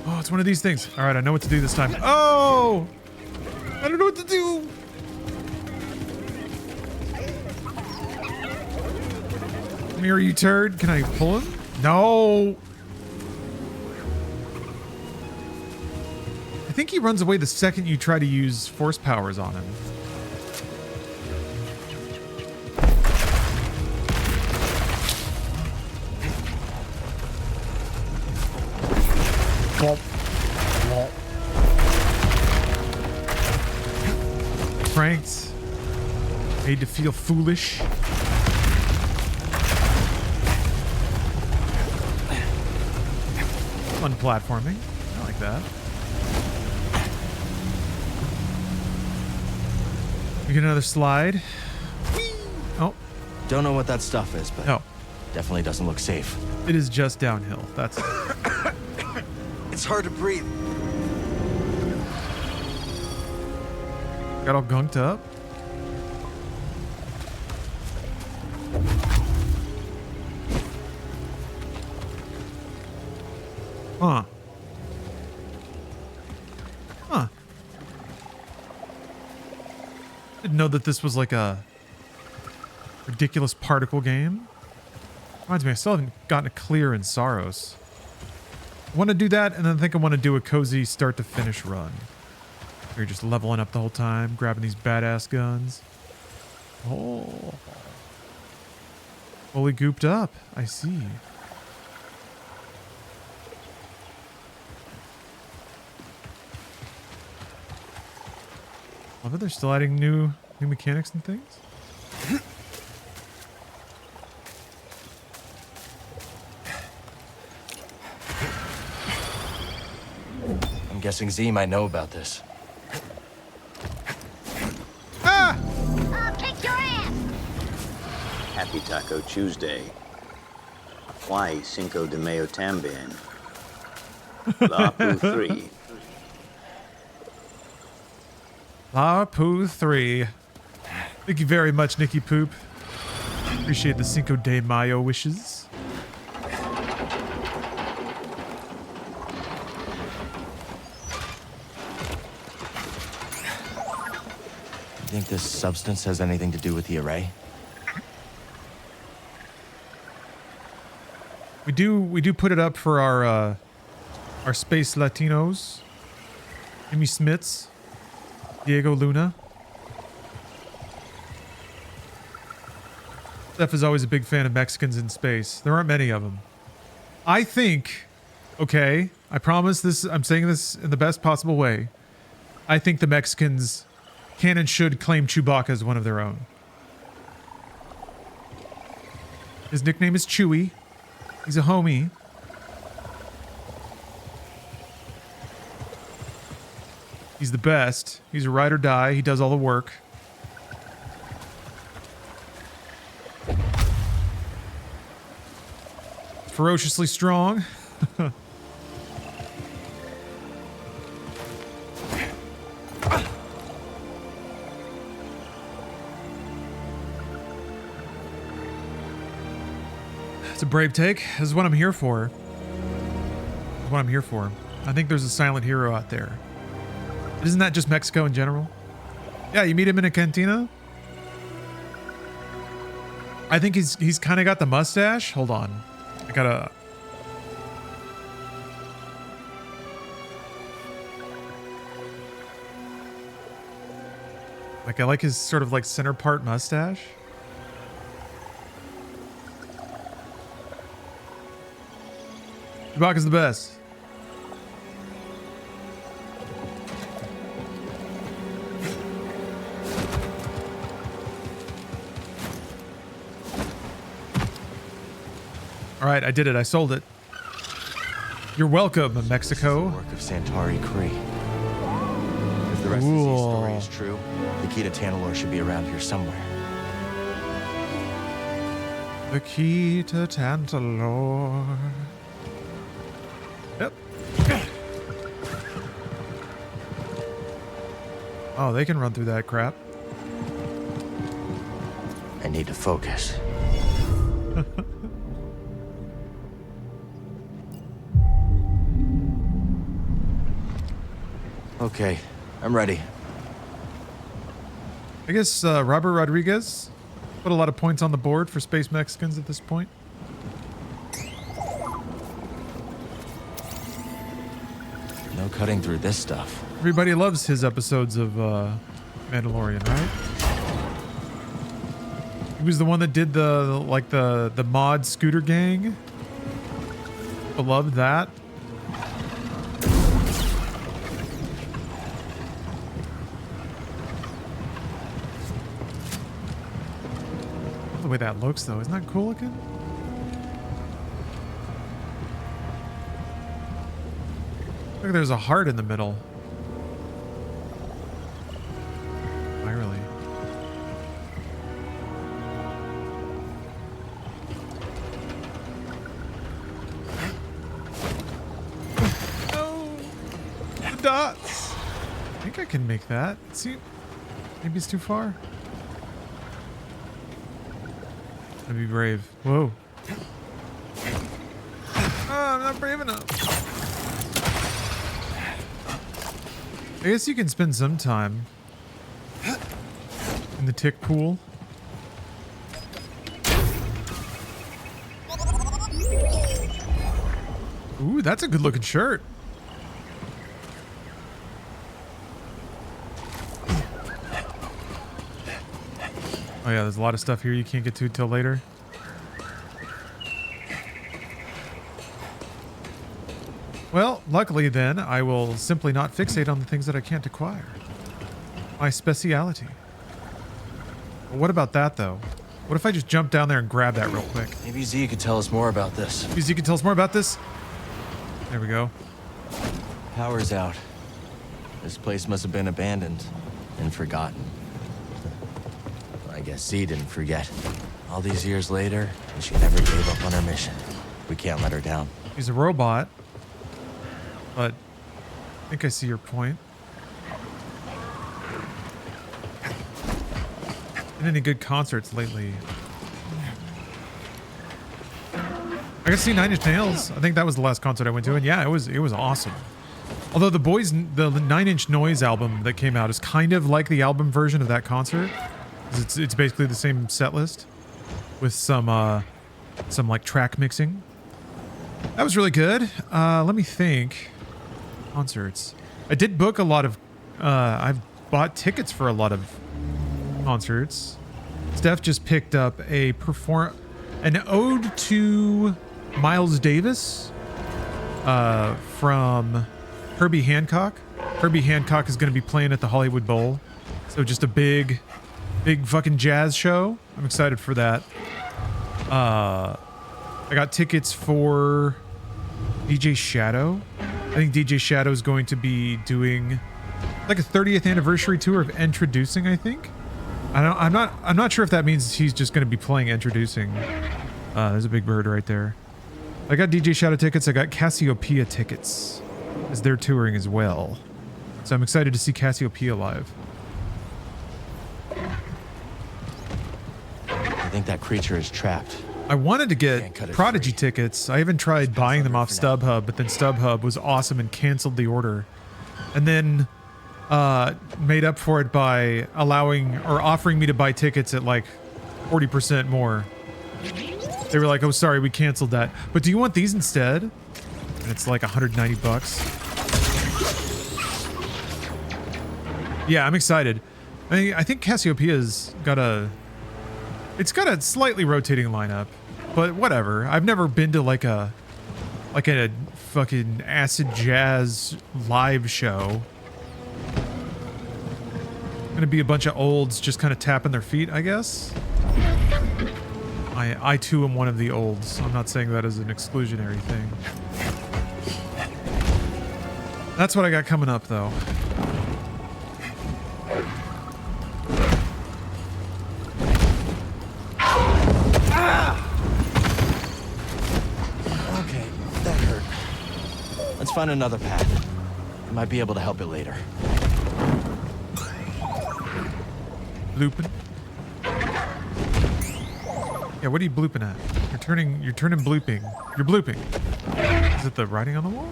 Oh, it's one of these things. All right, I know what to do this time. Oh! I don't know what to do. Come here, you turd. Can I pull him? No. I think he runs away the second you try to use force powers on him. Pranked. Made to feel foolish. Fun platforming. I like that. We get another slide. Whee! Oh. Don't know what that stuff is, but no. Definitely doesn't look safe. It is just downhill. That's it. It's hard to breathe. Got all gunked up. Huh. Huh. Didn't know that this was like a ridiculous particle game. Reminds me, I still haven't gotten a clear in Saros. I want to do that, and then I think I want to do a cozy start to finish run. You're just leveling up the whole time, grabbing these badass guns. Oh. Fully gooped up. I see. Love it. They're still adding new mechanics and things. I'm guessing Z might know about this. Ah! I'll kick your ass! Happy Taco Tuesday. Why Cinco de Mayo tambien? La Poo 3. La Poo 3. Thank you very much, Nikki Poop. Appreciate the Cinco de Mayo wishes. Think this substance has anything to do with the array? We do put it up for our space Latinos. Jimmy Smits. Diego Luna. Steph is always a big fan of Mexicans in space. There aren't many of them. I think, okay, I promise this, I'm saying this in the best possible way. I think the Mexicans can and should claim Chewbacca as one of their own. His nickname is Chewie. He's a homie. He's the best. He's a ride or die. He does all the work. Ferociously strong. It's a brave take. This is what I'm here for. This is what I'm here for. I think there's a silent hero out there. Isn't that just Mexico in general? Yeah, you meet him in a cantina. I think he's kind of got the mustache. Hold on. I gotta... Like, I like his sort of like center part mustache. Chewbacca's the best. All right, I did it. I sold it. You're welcome, Mexico. Work of Santari Cree. If the rest of the story is true, the key to Tanalorr should be around here somewhere. The key to Tantalorr. Yep. Oh, they can run through that crap. I need to focus. Okay, I'm ready. I guess Robert Rodriguez put a lot of points on the board for Space Mexicans at this point. No cutting through this stuff. Everybody loves his episodes of Mandalorian, right? He was the one that did the mod scooter gang. I loved that. The way that looks, though, isn't that cool looking? Look, there's a heart in the middle. Really? No! The dots! I think I can make that. See? Maybe it's too far. I'd be brave. Whoa. Oh, I'm not brave enough. I guess you can spend some time in the tick pool. Ooh, that's a good looking shirt. Oh yeah, there's a lot of stuff here you can't get to till later. Well, luckily then, I will simply not fixate on the things that I can't acquire. My speciality. Well, what about that, though? What if I just jump down there and grab that real quick? Maybe Z could tell us more about this. Maybe Z could tell us more about this? There we go. Power's out. This place must have been abandoned and forgotten. I guess Z didn't forget. All these years later, and she never gave up on her mission. We can't let her down. She's a robot. But I think I see your point. Been any good concerts lately? I got to see 9 Inch Nails. I think that was the last concert I went to, and yeah, it was awesome. Although the 9 Inch Noise album that came out is kind of like the album version of that concert. It's basically the same set list with some like track mixing. That was really good. Let me think. Concerts. I did book a lot of. I've bought tickets for a lot of concerts. Steph just picked up an ode to Miles Davis from Herbie Hancock. Herbie Hancock is going to be playing at the Hollywood Bowl. So just a big fucking jazz show. I'm excited for that. I got tickets for DJ Shadow. I think DJ Shadow is going to be doing like a 30th anniversary tour of Introducing, I think. I'm not sure if that means he's just going to be playing Introducing. There's a big bird right there. I got DJ Shadow tickets. I got Cassiopeia tickets as they're touring as well. So I'm excited to see Cassiopeia live. I think that creature is trapped. I wanted to get Prodigy tickets. I even tried buying them off StubHub, but then StubHub was awesome and canceled the order. And then made up for it by offering me to buy tickets at like 40% more. They were like, oh, sorry, we canceled that. But do you want these instead? And it's like 190 bucks. Yeah, I'm excited. I think Cassiopeia's got a slightly rotating lineup, but whatever. I've never been to like a fucking acid jazz live show. Gonna be a bunch of olds just kind of tapping their feet, I guess. I too am one of the olds. I'm not saying that as an exclusionary thing. That's what I got coming up, though. Okay, that hurt. Let's find another path. I might be able to help it later. Blooping. Yeah, what are you blooping at? You're turning blooping. You're blooping. Is it the writing on the wall?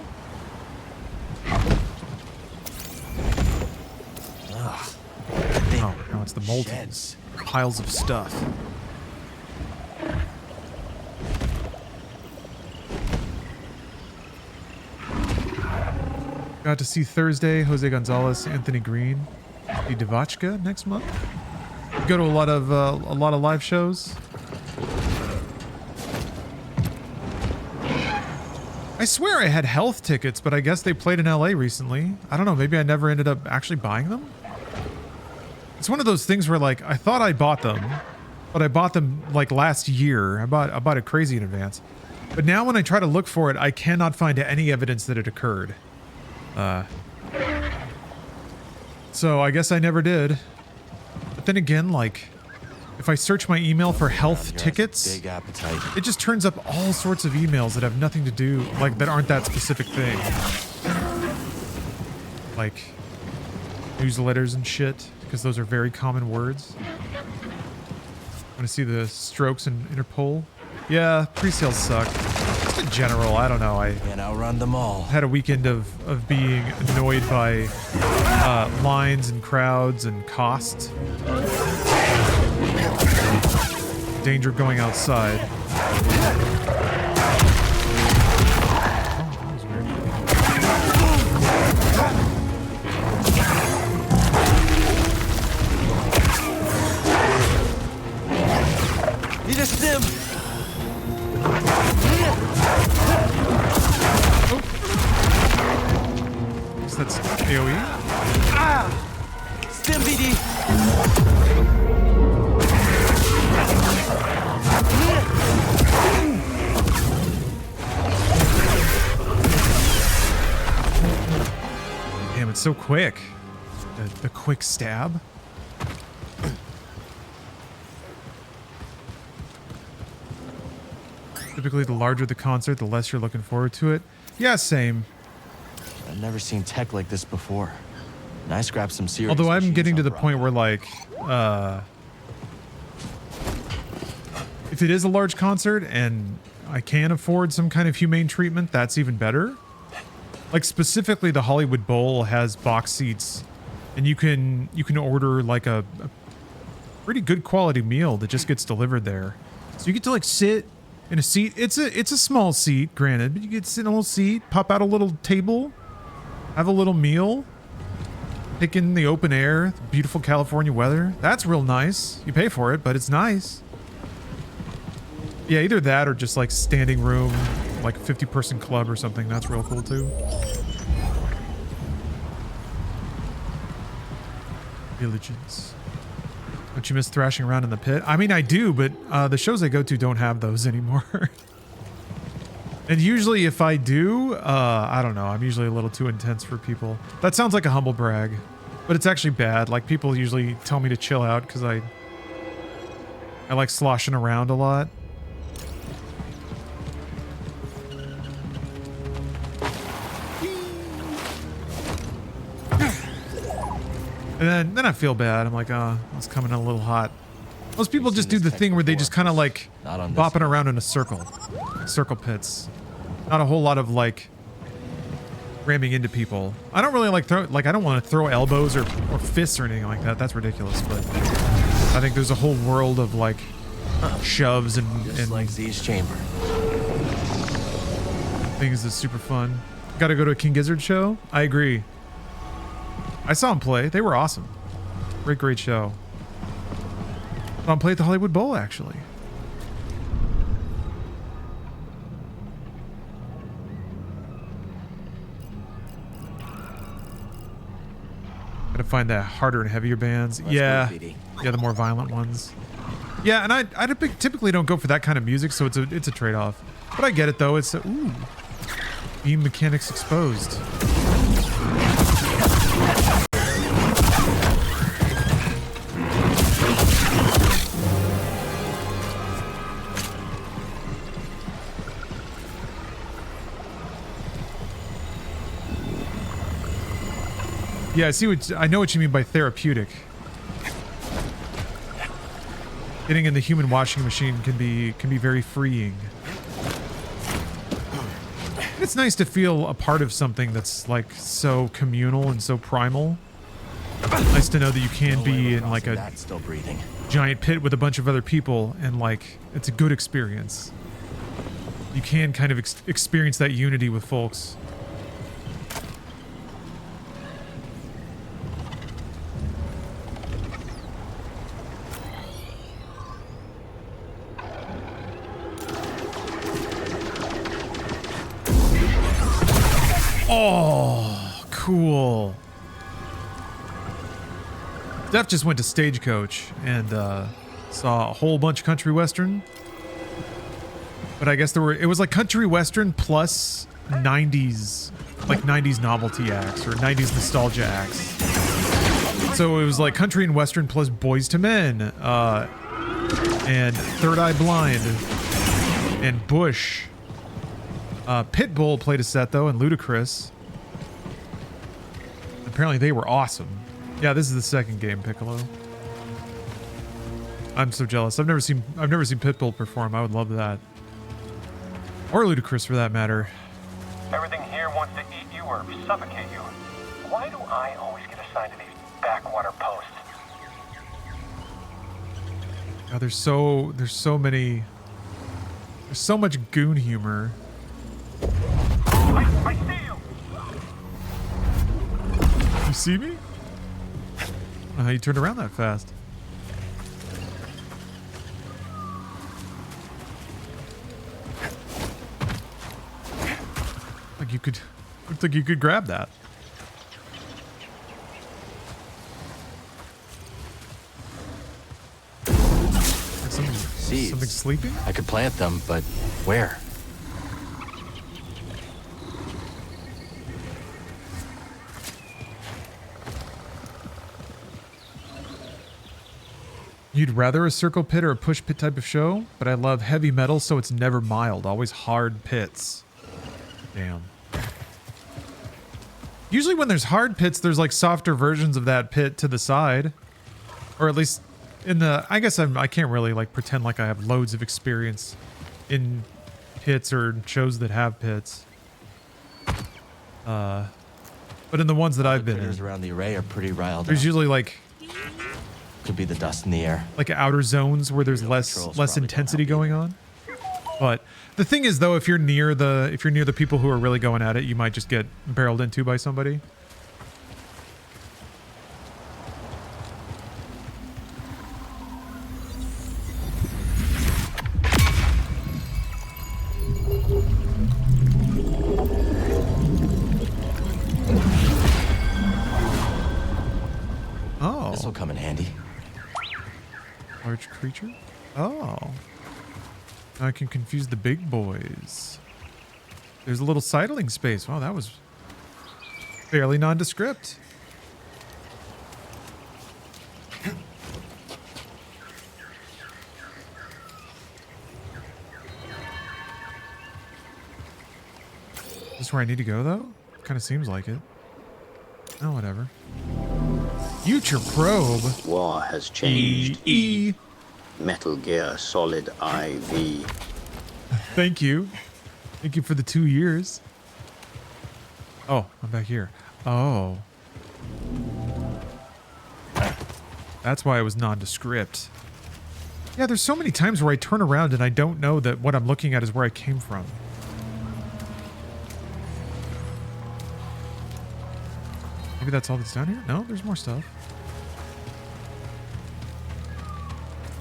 Ugh. Oh, no, it's the molten piles of stuff. Got to see Thursday, Jose Gonzalez, Anthony Green, the Devachka next month. Go to a lot of live shows. I swear I had health tickets, but I guess they played in LA recently. I don't know, maybe I never ended up actually buying them. It's one of those things where like I thought I bought them, but I bought them like last year. I bought it crazy in advance. But now when I try to look for it, I cannot find any evidence that it occurred. So I guess I never did. But then again, like, if I search my email for health tickets, Big appetite. it just turns up all sorts of emails that have nothing to do, like, that aren't that specific thing. Like, newsletters and shit, because those are very common words. Want to see the strokes in Interpol? Yeah, pre-sales suck. Just in general, I don't know. I can't outrun them all. Had a weekend of being annoyed by lines and crowds and cost. Danger of going outside. Need a stim. So that's AoE? Stim BD. Damn, it's so quick. The quick stab. Typically, the larger the concert, the less you're looking forward to it. Yeah, same. I've never seen tech like this before. Nice, grab some serious. Although I'm machines getting to on the Broadway. point where, like, if it is a large concert and I can afford some kind of humane treatment, that's even better. Like, specifically, the Hollywood Bowl has box seats, and you can order like a pretty good quality meal that just gets delivered there. So you get to like sit in a seat. It's a small seat, granted, but you get to sit in a little seat, pop out a little table, have a little meal. Picking the open air, beautiful California weather. That's real nice. You pay for it, but it's nice. Yeah, either that or just like standing room, like 50-person club or something. That's real cool too. Villages. Don't you miss thrashing around in the pit? I mean, I do, but the shows I go to don't have those anymore. And usually if I do, I don't know. I'm usually a little too intense for people. That sounds like a humble brag, but it's actually bad. Like people usually tell me to chill out because I like sloshing around a lot. And then I feel bad. I'm like, oh, it's coming in a little hot. Most people just do the thing where they just kind of like bopping around in a circle. Circle pits. Not a whole lot of like ramming into people. I don't really like I don't want to throw elbows or fists or anything like that. That's ridiculous. But I think there's a whole world of like shoves and like Z's chamber. Things that's super fun. Got to go to a King Gizzard show. I agree. I saw him play. They were awesome. Great show. Saw him play at the Hollywood Bowl, actually. Gotta find the harder and heavier bands. Yeah, the more violent ones. Yeah, and I typically don't go for that kind of music, so it's a trade-off. But I get it though. It's ooh, beam mechanics exposed. Yeah, I know what you mean by therapeutic. Getting in the human washing machine can be very freeing. It's nice to feel a part of something that's like so communal and so primal. Nice to know that you can be in like a giant pit with a bunch of other people and like it's a good experience. You can kind of experience that unity with folks. Oh, cool. Def just went to Stagecoach and saw a whole bunch of country western. But I guess it was like country western plus 90s, like 90s novelty acts or 90s nostalgia acts. So it was like country and western plus Boys to Men, and Third Eye Blind, and Bush. Pitbull played a set though, and Ludacris. Apparently they were awesome. Yeah, this is the second game, Piccolo. I'm so jealous. I've never seen Pitbull perform. I would love that. Or Ludacris for that matter. Everything here wants to eat you or suffocate you. Why do I always get assigned to these backwater posts? God, there's so much goon humor. I see you. You see me? I don't know how you turned around that fast. Looked like you could grab that. Something sleeping? I could plant them, but where? You'd rather a circle pit or a push pit type of show, but I love heavy metal, so it's never mild, always hard pits. Damn. Usually when there's hard pits, there's like softer versions of that pit to the side. Or at least in the, I guess I can't really like pretend like I have loads of experience in pits or shows that have pits. But in the ones that I've been in, around the array are pretty riled there's up. usually like, Could be the dust in the air. like outer zones where there's less intensity going on. But the thing is though, if you're near the people who are really going at it, you might just get barreled into by somebody. This'll come in handy. Large creature? Oh. Now I can confuse the big boys. There's a little sidling space. Wow, that was fairly nondescript. Is this where I need to go, though? Kind of seems like it. Oh, whatever. Future probe. War has changed. Metal Gear Solid IV. Thank you. Thank you for the 2 years. Oh, I'm back here. Oh. That's why it was nondescript. Yeah, there's so many times where I turn around and I don't know that what I'm looking at is where I came from. Maybe that's all that's down here? No, there's more stuff.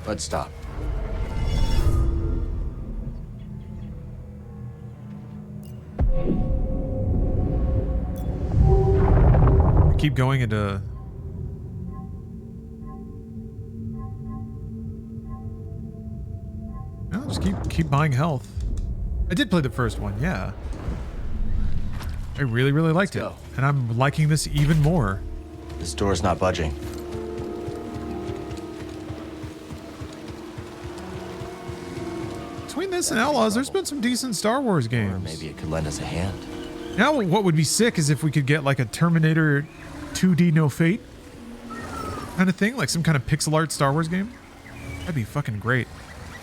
Let's stop. Keep going into... No, just keep buying health. I did play the first one, yeah. I really, really liked it. And I'm liking this even more. This door's not budging. Between this and Outlaws, there's been some decent Star Wars games. Or maybe it could lend us a hand. Now, what would be sick is if we could get like a Terminator 2D No Fate kind of thing, like some kind of pixel art Star Wars game. That'd be fucking great.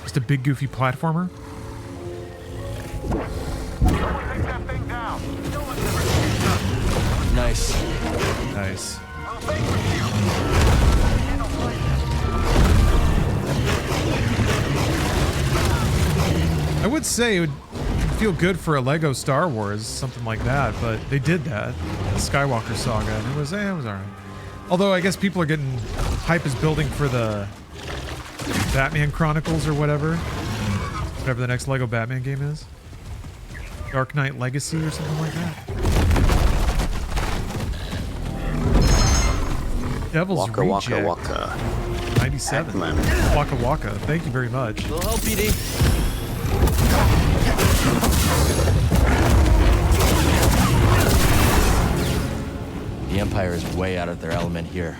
Just a big goofy platformer. Nice. Nice. I would say it would feel good for a Lego Star Wars, something like that, but they did that, the Skywalker saga, and it was alright. Although I guess people are getting hype is building for the Batman Chronicles or whatever the next Lego Batman game is. Dark Knight Legacy or something like that. Devil's Waka Reject. Waka Waka. 97. Waka Waka. Thank you very much. Little help, BD. The Empire is way out of their element here.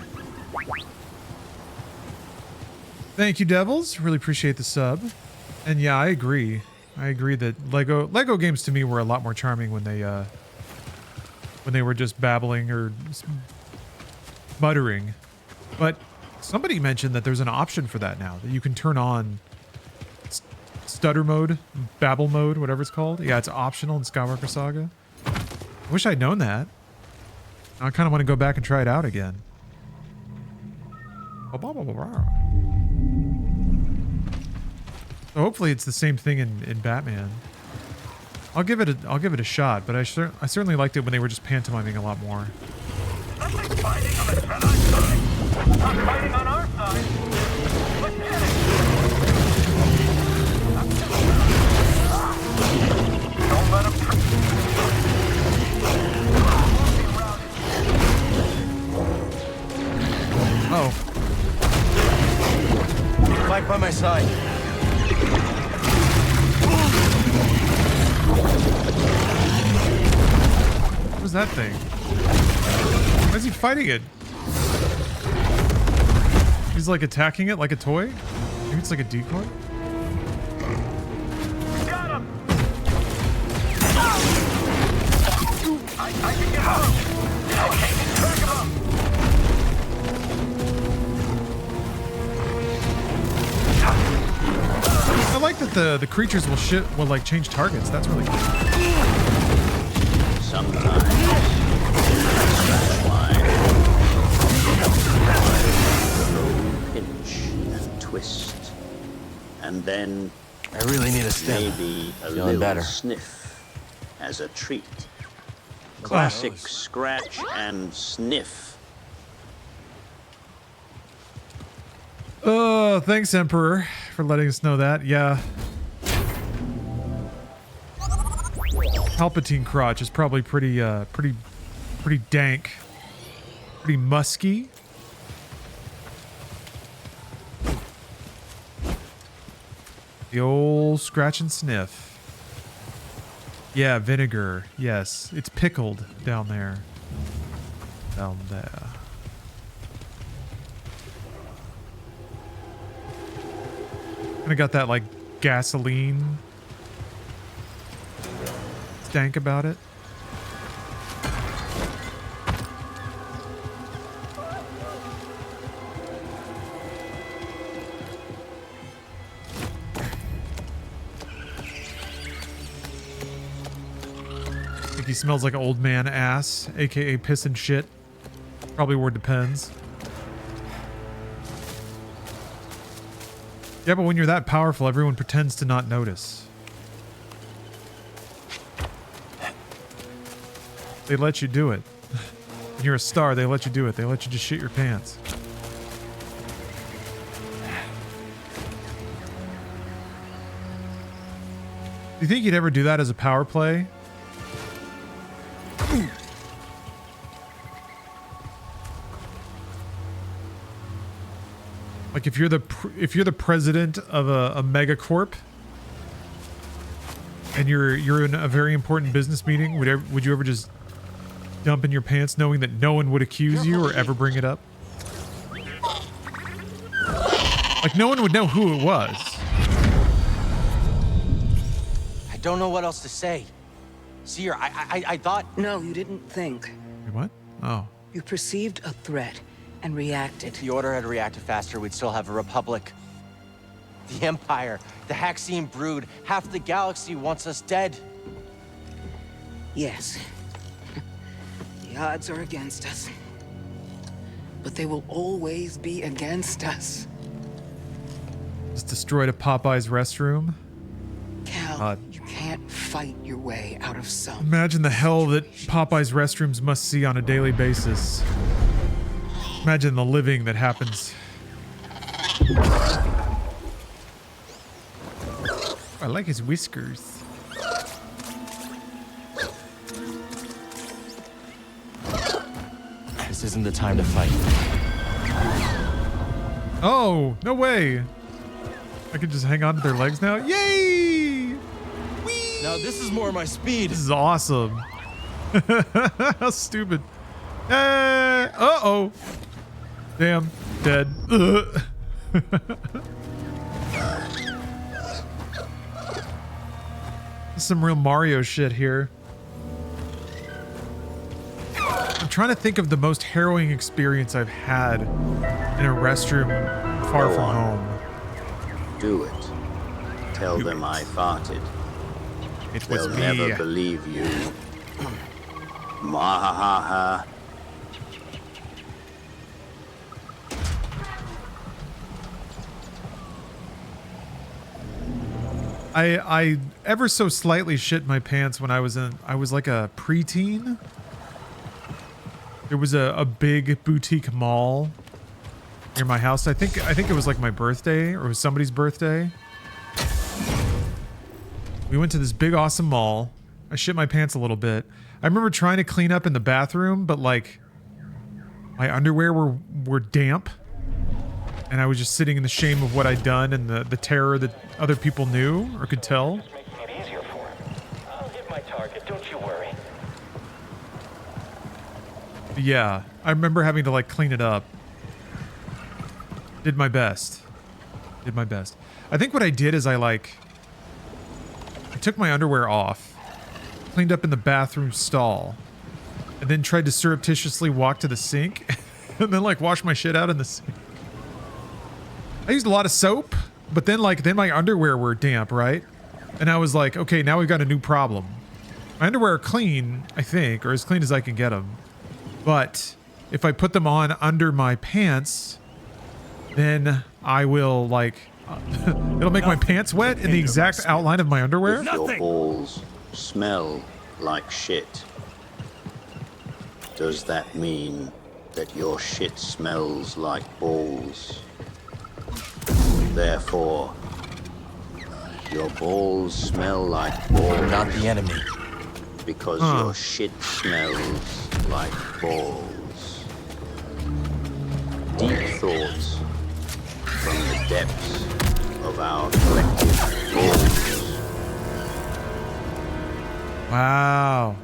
Thank you, Devils. Really appreciate the sub. And yeah, I agree. I agree that Lego games to me were a lot more charming when they were just babbling or muttering. But somebody mentioned that there's an option for that now, that you can turn on stutter mode, babble mode, whatever it's called. Yeah, it's optional in Skywalker Saga. I wish I'd known that. I kind of want to go back and try it out again. So hopefully it's the same thing in Batman. I'll give it a shot, but I certainly liked it when they were just pantomiming a lot more. Nothing fighting on the Jedi side. Not fighting on our side. Let's get it. Don't let him. Oh. Fight by my side. What was that thing? Why is he fighting it? He's like attacking it like a toy? Maybe it's like a decoy? Got him. I can get out. Okay, track him up. I like that the creatures will like change targets. That's really cool. Sometimes pinch and twist, and then I really need a stem. maybe a Feeling little better. sniff as a treat. Classic scratch and sniff. Oh, thanks, Emperor, for letting us know that. Yeah. Palpatine crotch is probably pretty dank. Pretty musky. The old scratch and sniff. Yeah, vinegar. Yes, it's pickled down there. Down there. Kind of got that like gasoline stank about it. I think he smells like old man ass, aka piss and shit. Probably where it depends. Yeah, but when you're that powerful, everyone pretends to not notice. They let you do it. When you're a star, they let you do it. They let you just shit your pants. Do you think you'd ever do that as a power play? Like if you're the president of a megacorp and you're in a very important business meeting, would you ever just dump in your pants knowing that no one would accuse you or ever bring it up? Like no one would know who it was. I don't know what else to say. Seer, I thought... No, you didn't think. Wait, what? Oh. You perceived a threat and reacted. If the Order had reacted faster, we'd still have a Republic. The Empire, the Haxian brood, half the galaxy wants us dead. Yes. The odds are against us. But they will always be against us. Just destroyed a Popeye's restroom. Cal, you can't fight your way out of some. Imagine the hell that Popeye's restrooms must see on a daily basis. Imagine the living that happens. I like his whiskers. This isn't the time to fight. Oh, no way. I can just hang on to their legs now. Yay! Whee! Now this is more my speed. This is awesome. How stupid. Uh-oh. Damn. Dead. Some real Mario shit here. I'm trying to think of the most harrowing experience I've had in a restroom far from home. Do it. Tell them I farted. It was They'll me. never believe you. Mahaha. I ever so slightly shit my pants when I was like a preteen. There was a big boutique mall near my house. I think it was like my birthday or it was somebody's birthday. We went to this big awesome mall. I shit my pants a little bit. I remember trying to clean up in the bathroom, but like my underwear were damp. And I was just sitting in the shame of what I'd done and the terror that other people knew or could tell. Just making it easier for him. I'll hit my target, don't you worry. Yeah, I remember having to like clean it up. Did my best. Did my best. I think what I did is I took my underwear off, cleaned up in the bathroom stall, and then tried to surreptitiously walk to the sink and then like wash my shit out in the sink. I used a lot of soap, but then my underwear were damp, right? And I was like, okay, now we've got a new problem. My underwear are clean, I think, or as clean as I can get them. But if I put them on under my pants, then I will it'll make my pants wet in the exact outline of my underwear. If your balls smell like shit, does that mean that your shit smells like balls? Therefore, your balls smell like balls. They're not the enemy. Because your shit smells like balls. Deep thoughts from the depths of our collective falls. Wow.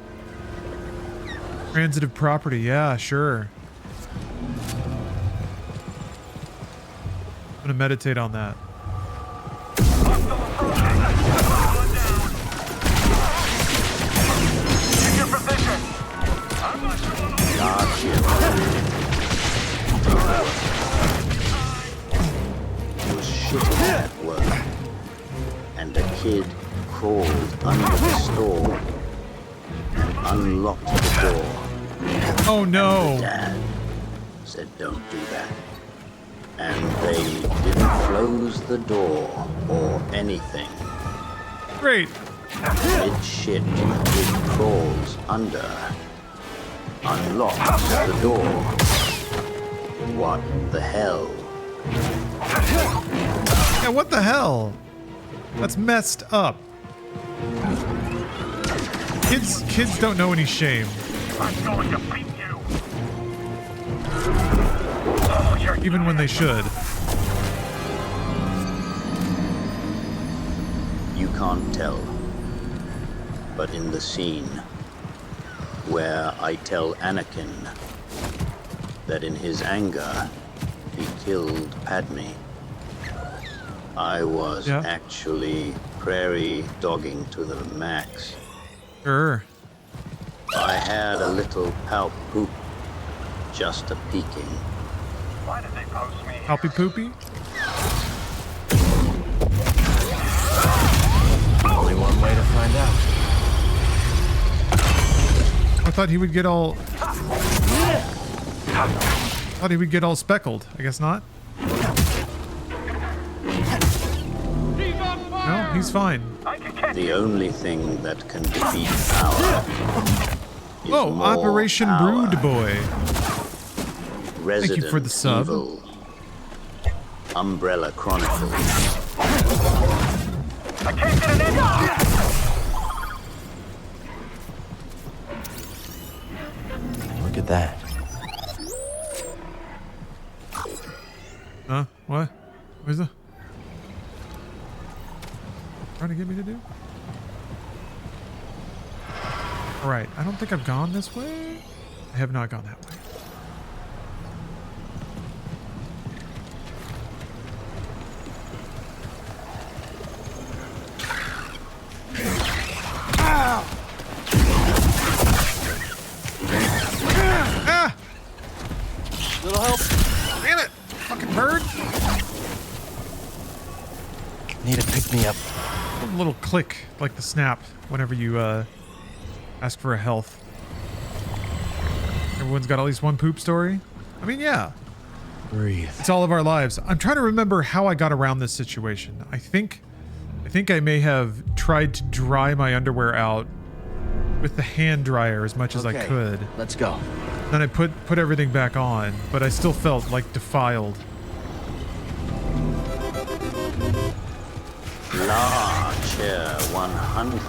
Transitive property, yeah, sure. I'm gonna meditate on that. Was shitting at work, and a kid crawled under the store and unlocked the door. Oh no! And the dad said, "Don't do that." And they didn't close the door or anything. Great. Mid-shit, it crawls under, unlocks the door. What the hell? Yeah, what the hell? That's messed up. Kids don't know any shame. I'm going to beat you. Even when they should. You can't tell. But in the scene where I tell Anakin that in his anger he killed Padme, I was actually prairie dogging to the max. Sure. I had a little palp poop, just a peeking. Why did they post me? Palpy poopy? Only one way to find out. I thought he would get all... thought he would get all speckled. I guess not. No, he's fine. The only thing that can defeat power is more Operation power. Brood Boy. Resident Thank you for the sub. Evil. Umbrella Chronicles. I can't get an end. Look at that. Huh? What? What is it? Trying to get me to do? Alright, I don't think I've gone this way. I have not gone that way. Ah! Little help. Damn it! Fucking bird! Need to pick me up. A little click, like the snap, whenever you ask for a health. Everyone's got at least one poop story? I mean, yeah. Breathe. It's all of our lives. I'm trying to remember how I got around this situation. I think I may have tried to dry my underwear out with the hand dryer as much as I could. Let's go. Then I put everything back on, but I still felt like defiled. La Chair 100.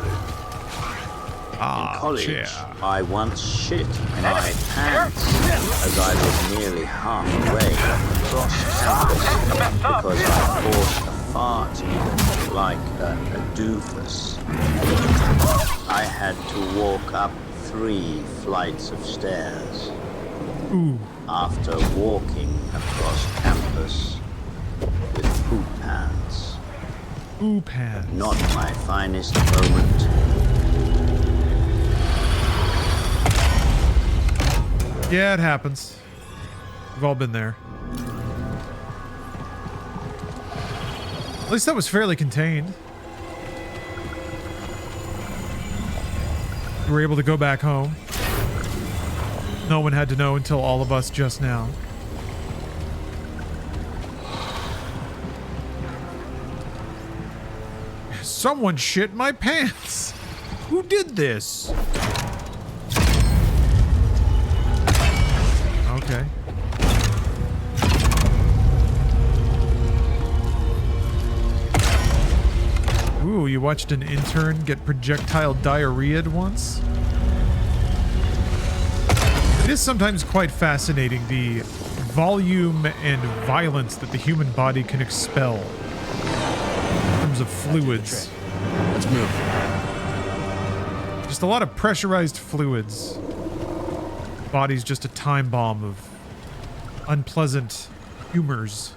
In college, I once shit my pants as I was nearly halfway across campus because I forced a fart like a doofus. I had to walk up 3 flights of stairs. Ooh. After walking across campus with poop pants. Poop pants. Not my finest moment. Yeah, it happens. We've all been there. At least that was fairly contained. We were able to go back home. No one had to know until all of us just now. Someone shit my pants. Who did this? Okay. Ooh, you watched an intern get projectile diarrhea'd once? It is sometimes quite fascinating, the volume and violence that the human body can expel in terms of fluids. Let's move. Just a lot of pressurized fluids. Body's just a time bomb of unpleasant humors.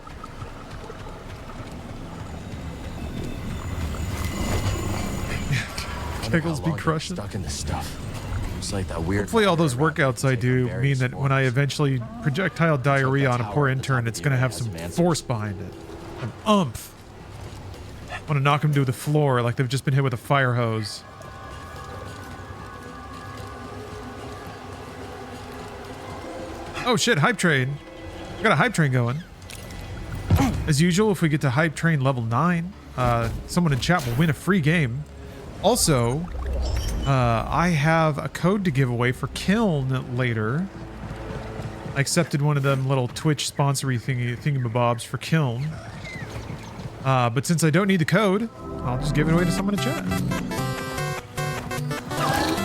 Pickles be crushing. Stuck in this stuff. It's like that weird. Hopefully all those workouts I do mean that when I eventually projectile diarrhea on a poor intern, it's going to have some force behind it. Some oomph. I want to knock them to the floor like they've just been hit with a fire hose. Oh shit, hype train. We got a hype train going. As usual, if we get to hype train level 9, someone in chat will win a free game. Also, I have a code to give away for Kiln later. I accepted one of them little Twitch sponsory thingamabobs for Kiln. But since I don't need the code, I'll just give it away to someone in chat.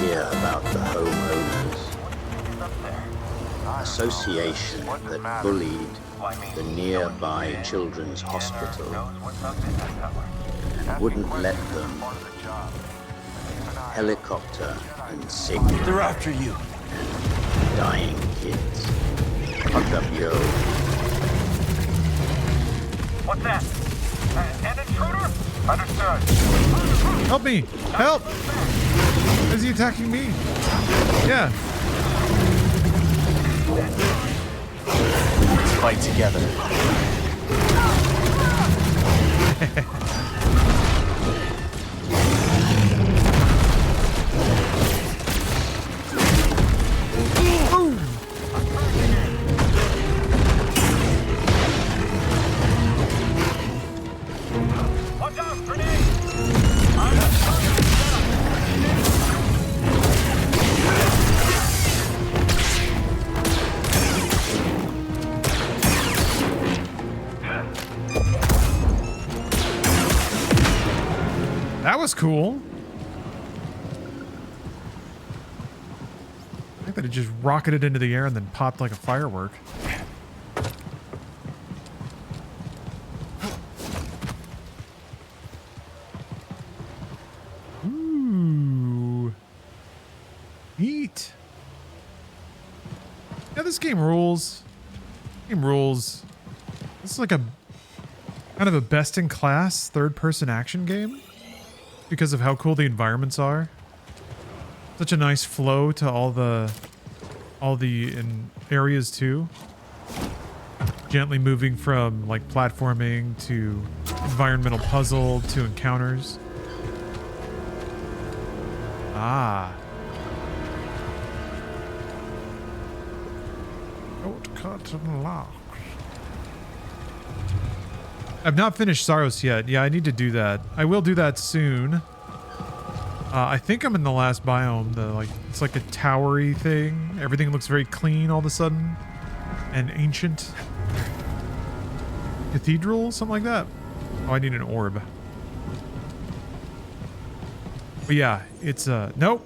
Hear about the homeowners. Association that bullied the nearby children's hospital and wouldn't let them helicopter and sick. They're after you. Dying kids. Hunt up yo. What's that? An intruder? Understood. Help me! Help! Is he attacking me? Yeah. Let's fight together. Watch out, grenade! That was cool. I think that it just rocketed into the air and then popped like a firework. Ooh. Neat. Yeah, this game rules. Game rules. This is like a kind of a best-in-class third-person action game because of how cool the environments are. Such a nice flow to all the areas too. Gently moving from like platforming to environmental puzzle to encounters. Ah. Shortcut unlocked. I've not finished Saros yet. Yeah, I need to do that. I will do that soon. I think I'm in the last biome. It's like a towery thing. Everything looks very clean all of a sudden. And ancient. Cathedral? Something like that. Oh, I need an orb. But yeah, it's nope.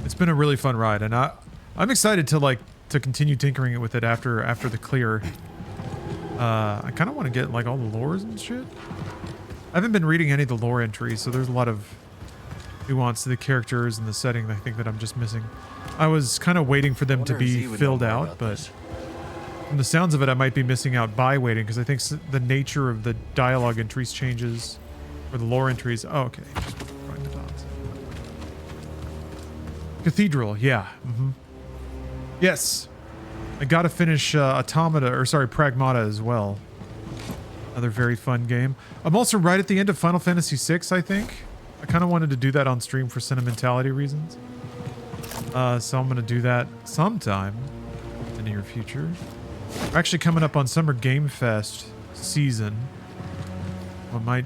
It's been a really fun ride, and I'm excited to continue tinkering with it after the clear. I kind of want to get like all the lores and shit. I haven't been reading any of the lore entries, so there's a lot of nuance to the characters and the setting I think that I'm just missing. I was kind of waiting for them to be filled out, but from the sounds of it, I might be missing out by waiting because I think the nature of the dialogue entries changes, or the lore entries. Oh, okay. Just find the dots. Cathedral, yeah. Mm-hmm. Yes. I gotta finish Pragmata as well. Another very fun game. I'm also right at the end of Final Fantasy VI, I think. I kind of wanted to do that on stream for sentimentality reasons. So I'm gonna do that sometime in the near future. We're actually coming up on Summer Game Fest season. Well, my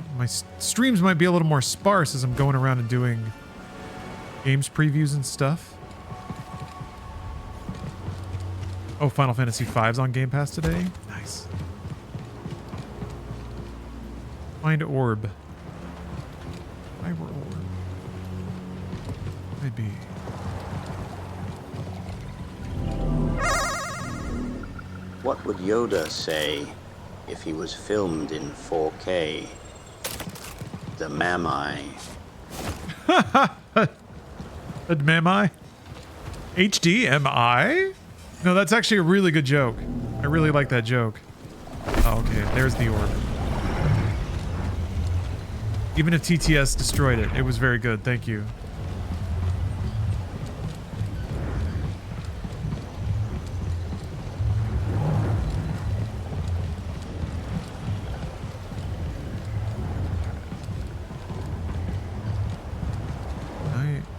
streams might be a little more sparse as I'm going around and doing games previews and stuff. Oh, Final Fantasy V's on Game Pass today? Nice. Find orb. Find orb. Maybe. What would Yoda say if he was filmed in 4K? The Mamai. Mamai? HDMI? No, that's actually a really good joke. I really like that joke. Oh, okay. There's the orb. Even if TTS destroyed it, it was very good. Thank you.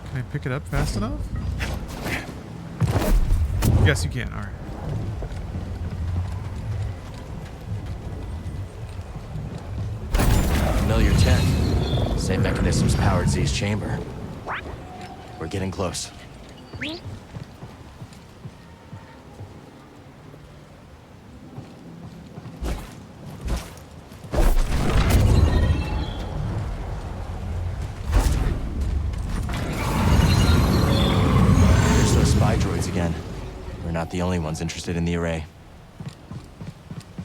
Can I pick it up fast enough? Yes, you can. All right. Familiar tech. Same mechanisms powered Z's chamber. We're getting close. There's those spy droids again. We're not the only ones interested in the array.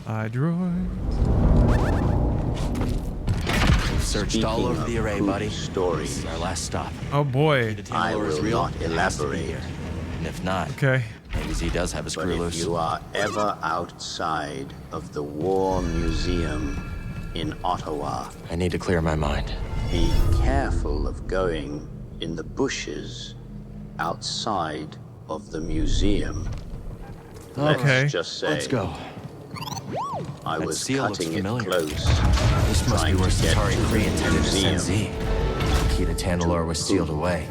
Droid. Searched all over the array, buddy. This is our last stop. Oh boy. I will not elaborate. And if not, okay. Maybe Z does have a screw But loose. if you are ever outside of the War Museum in Ottawa, I need to clear my mind. Be careful of going in the bushes outside of the museum. Okay. Let's just say. Let's go. I That was seal looks cutting it familiar. close. This must be trying where to get Satari to Cree the intended to send museum. Z. The key to Tantalor was sealed away.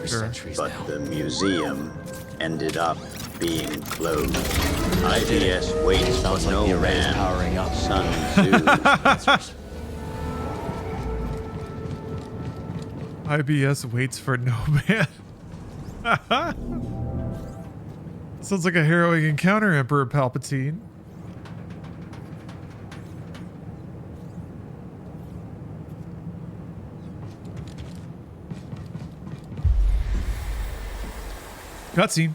For Sure. centuries But now. the museum ended up being closed. IDS waits Sounds for like no the array is man. powering up. Sun Tzu. IBS waits for no man. Sounds like a harrowing encounter, Emperor Palpatine. Cutscene.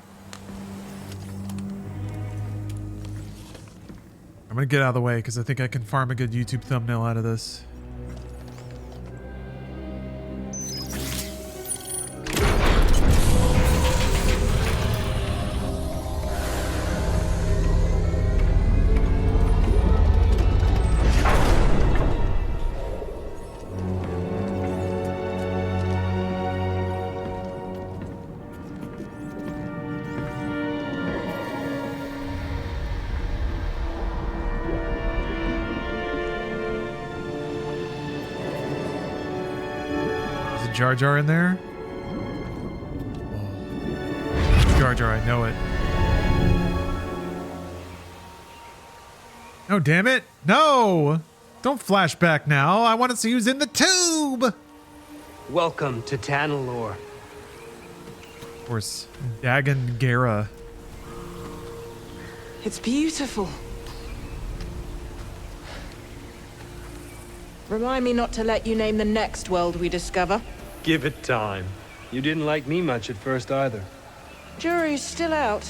I'm gonna get out of the way because I think I can farm a good YouTube thumbnail out of this. Jar Jar in there? Oh. Jar Jar, I know it. No, damn it. No! Don't flash back now. I want to see who's in the tube! Welcome to Tanalorr. Of course, Dagon Gera. It's beautiful. Remind me not to let you name the next world we discover. Give it time. You didn't like me much at first either. Jury's still out.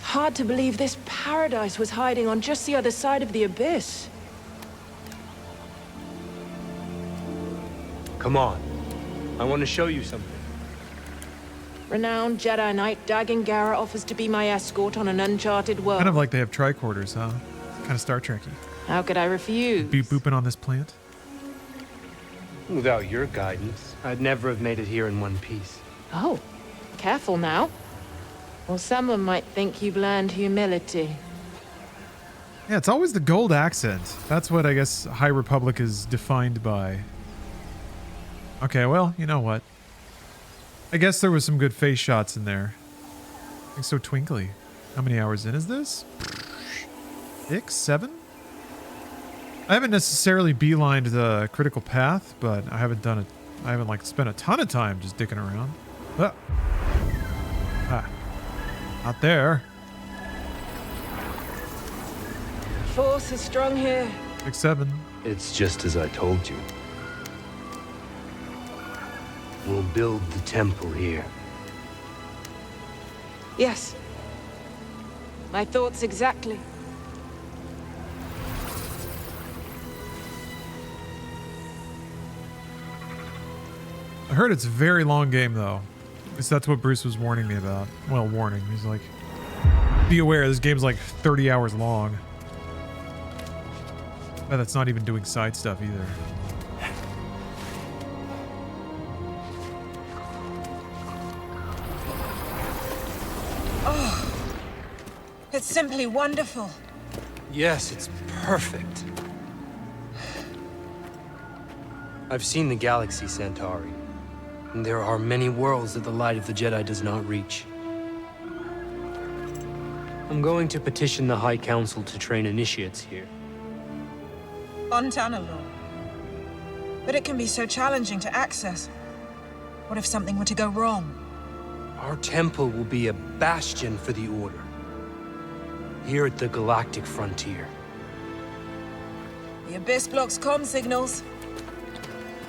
Hard to believe this paradise was hiding on just the other side of the abyss. Come on. I want to show you something. Renowned Jedi Knight Dagon Gera offers to be my escort on an uncharted world. Kind of like they have tricorders, huh? Kind of Star Trek-y. How could I refuse? Beep booping on this plant. Without your guidance, I'd never have made it here in one piece. Oh, careful now. Or someone might think you've learned humility. Yeah, it's always the gold accent. That's what I guess High Republic is defined by. Okay, well, you know what? I guess there was some good face shots in there. It's so twinkly. How many hours in is this? 6, 7? I haven't necessarily beelined the critical path, but I haven't done it. I haven't like spent a ton of time just dicking around. Not there. Force is strong here. 6, 7. It's just as I told you. We'll build the temple here. Yes. My thoughts exactly. I heard it's a very long game, though. At least that's what Bruce was warning me about. Well, warning. He's like, be aware, this game's like 30 hours long. But that's not even doing side stuff either. Oh, it's simply wonderful. Yes, it's perfect. I've seen the galaxy, Centauri. And there are many worlds that the light of the Jedi does not reach. I'm going to petition the High Council to train initiates here. Fontana law. But it can be so challenging to access. What if something were to go wrong? Our temple will be a bastion for the Order. Here at the galactic frontier. The Abyss blocks comm signals.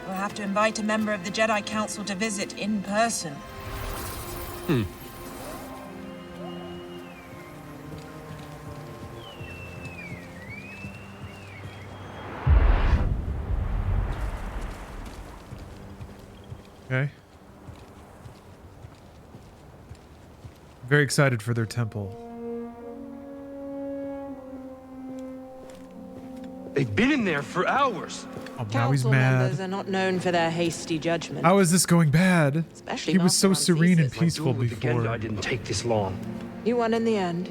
We'll have to invite a member of the Jedi Council to visit in person. Okay. Very excited for their temple. They've been in there for hours. Oh, now he's Council mad. members are not known for their hasty judgment. How is this going bad? Especially He was so Master serene and Ramesses. peaceful before. I didn't take this long. You won in the end.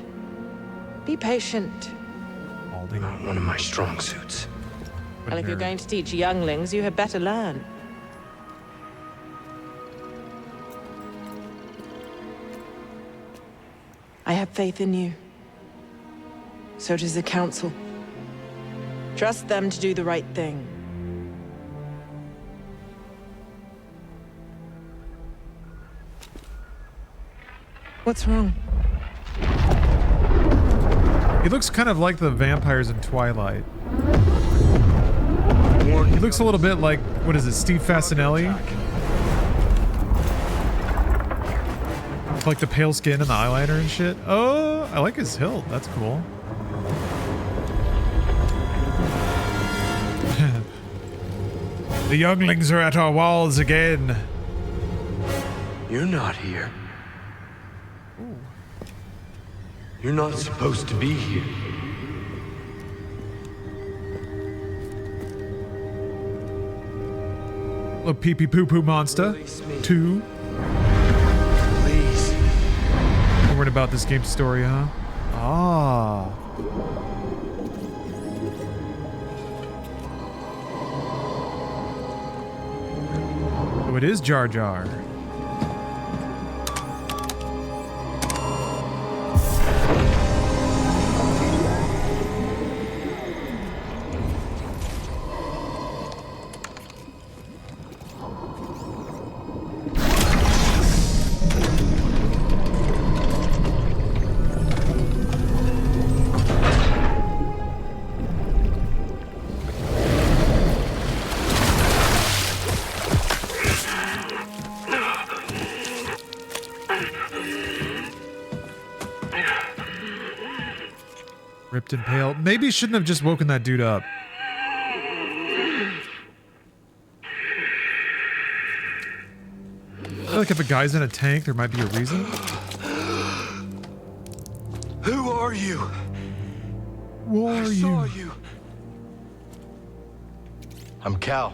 Be patient. Not one of my strong suits. Well, if you're going to teach younglings, you had better learn. I have faith in you. So does the Council. Trust them to do the right thing. What's wrong? He looks kind of like the vampires in Twilight. He looks a little bit like, what is it, Steve Fasinelli? Like the pale skin and the eyeliner and shit. Oh, I like his hilt. That's cool. The younglings are at our walls again. You're not here. You're not supposed to be here. Little pee pee poo poo monster. 2. Please. You're worried about this game's story, huh? Ah. So it is Jar Jar. Ripped and pale. Maybe shouldn't have just woken that dude up. I feel like if a guy's in a tank, there might be a reason. Who are you? Who are you? Saw you. I'm Cal.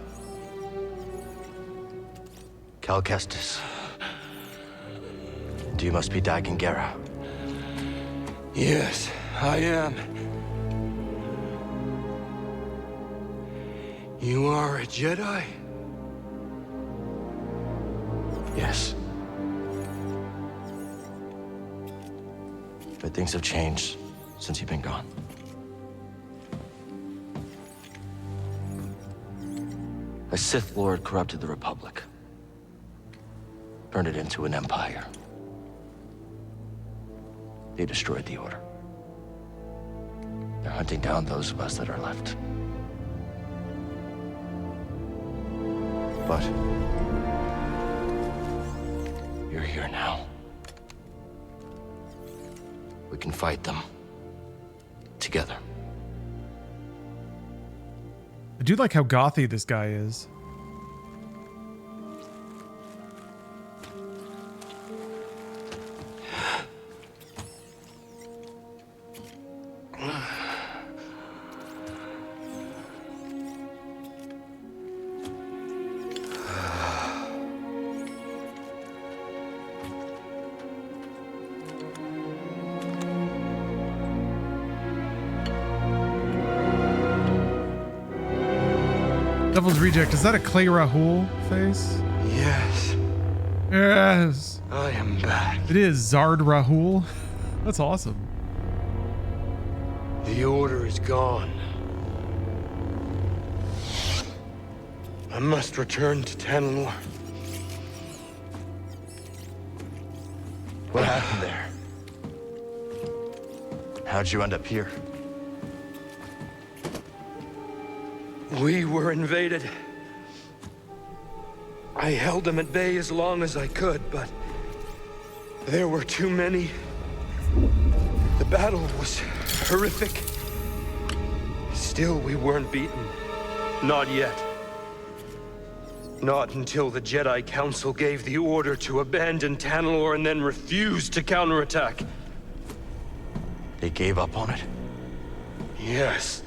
Cal Kestis. And you must be Dagan Gera. Yes, I am. You are a Jedi? Yes. But things have changed since you've been gone. A Sith Lord corrupted the Republic. Turned it into an empire. They destroyed the Order. They're hunting down those of us that are left. But You're here now. We can fight them. Together. I do like how gothy this guy is. Devil's Reject, is that a Clay Rahul face? Yes. Yes. I am back. It is Zard Rahul. That's awesome. The order is gone. I must return to Tanalor. What happened there? How'd you end up here? We were invaded. I held them at bay as long as I could, but there were too many. The battle was horrific. Still, we weren't beaten. Not yet. Not until the Jedi Council gave the order to abandon Tanalor and then refused to counterattack. They gave up on it? Yes.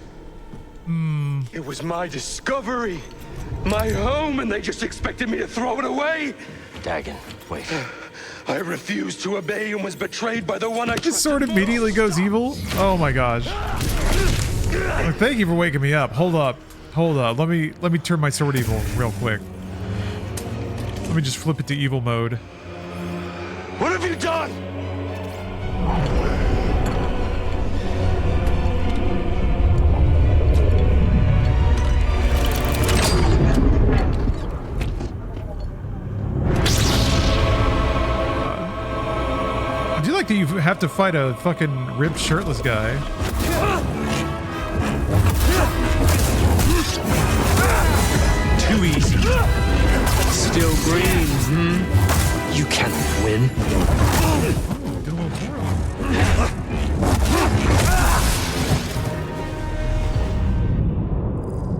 It was my discovery, my home, and they just expected me to throw it away? Dagon, wait. I refused to obey and was betrayed by the one I This sword immediately goes evil? Oh my gosh. Look, thank you for waking me up. Hold up. Hold up. Let me turn my sword evil real quick. Let me just flip it to evil mode. What have you done? I do like that you have to fight a fucking ripped shirtless guy. Too easy. Still green, You can't win.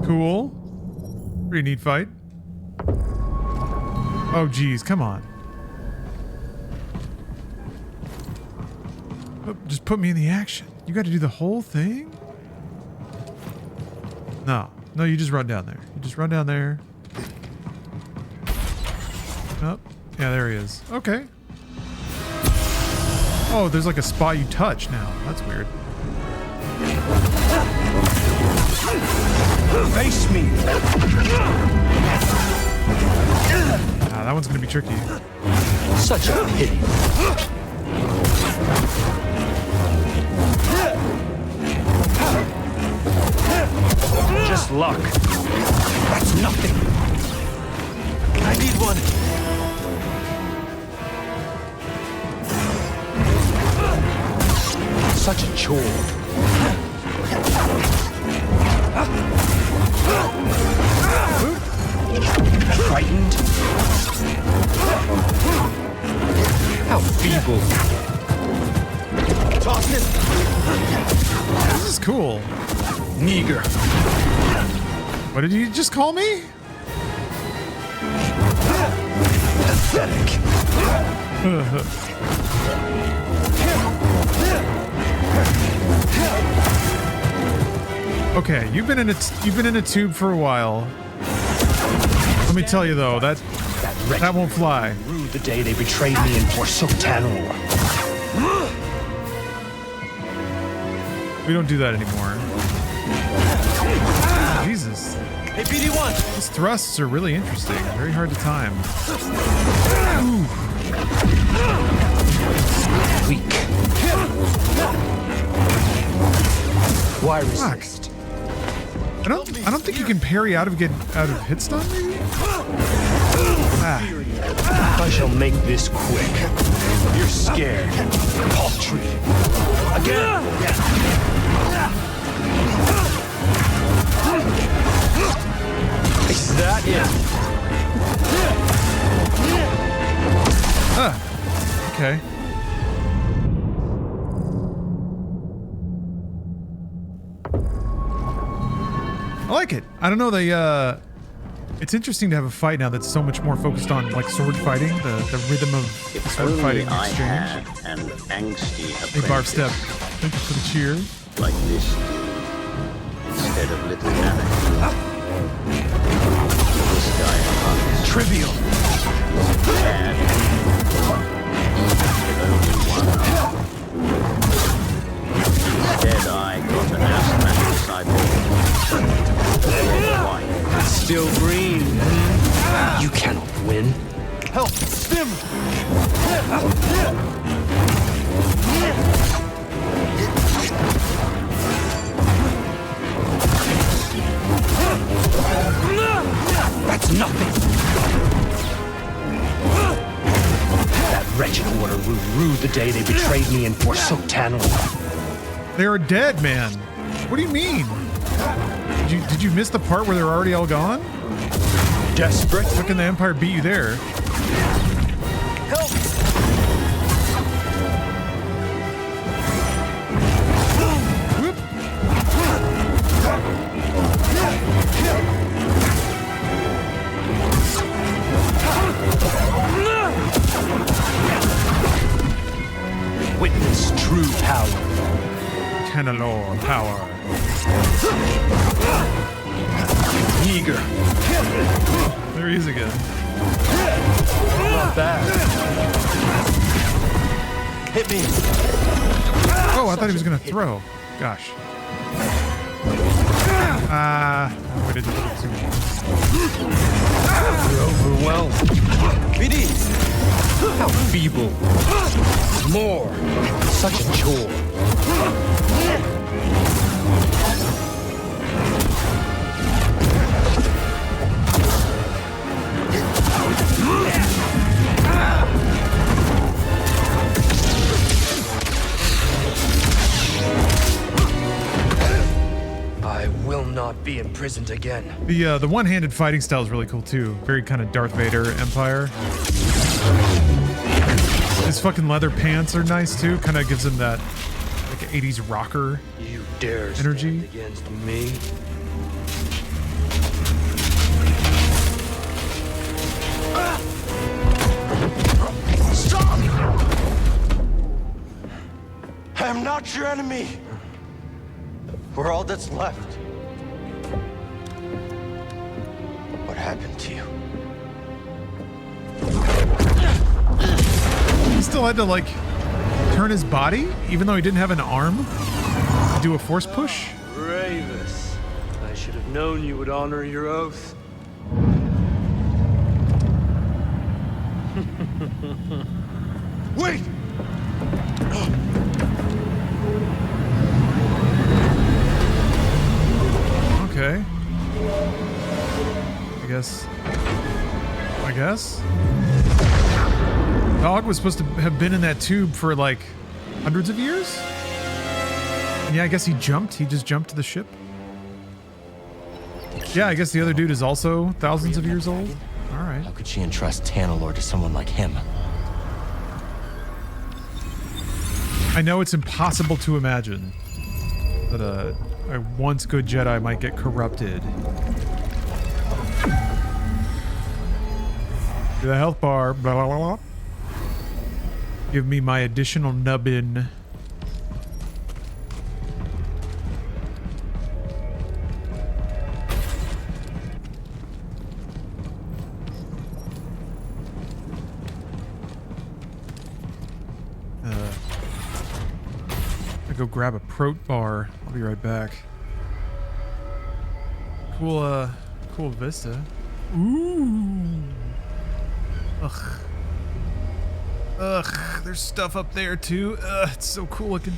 Cool. Pretty neat fight. Oh geez, come on. Oh, just put me in the action. You got to do the whole thing? No. No, you just run down there. You just run down there. Oh, yeah, there he is. Okay. Oh, there's like a spot you touch now. That's weird. Face me. Ah, that one's gonna be tricky. Such a pity. Just luck. That's nothing. I need one. Such a chore. Frightened? How feeble. Toss it. This is cool. Meager. What did you just call me? Pathetic. Okay, you've been in a tube for a while. Let me tell you though, that won't fly. Rue the day they betrayed me and forsook Tanalor. We don't do that anymore. Jesus. Hey, BD1. These thrusts are really interesting. Very hard to time. Ooh. Weak. Why resist? I don't think you can parry out of hit stun, maybe? Ah. I shall make this quick. You're scared. Paltry. Again. Is that it? Okay. I like it. I don't know, it's interesting to have a fight now that's so much more focused on like sword fighting, the rhythm of sword fighting exchange. An angsty Hey Barfstep, thank you for the cheer. Like this, instead of little Anakin. This guy hunts. Trivial. Bad. Only one. Instead, I got an asthmatic cyborg. Still green. You cannot win. Help! Stim! That's nothing. That wretched order ruled the day they betrayed me and forsook Tantalor. They are dead, man. What do you mean? Did you miss the part where they're already all gone? Desperate. How can the Empire beat you there? Help! Whoop. Witness true power. Tantalor power. Eager. There he is again. Not bad. Hit me. Oh, I thought he was gonna throw. Gosh. We didn't do too much. You're overwhelmed. BD! How feeble. More. Such a chore. I will not be imprisoned again. The one-handed fighting style is really cool too. Very kind of Darth Vader Empire. His fucking leather pants are nice too. Kind of gives him that like 80s rocker You dare energy stand against me? Stop! I am not your enemy. We're all that's left. What happened to you? He still had to like turn his body, even though he didn't have an arm, to do a force push. Bravus. I should have known you would honor your oath. Wait! Okay. I guess. Dog was supposed to have been in that tube for like hundreds of years? And yeah, I guess he jumped. He just jumped to the ship. Yeah, I guess the other dude is also thousands of years old. All right. How could she entrust Tantalor to someone like him? I know it's impossible to imagine that a once good Jedi might get corrupted. Do the health bar. Blah, blah, blah, blah. Give me my additional nubbin. I go grab a prot bar. I'll be right back. Cool vista. Ooh. Ugh. Ugh, there's stuff up there too. Ugh, it's so cool looking.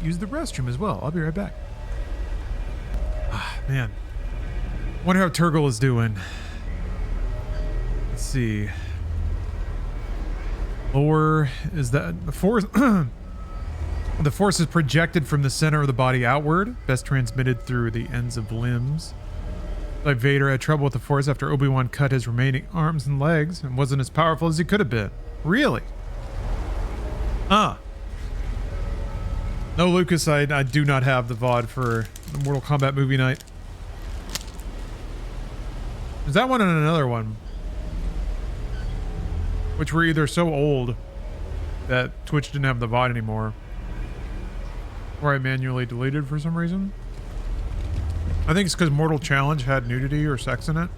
use the restroom as well. I'll be right back. Ah, man. Wonder how Turgle is doing. Let's see. Lower is that the force. The force is projected from the center of the body outward, best transmitted through the ends of limbs. Like Vader had trouble with the force after Obi-Wan cut his remaining arms and legs and wasn't as powerful as he could have been. Really? No, Lucas, I do not have the VOD for the Mortal Kombat movie night. There's that one and another one, which were either so old that Twitch didn't have the VOD anymore, or I manually deleted for some reason. I think it's because Mortal Challenge had nudity or sex in it.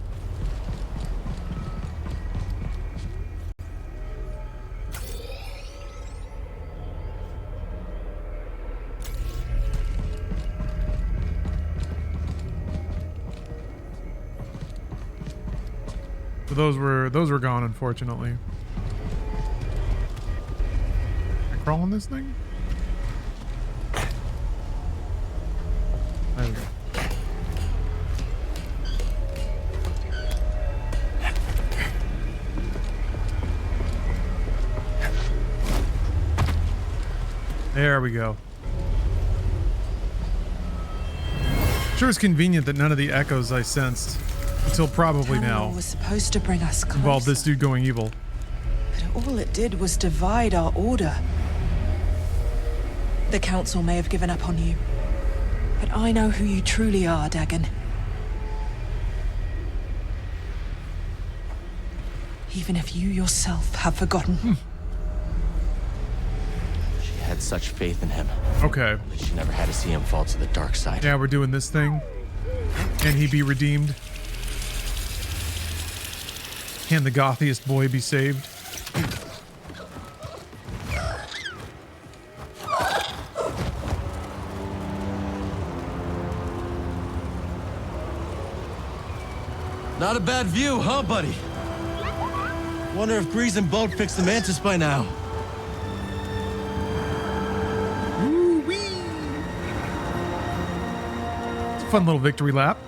So those were gone, unfortunately. Can I crawl on this thing? There we go. There we go. Sure is convenient that none of the echoes I sensed until probably now was supposed to bring us closer, involved this dude going evil. but all it did was divide our order. The Council may have given up on you, but I know who you truly are, Dagon. Even if you yourself have forgotten. She had such faith in him. Okay. But she never had to see him fall to the dark side. Yeah, we're doing this thing. Can he be redeemed? Can the gothiest boy be saved? Not a bad view, huh, buddy? Wonder if Grease and Boat fixed the Mantis by now. Ooh-wee. It's a fun little victory lap.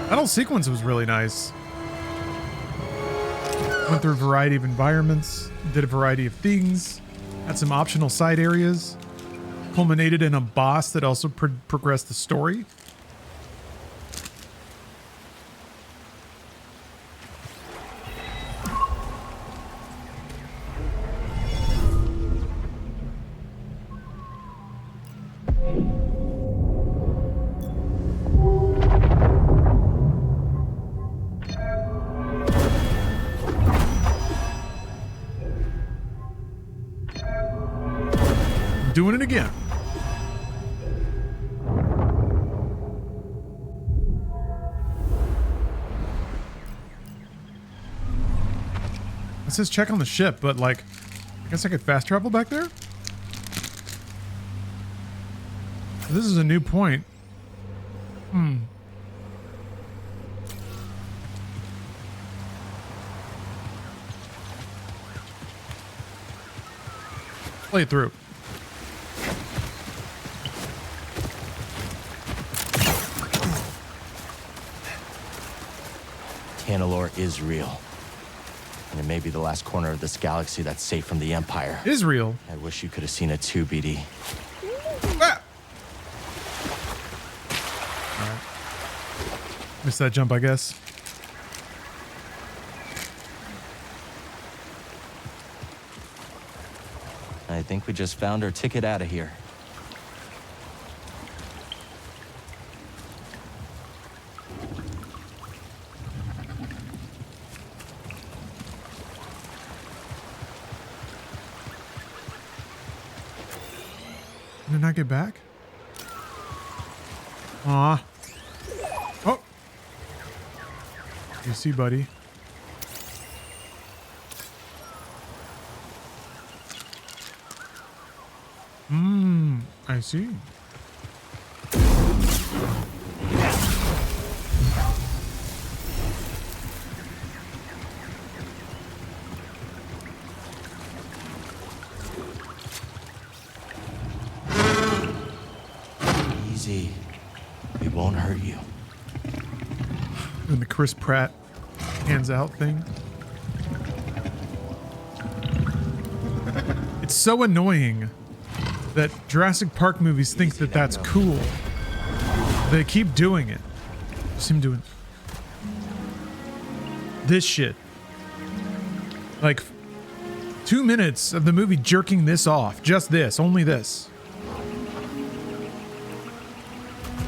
That whole sequence was really nice. Went through a variety of environments, did a variety of things, had some optional side areas, culminated in a boss that also progressed the story. Doing it again. It says check on the ship, but like, I guess I could fast travel back there? This is a new point. Play it through. Tanalorr is real. And it may be the last corner of this galaxy that's safe from the Empire. Israel. I wish you could have seen it too, BD. Ah! All right. Missed that jump, I guess. I think we just found our ticket out of here. Did I get back? Aw. Oh. You see, buddy. I see. Easy. We won't hurt you. And the Chris Pratt hands out thing. It's so annoying that Jurassic Park movies think that that's cool. They keep doing it. Just him doing this shit. Like 2 minutes of the movie jerking this off. Just this. Only this.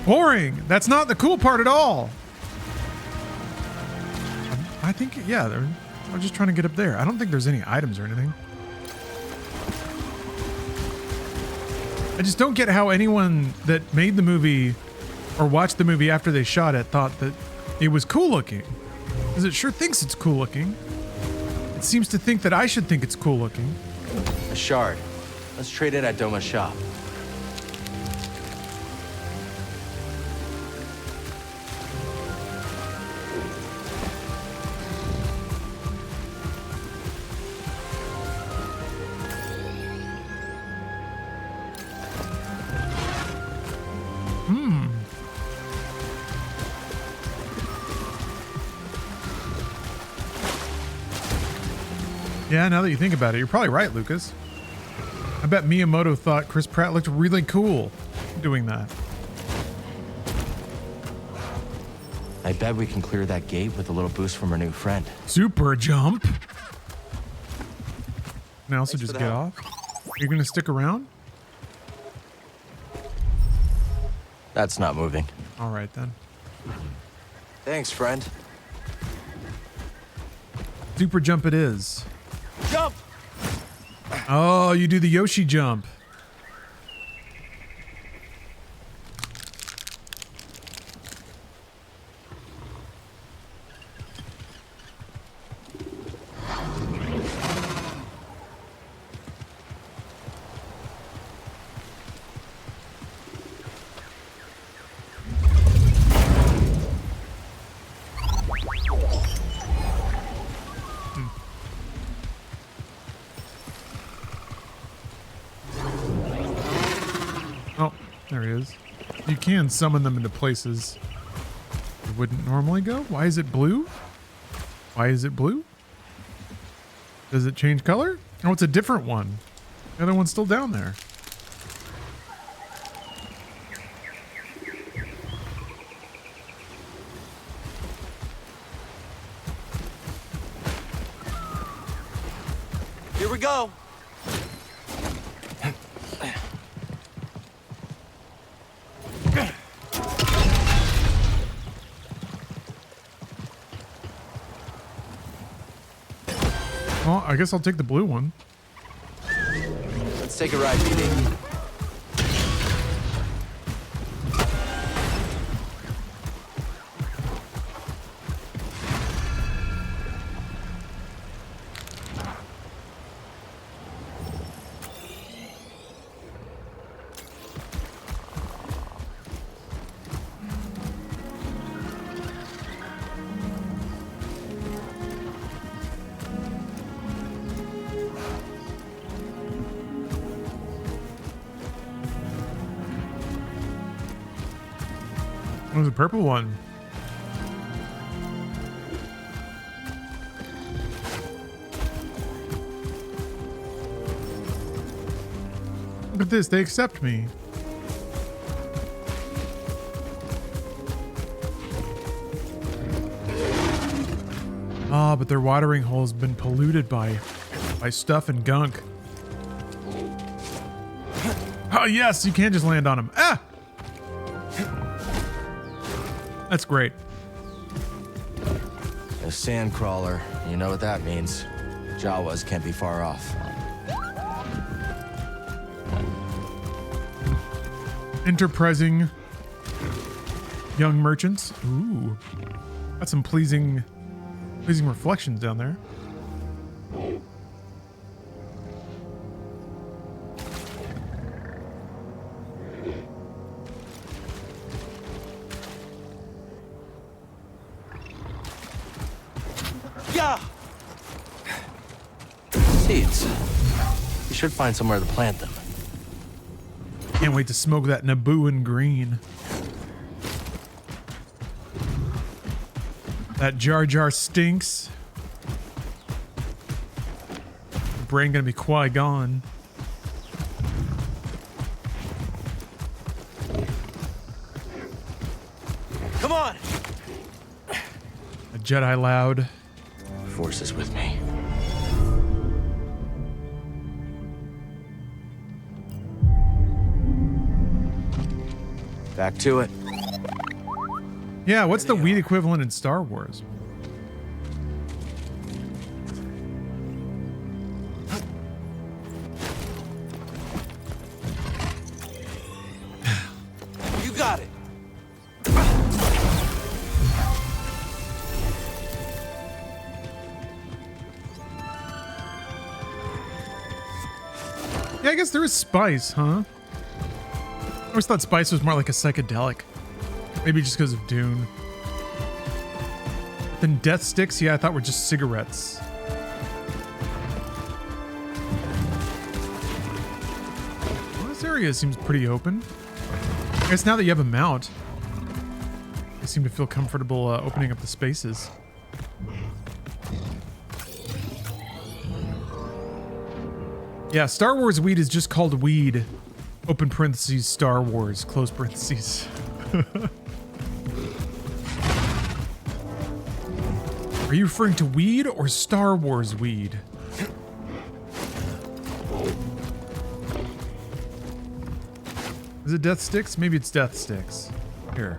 Boring. That's not the cool part at all. I think, yeah, I'm just trying to get up there. I don't think there's any items or anything. I just don't get how anyone that made the movie or watched the movie after they shot it thought that it was cool looking. Because it sure thinks it's cool looking. It seems to think that I should think it's cool looking. A shard. Let's trade it at Doma's shop. Yeah, now that you think about it, you're probably right, Lucas. I bet Miyamoto thought Chris Pratt looked really cool doing that. I bet we can clear that gate with a little boost from our new friend. Super jump. Can I also just get off? You're gonna stick around? That's not moving. All right then. Thanks, friend. Super jump it is. Jump! Oh, you do the Yoshi jump. Oh, there he is. You can summon them into places it wouldn't normally go. Why is it blue? Why is it blue? Does it change color? Oh, it's a different one. The other one's still down there. Here we go. Well, I guess I'll take the blue one. Let's take a ride, BD. What was the purple one? Look at this, they accept me. Ah, but their watering hole's been polluted by stuff and gunk. Oh yes, you can't just land on them. Ah! That's great. A sand crawler. You know what that means. Jawas can't be far off. Enterprising young merchants. Ooh. Got some pleasing reflections down there. Seeds. You should find somewhere to plant them. Can't wait to smoke that Nabooan green. That Jar Jar stinks. The brain gonna be Qui-Gon. Come on! A Jedi loud. The Force is with me. Back to it. Yeah, what's the weed equivalent in Star Wars? You got it. Yeah, I guess there is spice, huh? I always thought spice was more like a psychedelic. Maybe just because of Dune. Then death sticks, yeah, I thought were just cigarettes. Well, this area seems pretty open. I guess now that you have a mount, I seem to feel comfortable opening up the spaces. Yeah, Star Wars weed is just called weed. Open parentheses, Star Wars, close parentheses. Are you referring to weed or Star Wars weed? Is it death sticks? Maybe it's death sticks. Here.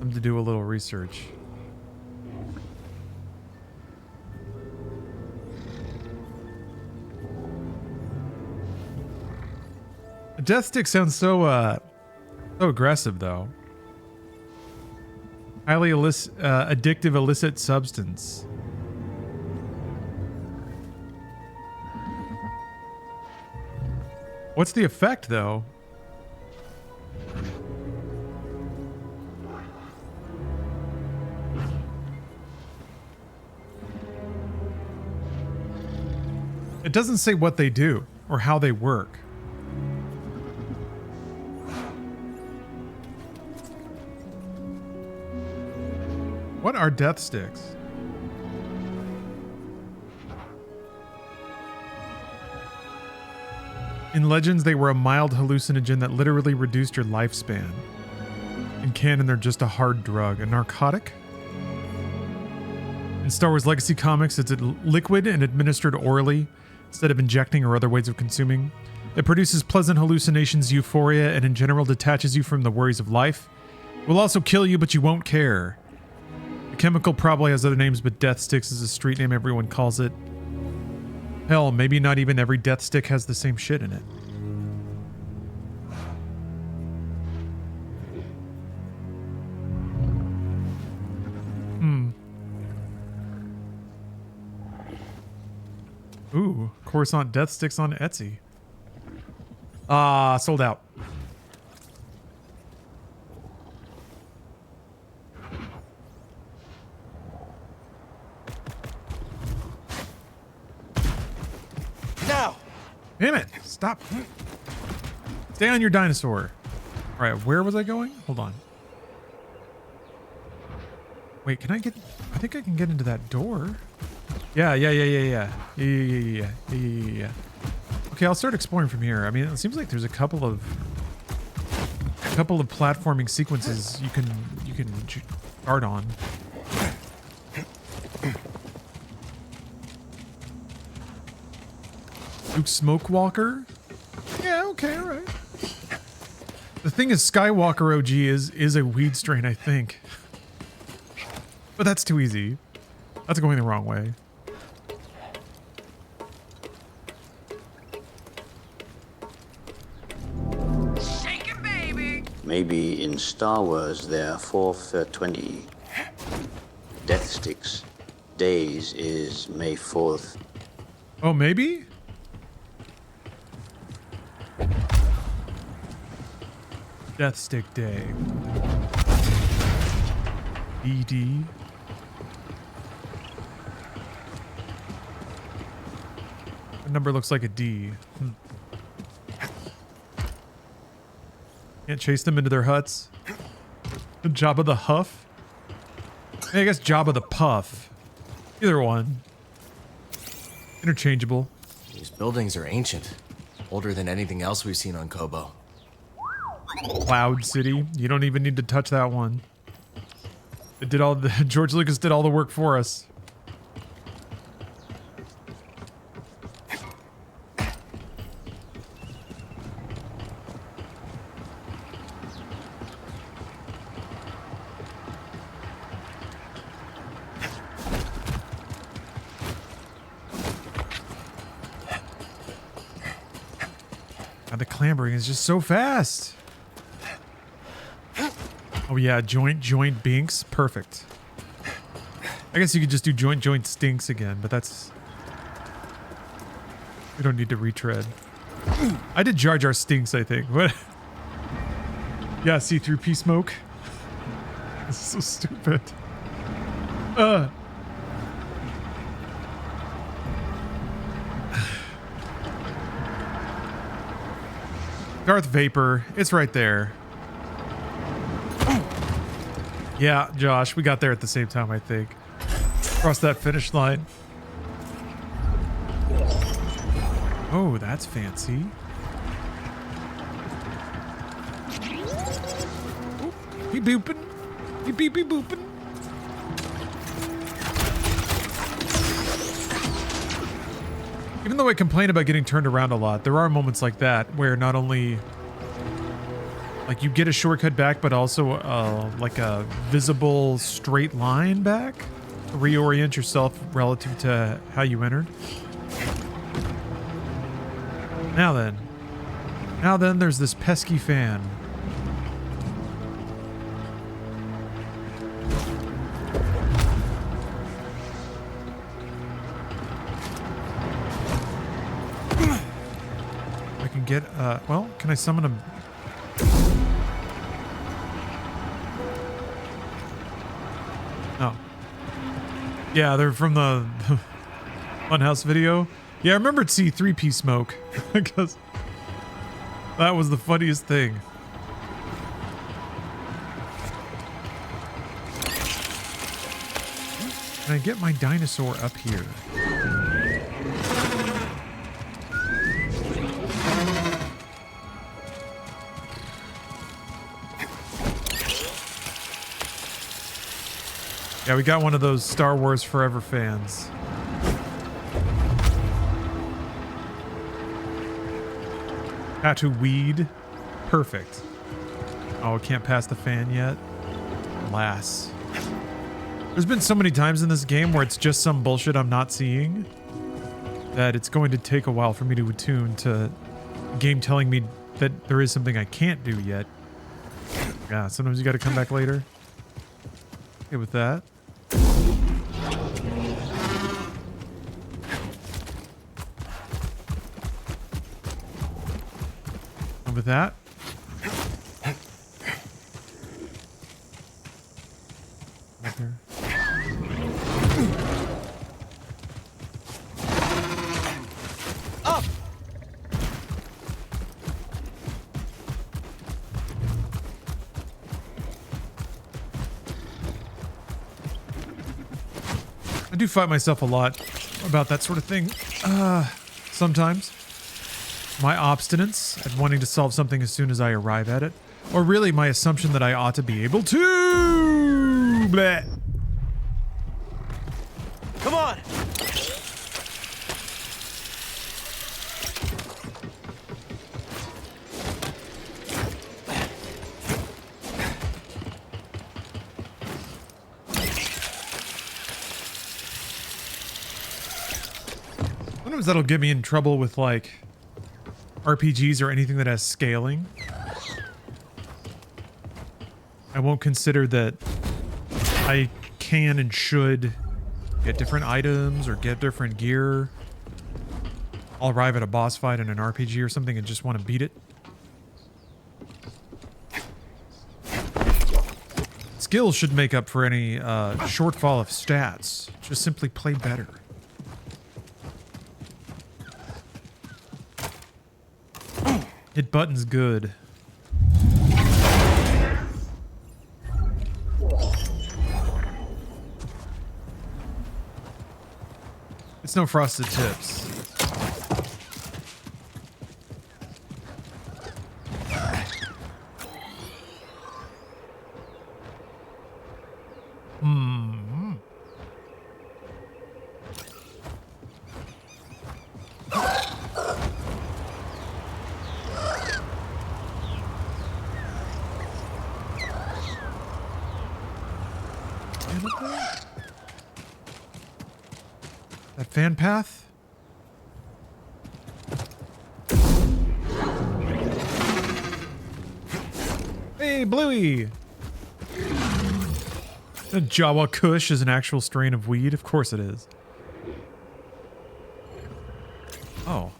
I'm to do a little research. A death stick sounds so aggressive though. Highly addictive illicit substance. What's the effect though? It doesn't say what they do or how they work. What are death sticks? In Legends, they were a mild hallucinogen that literally reduced your lifespan. In canon, they're just a hard drug, a narcotic. In Star Wars Legacy comics, it's a liquid and administered orally instead of injecting or other ways of consuming. It produces pleasant hallucinations, euphoria, and in general detaches you from the worries of life. It will also kill you, but you won't care. The chemical probably has other names, but death sticks is a street name everyone calls it. Hell, maybe not even every death stick has the same shit in it. Ooh, Coruscant death sticks on Etsy. Sold out. Now! Damn it! Stop. Stay on your dinosaur. All right, where was I going? Hold on. Wait, can I get... I think I can get into that door. Yeah. Okay, I'll start exploring from here. I mean, it seems like there's a couple of platforming sequences you can start on. Luke Smokewalker? Yeah, okay, all right. The thing is, Skywalker OG is a weed strain, I think. But that's too easy. That's going the wrong way. Maybe in Star Wars there are 4/20 death sticks. Days is May 4th. Oh, maybe? Death Stick Day. ED. The number looks like a D. Can't chase them into their huts. Jabba the Huff? I guess Jabba the Puff. Either one. Interchangeable. These buildings are ancient. Older than anything else we've seen on Kobo. Cloud City. You don't even need to touch that one. It did all the George Lucas did all the work for us. God, the clambering is just so fast. Oh yeah, joint binks. Perfect. I guess you could just do joint stinks again, but that's... We don't need to retread. I did Jar Jar stinks, I think. What? Yeah, see through pea smoke. This is so stupid. Darth Vapor, it's right there. Yeah, Josh, we got there at the same time, I think. Crossed that finish line. Oh, that's fancy. He booping. He beep booping. Even though I complain about getting turned around a lot, there are moments like that where not only like you get a shortcut back, but also like a visible straight line back. Reorient yourself relative to how you entered. Now then, there's this pesky fan. I can get, well, can I summon him? Oh. Yeah, they're from the Funhouse video. Yeah, I remembered C3P smoke because that was the funniest thing. Can I get my dinosaur up here? Yeah, we got one of those Star Wars Forever fans. Tatooine. Perfect. Oh, I can't pass the fan yet. Alas. There's been so many times in this game where it's just some bullshit I'm not seeing that it's going to take a while for me to attune to a game telling me that there is something I can't do yet. Yeah, sometimes you gotta come back later. Okay with that. With that. Right there. Up. I do fight myself a lot about that sort of thing. Sometimes. My obstinance at wanting to solve something as soon as I arrive at it. Or really my assumption that I ought to be able to. Bleh. Come on! Sometimes that'll get me in trouble with like RPGs or anything that has scaling. I won't consider that I can and should get different items or get different gear. I'll arrive at a boss fight in an RPG or something and just want to beat it. Skills should make up for any shortfall of stats. Just simply play better. Hit buttons good. That's no frosted tips. That fan path? Hey, Bluey! The Jawa Kush is an actual strain of weed? Of course it is. Oh.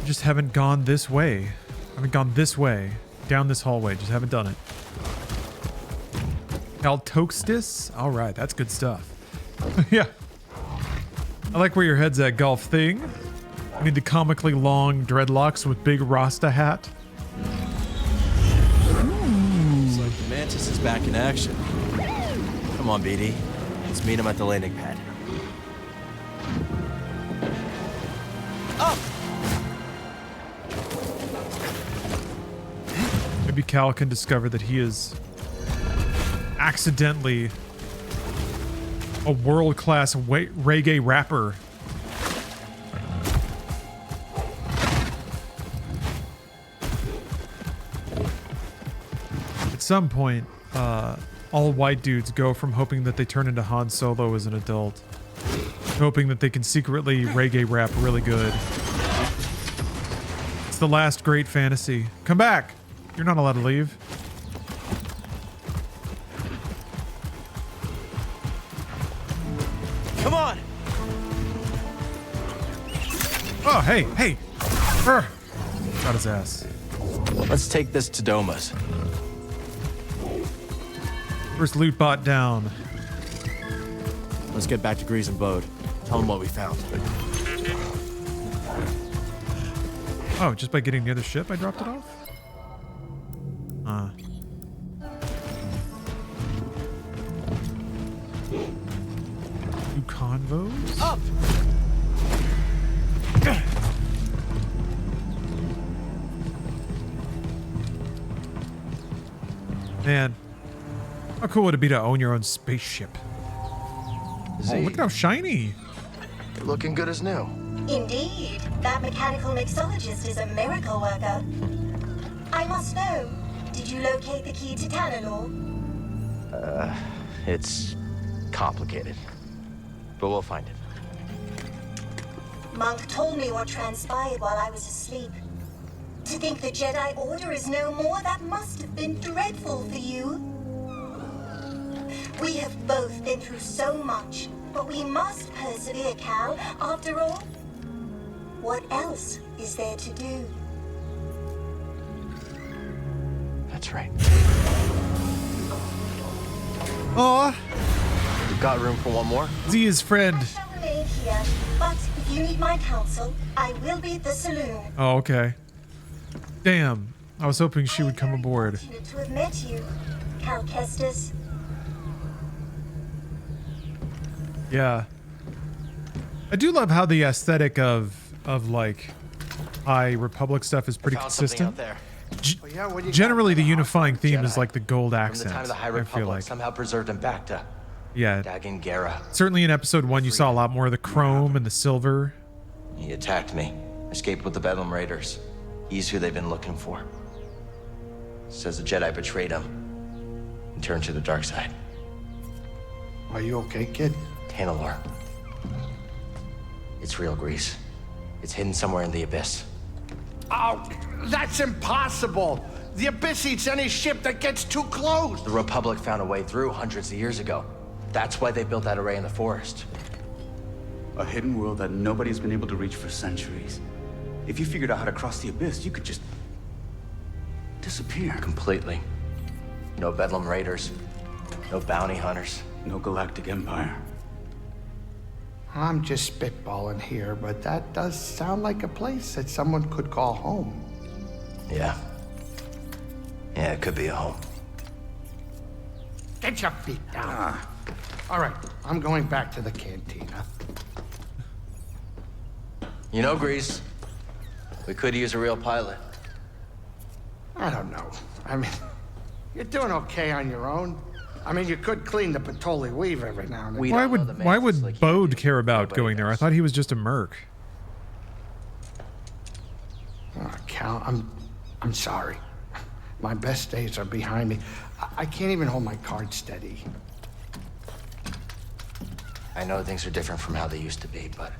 Just haven't gone this way. I haven't gone this way. Down this hallway. Just haven't done it. Altoxtis? Alright, that's good stuff. Yeah. I like where your head's at, Golf Thing. I need the comically long dreadlocks with big Rasta hat. Looks like the Mantis is back in action. Come on, BD. Let's meet him at the landing pad. Up! Maybe Cal can discover that he is accidentally a world-class reggae rapper. At some point, all white dudes go from hoping that they turn into Han Solo as an adult, hoping that they can secretly reggae rap really good. It's the last great fantasy. Come back! You're not allowed to leave. Come on! Oh, hey, hey! Got his ass. Let's take this to Doma's. First loot bot down. Let's get back to Grease and Bode. Tell them what we found. Oh, just by getting near the ship, I dropped it off? Two convos? Up! Man, how cool would it be to own your own spaceship? Oh, look at how shiny. You're looking good as new. Indeed, that mechanical mixologist is a miracle worker. I must know, did you locate the key to Tanalor? It's complicated, but we'll find it. Monk told me what transpired while I was asleep. To think the Jedi Order is no more, that must have been dreadful for you. We have both been through so much, but we must persevere, Cal. After all, what else is there to do? That's right. Aw. We've got room for one more. Zia's friend. I shall remain here, but if you need my counsel, I will be at the saloon. Oh, okay. Damn. I was hoping she would come aboard. Fortunate to have met you, Cal Kestis. Yeah. I do love how the aesthetic of like High Republic stuff is pretty consistent. Generally, the unifying theme is like the gold accent. From the time of the High I feel Republic, like. somehow preserved in Bacta. Yeah. Dagon Gera. Certainly in episode 1, you saw a lot more of the chrome and the silver. He attacked me. Escaped with the Bedlam Raiders. He's who they've been looking for. Says the Jedi betrayed him and turned to the dark side. Are you okay, kid? Tanalor. It's real, Grease. It's hidden somewhere in the Abyss. Oh, that's impossible. The Abyss eats any ship that gets too close. The Republic found a way through hundreds of years ago. That's why they built that array in the forest. A hidden world that nobody's been able to reach for centuries. If you figured out how to cross the Abyss, you could just disappear. Completely. No Bedlam Raiders. No bounty hunters. No galactic empire. I'm just spitballing here, but that does sound like a place that someone could call home. Yeah. Yeah, it could be a home. Get your feet down. All right, I'm going back to the cantina. You know, Grease, we could use a real pilot. I don't know. I mean, you're doing okay on your own. I mean, you could clean the Patoli weave every now and then. Why would Bode care about going there? I thought he was just a merc. Oh, Cal, I'm sorry. My best days are behind me. I can't even hold my cards steady. I know things are different from how they used to be, but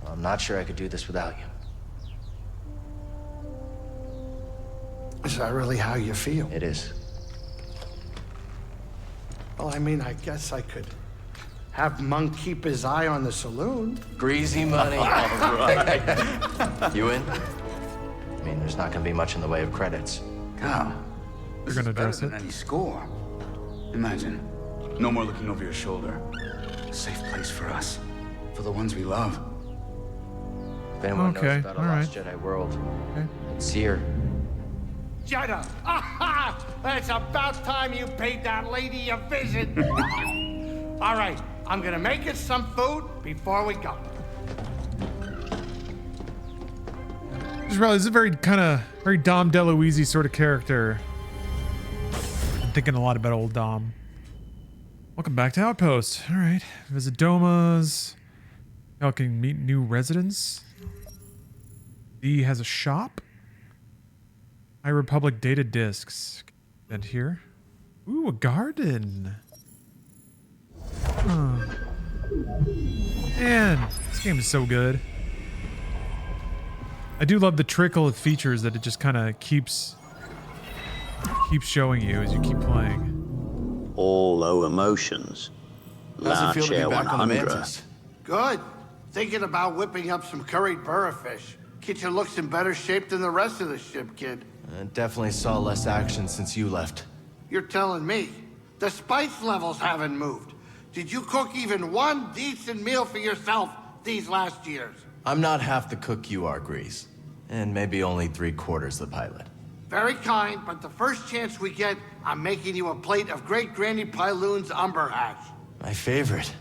I'm not sure I could do this without you. Is that really how you feel? It is. Well, I mean, I guess I could have Monk keep his eye on the saloon. Greasy money. All right. You in? I mean, there's not gonna be much in the way of credits. Cal, this gonna is better address than it? any score. Imagine, no more looking over your shoulder. A safe place for us, for the ones we love. If anyone knows Okay, about a all lost right. Jedi world, Okay. it's here. Jedi! Aha! It's about time you paid that lady a visit. All right, I'm gonna make us some food before we go. Just realized this is a very very Dom DeLuise sort of character. I'm thinking a lot about old Dom. Welcome back to Outpost. All right, visit Doma's. Y'all can meet new residents. D has a shop. High Republic data discs. And here. Ooh, a garden. Huh. Man, this game is so good. I do love the trickle of features that it just kind of keeps showing you as you keep playing. All low emotions. How's it feel to be Launcher back on the 100. Mantis? Good. Thinking about whipping up some curried burrafish. Kitchen looks in better shape than the rest of the ship, kid. I definitely saw less action since you left. You're telling me. The spice levels haven't moved. Did you cook even one decent meal for yourself these last years? I'm not half the cook you are, Grease. And maybe only 3/4 the pilot. Very kind, but the first chance we get, I'm making you a plate of Great Granny Pyloon's umber hash. My favorite.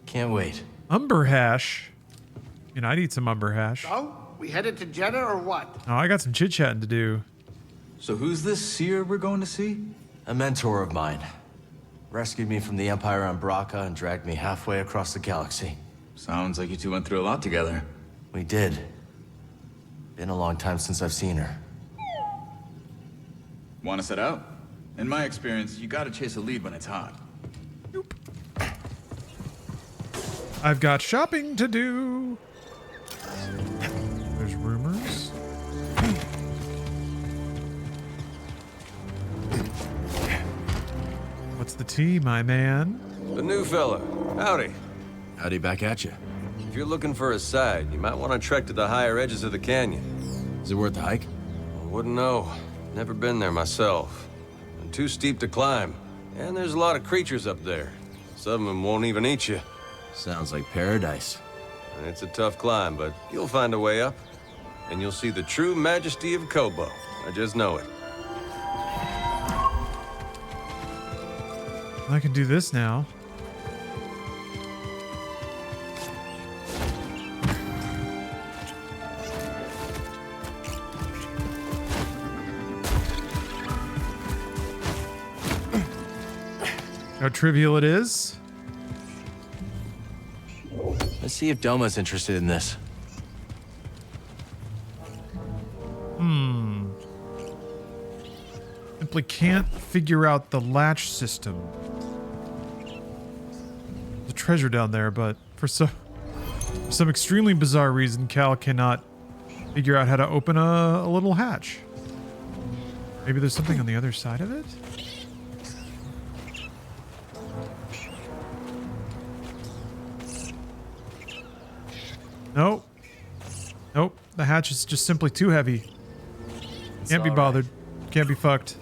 Can't wait. Umber hash. You know, I'd eat some umber hash. So, we headed to Jeddah or what? Oh, I got some chit-chatting to do. So who's this seer we're going to see? A mentor of mine. Rescued me from the Empire on Braca and dragged me halfway across the galaxy. Sounds like you two went through a lot together. We did. Been a long time since I've seen her. Want to set out? In my experience, you gotta chase a lead when it's hot. I've got shopping to do. There's rumors. What's the tea, my man? The new fella. Howdy. Howdy back at you. If you're looking for a side, you might want to trek to the higher edges of the canyon. Is it worth the hike? I wouldn't know. Never been there myself. And too steep to climb. And there's a lot of creatures up there. Some of them won't even eat you. Sounds like paradise. And it's a tough climb, but you'll find a way up. And you'll see the true majesty of Kobo. I just know it. I can do this now. How trivial it is. Let's see if Doma's interested in this. Simply can't figure out the latch system. There's a treasure down there, but for some extremely bizarre reason, Cal cannot figure out how to open a little hatch. Maybe there's something on the other side of it? Nope. Nope. The hatch is just simply too heavy. Can't be bothered. Can't be fucked.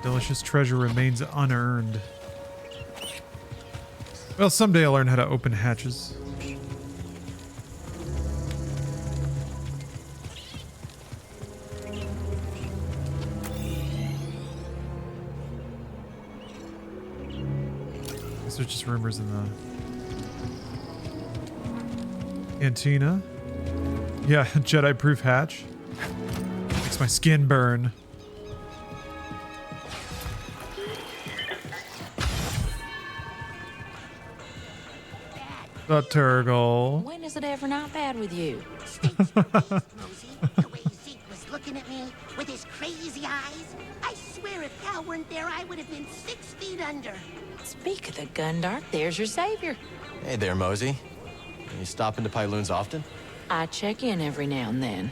Delicious treasure remains unearned. Well, someday I'll learn how to open hatches. These are just rumors in the cantina. Yeah, Jedi-proof hatch. Makes my skin burn. The Turgle. When is it ever not bad with you? The way Zeke was looking at me with his crazy eyes, I swear if Cal weren't there, I would have been 6 feet under. Speak of the Gundark, there's your savior. Hey there, Mosey. You stop into Pyloon's often? I check in every now and then.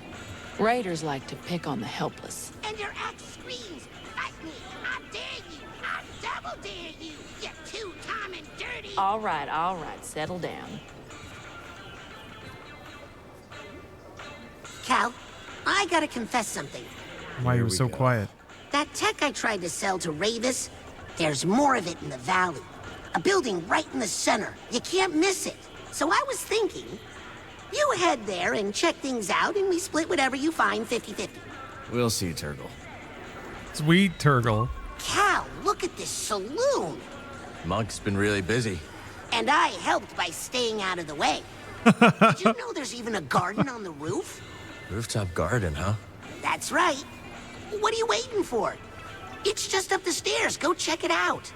Raiders like to pick on the helpless. And your axe screams, fight me, I dare you, I double dare you, you two-time and dirty. All right, settle down. Cal, I gotta confess something. Why he was so quiet. That tech I tried to sell to Ravis, there's more of it in the valley. A building right in the center. You can't miss it. So I was thinking, you head there and check things out, and we split whatever you find 50-50. We'll see, Turgle. Sweet Turgle. Cal, look at this saloon. Monk's been really busy. And I helped by staying out of the way. Did you know there's even a garden on the roof? Rooftop garden, huh? That's right. What are you waiting for? It's just up the stairs. Go check it out.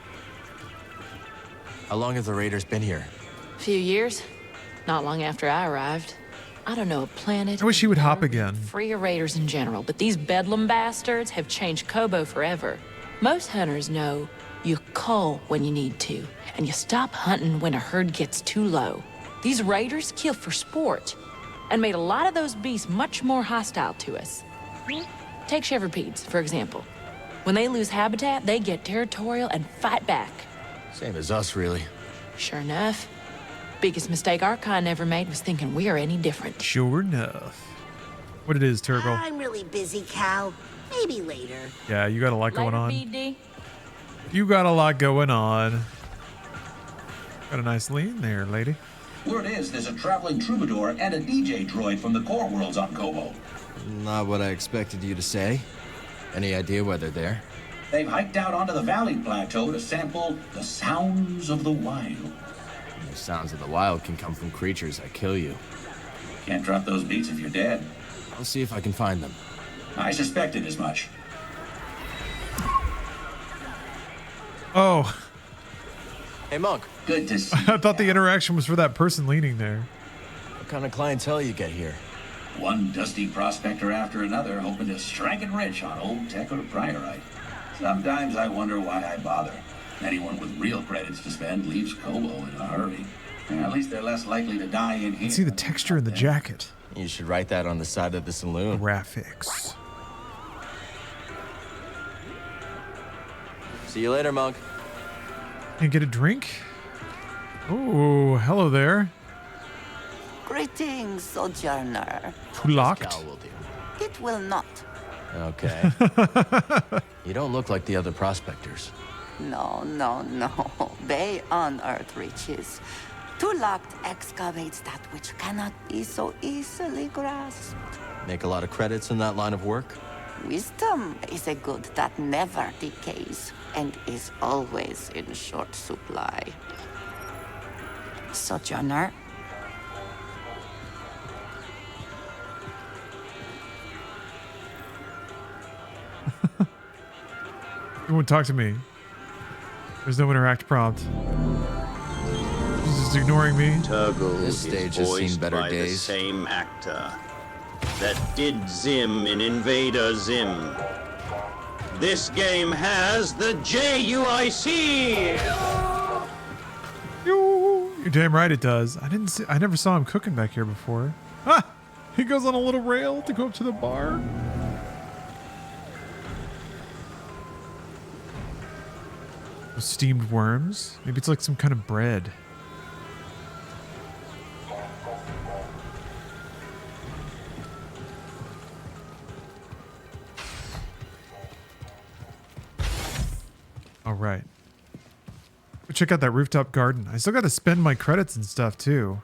How long have the Raiders been here? Few years. Not long after I arrived. I don't know a planet. I wish he would hop again. Free of raiders in general, but these bedlam bastards have changed Kobo forever. Most hunters know you cull when you need to, and you stop hunting when a herd gets too low. These raiders kill for sport, and made a lot of those beasts much more hostile to us. Take Shepherd-Pedes, for example. When they lose habitat, they get territorial and fight back. Same as us, really. Sure enough. Biggest mistake our kind ever made was thinking we are any different. Sure enough. What it is, Turgle? I'm really busy, Cal. Maybe later. Yeah, you got a lot going on. BD. You got a lot going on. Got a nice lean there, lady. Word is there's a traveling troubadour and a DJ droid from the core worlds on Kobo. Not what I expected you to say. Any idea why they're there? They've hiked out onto the valley plateau to sample the sounds of the wild. The sounds of the wild can come from creatures that kill you. Can't drop those beats if you're dead. I'll see if I can find them. I suspected as much. Oh. Hey, Monk. Good to see I thought the interaction was for that person leaning there. What kind of clientele you get here? One dusty prospector after another, hoping to strike it rich on old tech or priorite. Sometimes I wonder why I bother. Anyone with real credits to spend leaves Kobo in a hurry. And at least they're less likely to die in here. See the texture in the jacket. You should write that on the side of the saloon. Graphics. See you later, Monk. And get a drink? Oh, hello there. Greetings, Sojourner. Locked? It will not. Okay. You don't look like the other prospectors. No. They unearth riches. Locked excavates that which cannot be so easily grasped. Make a lot of credits in that line of work? Wisdom is a good that never decays and is always in short supply. Sojourner. You won't talk to me. There's no interact prompt. She's just ignoring me. Turgle This stage has seen better by days. the same actor that did Zim in Invader Zim. This game has the JUIC. You're damn right it does. I never saw him cooking back here before. Ah! He goes on a little rail to go up to the bar. Steamed worms? Maybe it's like some kind of bread. All right. Go check out that rooftop garden. I still got to spend my credits and stuff too.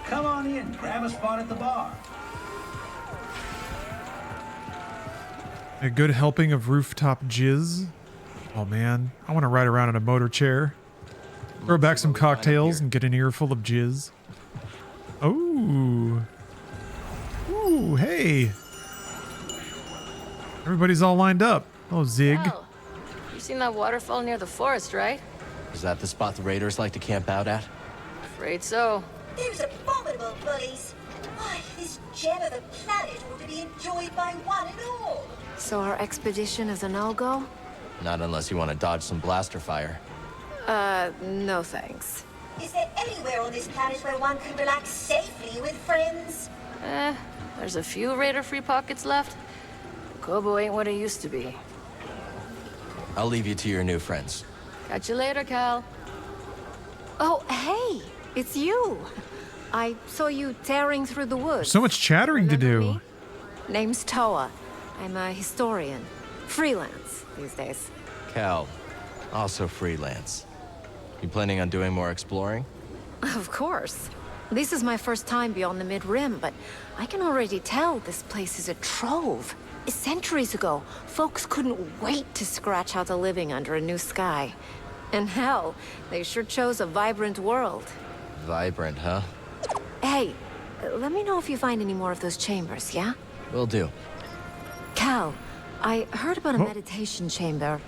Come on in, grab a spot at the bar. A good helping of rooftop jizz. Oh man, I want to ride around in a motor chair. Throw back some cocktails and get an earful of jizz. Oh. Ooh, hey. Everybody's all lined up. Oh, Zig. Hell, you've seen that waterfall near the forest, right? Is that the spot the raiders like to camp out at? Afraid so. Those abominable bullies. Why, this gem of a planet ought to be enjoyed by one and all. So our expedition is a no-go? Not unless you want to dodge some blaster fire. No thanks. Is there anywhere on this planet where one can relax safely with friends? There's a few raider-free pockets left. Kobo ain't what it used to be. I'll leave you to your new friends. Catch you later, Cal. Oh, hey, it's you. I saw you tearing through the woods. So much chattering to do. Name's Toa. I'm a historian. Freelance these days. Cal, also freelance. You planning on doing more exploring? Of course. This is my first time beyond the Mid-Rim, but I can already tell this place is a trove. Centuries ago, folks couldn't wait to scratch out a living under a new sky. And hell, they sure chose a vibrant world. Vibrant, huh? Hey, let me know if you find any more of those chambers, yeah? Will do. Cal, I heard about a meditation chamber.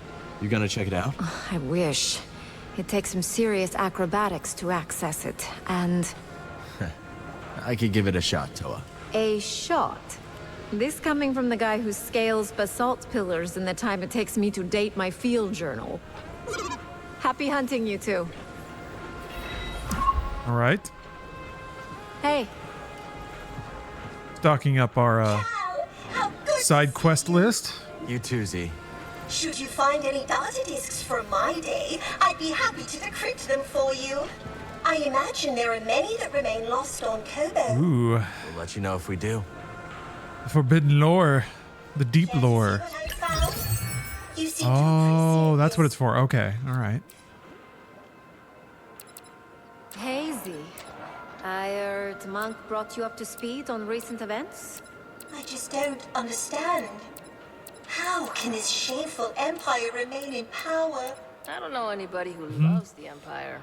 You gonna check it out? I wish. It takes some serious acrobatics to access it, and... I could give it a shot, Toa. A shot? This coming from the guy who scales basalt pillars in the time it takes me to date my field journal. Happy hunting, you two. All right. Hey. Stocking up our side quest list. You too, Z. Should you find any data discs from my day, I'd be happy to decrypt them for you. I imagine there are many that remain lost on Kobo. Ooh. We'll let you know if we do. The forbidden lore. The deep lore. Oh, that's what it's for. Okay. All right. Hey, Z. I heard Monk brought you up to speed on recent events? I just don't understand. How can this shameful empire remain in power? I don't know anybody who loves the Empire.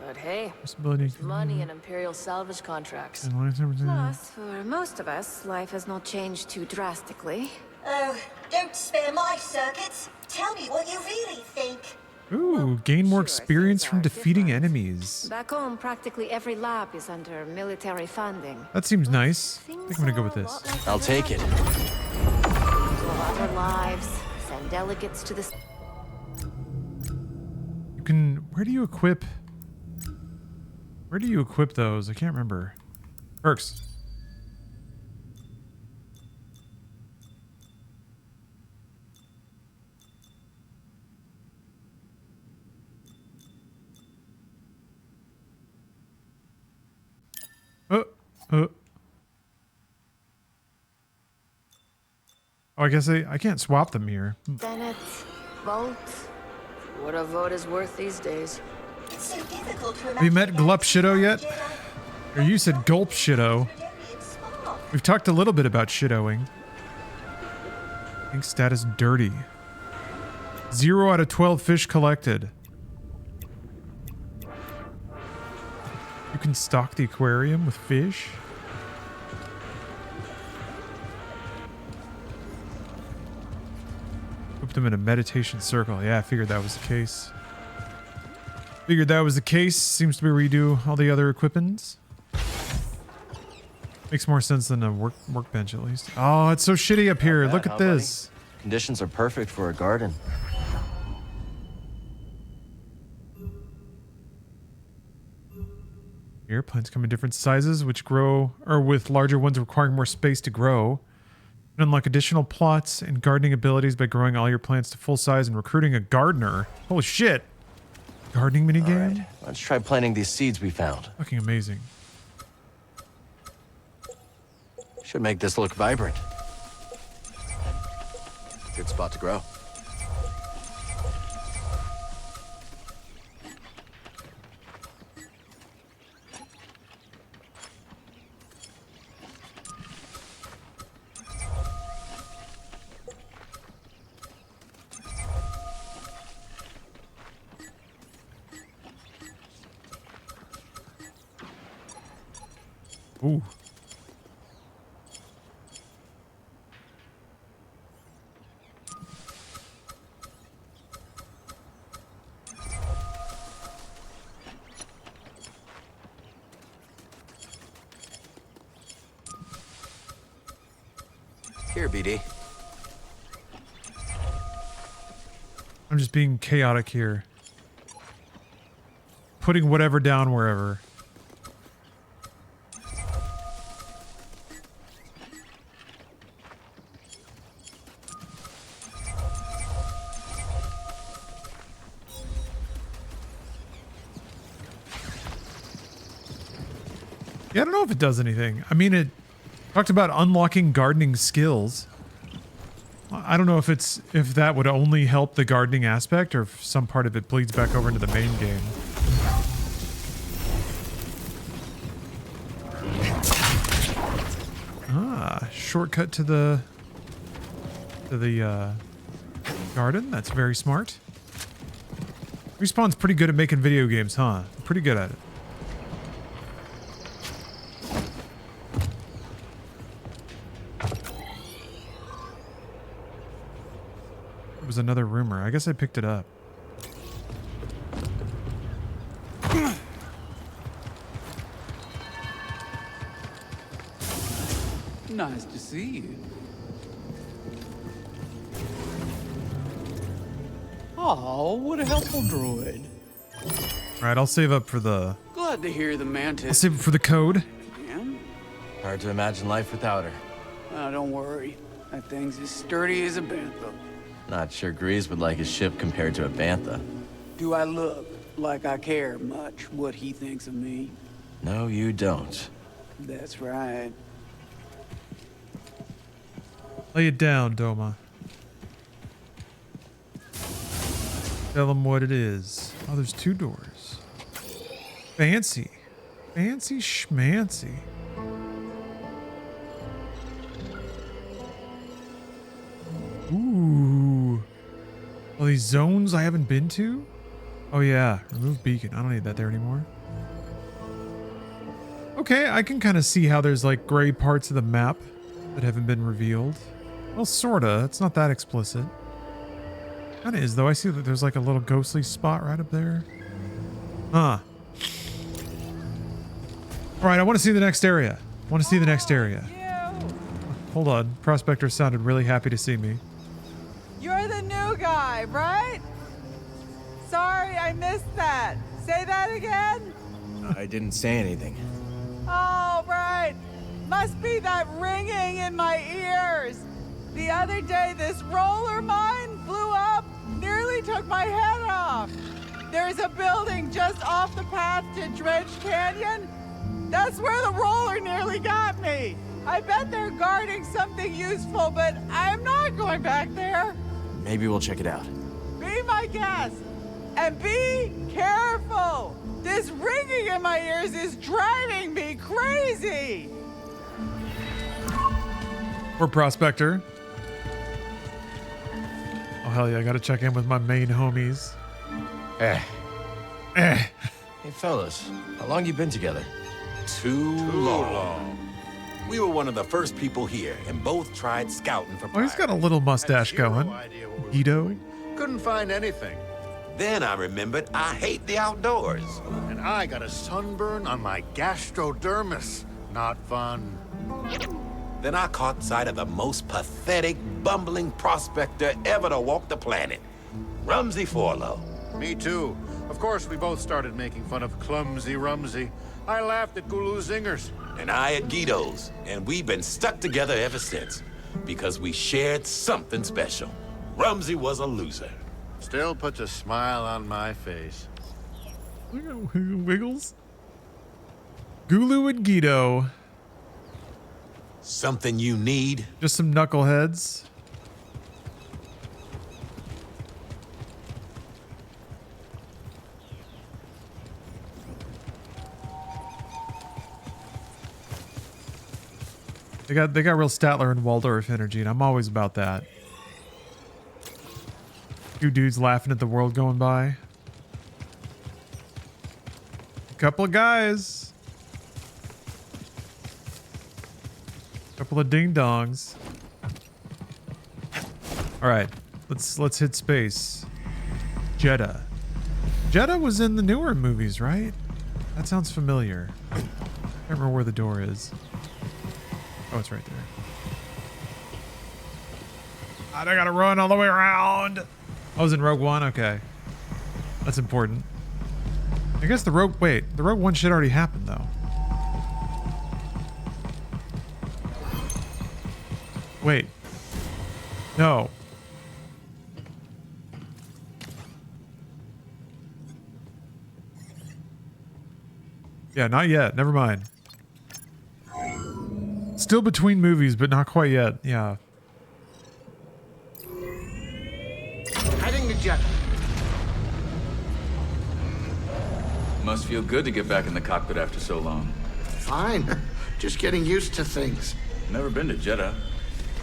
But hey, there's money in Imperial salvage contracts. Plus, for most of us, life has not changed too drastically. Oh, don't spare my circuits. Tell me what you really think. Ooh, gain more experience from defeating enemies. Back home, practically every lab is under military funding. That seems nice. I think I'm gonna go with this. I'll take it. Our lives, send delegates to the... You can... Where do you equip... Where do you equip those? I can't remember. Perks. Oh, I guess I can't swap them here. Bennett, vote. What a vote is worth these days. It's so difficult to Have you met Glup Shido yet? Or you said Gulp Shido. We've talked a little bit about shittoing. Ink status dirty. 0 out of 12 fish collected. You can stock the aquarium with fish. Put them in a meditation circle. Yeah, I figured that was the case. Seems to be where you do all the other equipments. Makes more sense than a workbench, at least. Oh, it's so shitty up here. Look at this. Buddy? Conditions are perfect for a garden. Here, plants come in different sizes, which grow, or with larger ones requiring more space to grow. And unlock additional plots and gardening abilities by growing all your plants to full size and recruiting a gardener. Holy shit. Gardening minigame? All right, let's try planting these seeds we found. Fucking amazing. Should make this look vibrant. Good spot to grow. Ooh. Here, BD. I'm just being chaotic here. Putting whatever down wherever. Yeah, I don't know if it does anything. I mean, it talked about unlocking gardening skills. I don't know if that would only help the gardening aspect or if some part of it bleeds back over into the main game. Ah, shortcut to the garden. That's very smart. Respawn's pretty good at making video games, huh? Pretty good at it. Was another rumor. I guess I picked it up. Nice to see you. Oh, what a helpful droid. Alright, I'll save up for the... Glad to hear the mantis. I'll save it for the code. Man. Hard to imagine life without her. Oh, don't worry. That thing's as sturdy as a bantha. Not sure Grease would like his ship compared to a bantha. Do I look like I care much what he thinks of me? No, you don't. That's right. Lay it down, Doma. Tell them what it is. Oh, there's 2 doors. Fancy. Fancy schmancy. Ooh. All these zones I haven't been to? Oh yeah, remove beacon. I don't need that there anymore. Okay, I can kind of see how there's like gray parts of the map that haven't been revealed. Well, sorta. It's not that explicit. Kinda is though. I see that there's like a little ghostly spot right up there. Huh. Alright, I want to see the next area. Hold on. Prospector sounded really happy to see me. You're the new guy, right? Sorry, I missed that. Say that again? I didn't say anything. Oh, right. Must be that ringing in my ears. The other day, this roller mine blew up, nearly took my head off. There's a building just off the path to Dredge Canyon. That's where the roller nearly got me. I bet they're guarding something useful, but I'm not going back there. Maybe we'll check it out. Be my guest. And be careful. This ringing in my ears is driving me crazy. Or Prospector. Oh, hell yeah. I gotta check in with my main homies. Hey, fellas. How long you been together? Too long. We were one of the first people here, and both tried scouting for Oh, he's got a little mustache going. Guido. Couldn't find anything. Then I remembered I hate the outdoors. And I got a sunburn on my gastrodermis. Not fun. Then I caught sight of the most pathetic, bumbling prospector ever to walk the planet, Rumsey Forlow. Me too. Of course, we both started making fun of Clumsy Rumsey. I laughed at Gulu Zingers. And I at Guido's, and we've been stuck together ever since, because we shared something special. Rumsey was a loser. Still puts a smile on my face. Wiggles. Gulu and Guido. Something you need? Just some knuckleheads. They got real Statler and Waldorf energy, and I'm always about that. Two dudes laughing at the world going by. A couple of guys. A couple of ding dongs. All right, let's hit space. Jedi. Jedi was in the newer movies, right? That sounds familiar. I can't remember where the door is. Oh, it's right there. I gotta run all the way around. I was in Rogue One. Okay, that's important. I guess the Rogue One shit already happened though. Wait. No. Yeah, not yet. Never mind. Still between movies, but not quite yet. Yeah. Heading to Jeddah. Must feel good to get back in the cockpit after so long. Fine. Just getting used to things. Never been to Jeddah.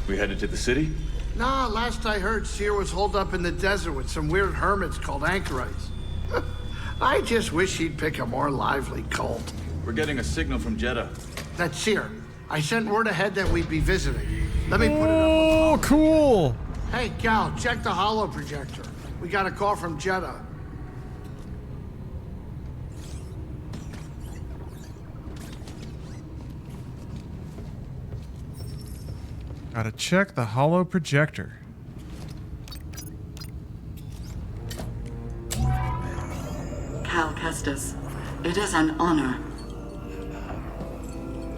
We headed to the city? Nah, last I heard, Seer was holed up in the desert with some weird hermits called anchorites. I just wish he'd pick a more lively cult. We're getting a signal from Jeddah. That's Seer. I sent word ahead that we'd be visiting. Let me put it up. Oh, cool. Hey, Cal, check the holo projector. We got a call from Jeddah. Gotta check the holo projector. Cal Kestis, it is an honor.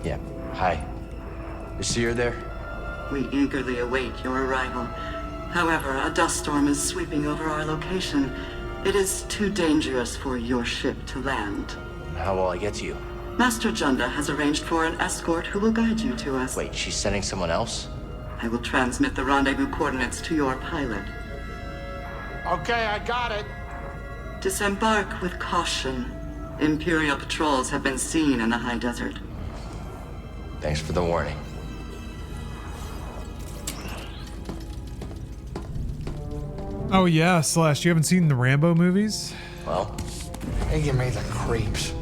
Yeah, hi. Is Seer there? We eagerly await your arrival. However, a dust storm is sweeping over our location. It is too dangerous for your ship to land. How will I get to you? Master Junda has arranged for an escort who will guide you to us. Wait, she's sending someone else? I will transmit the rendezvous coordinates to your pilot. Okay, I got it. Disembark with caution. Imperial patrols have been seen in the high desert. Thanks for the warning. Oh yeah, Slash, you haven't seen the Rambo movies? Well, they give me the creeps.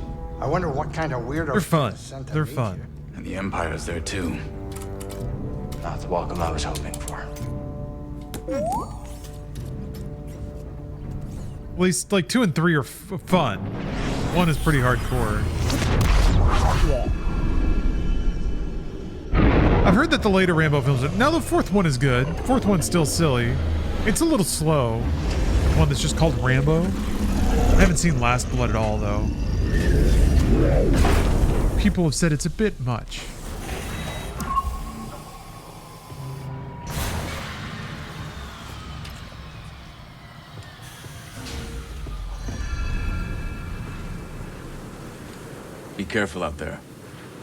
I wonder what kind of weirdo. They're fun. They're fun. And the Empire's there too. Not the welcome I was hoping for. At least like 2 and 3 are fun. 1 is pretty hardcore. I've heard that the later Rambo films are... Now the 4th one is good. 4th one's still silly. It's a little slow. One that's just called Rambo. I haven't seen Last Blood at all though. People have said it's a bit much. Be careful out there.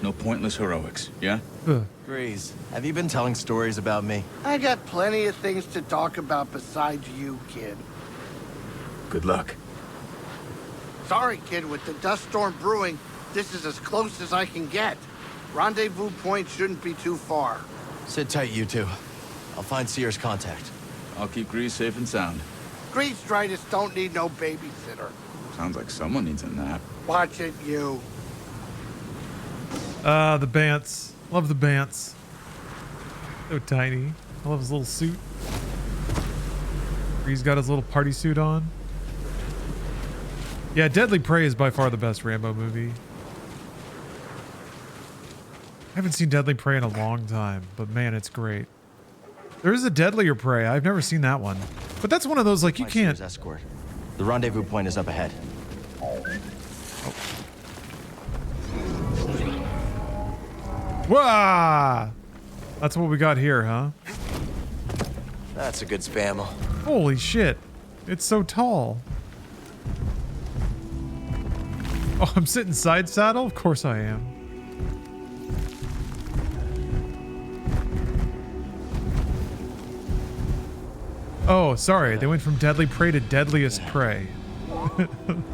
No pointless heroics, yeah? Grease, have you been telling stories about me? I got plenty of things to talk about besides you, kid. Good luck. Sorry, kid, with the dust storm brewing, this is as close as I can get. Rendezvous point shouldn't be too far. Sit tight, you two. I'll find Seer's contact. I'll keep Grease safe and sound. Grease-dritis don't need no babysitter. Sounds like someone needs a nap. Watch it, you. The Bants. Love the Bants. So tiny. I love his little suit. He's got his little party suit on. Yeah, Deadly Prey is by far the best Rambo movie. I haven't seen Deadly Prey in a long time, but man, it's great. There is a Deadlier Prey. I've never seen that one. But that's one of those, like, you can't... Escort. The rendezvous point is up ahead. Wah! That's what we got here, huh? That's a good spammer. Holy shit. It's so tall. Oh, I'm sitting side saddle? Of course I am. Oh, sorry. They went from deadly prey to deadliest prey.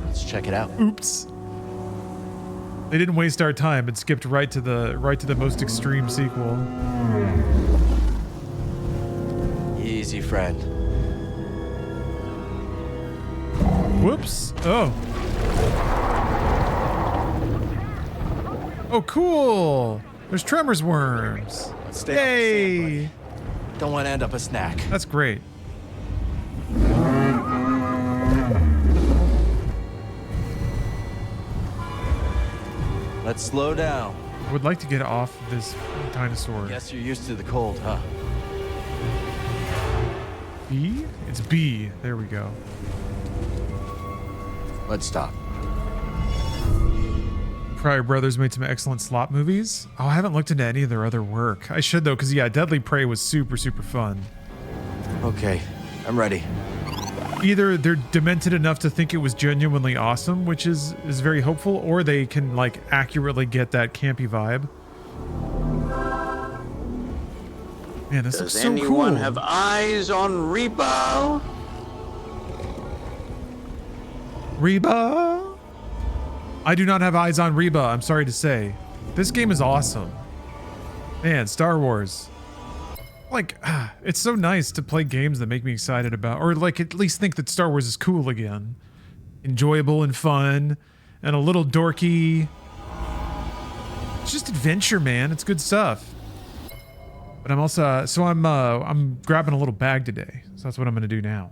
Let's check it out. Oops. They didn't waste our time and skipped right to the most extreme sequel. Easy, friend. Whoops. Oh. Oh, cool. There's Tremors worms. Stay. Yay. Don't want to end up a snack. That's great. Let's slow down. I would like to get off this dinosaur. Guess you're used to the cold, huh? B? It's B. There we go. Let's stop. Pryor Brothers made some excellent slot movies. Oh, I haven't looked into any of their other work. I should though, because yeah, Deadly Prey was super, super fun. Okay, I'm ready. Either they're demented enough to think it was genuinely awesome, which is very hopeful, or they can like accurately get that campy vibe. Man, this looks so cool. Does anyone have eyes on Repo? Reba? I do not have eyes on Reba, I'm sorry to say. This game is awesome. Man, Star Wars. Like, it's so nice to play games that make me excited about, or like at least think that Star Wars is cool again. Enjoyable and fun, and a little dorky. It's just adventure, man. It's good stuff. But I'm also, I'm grabbing a little bag today. So that's what I'm gonna do now.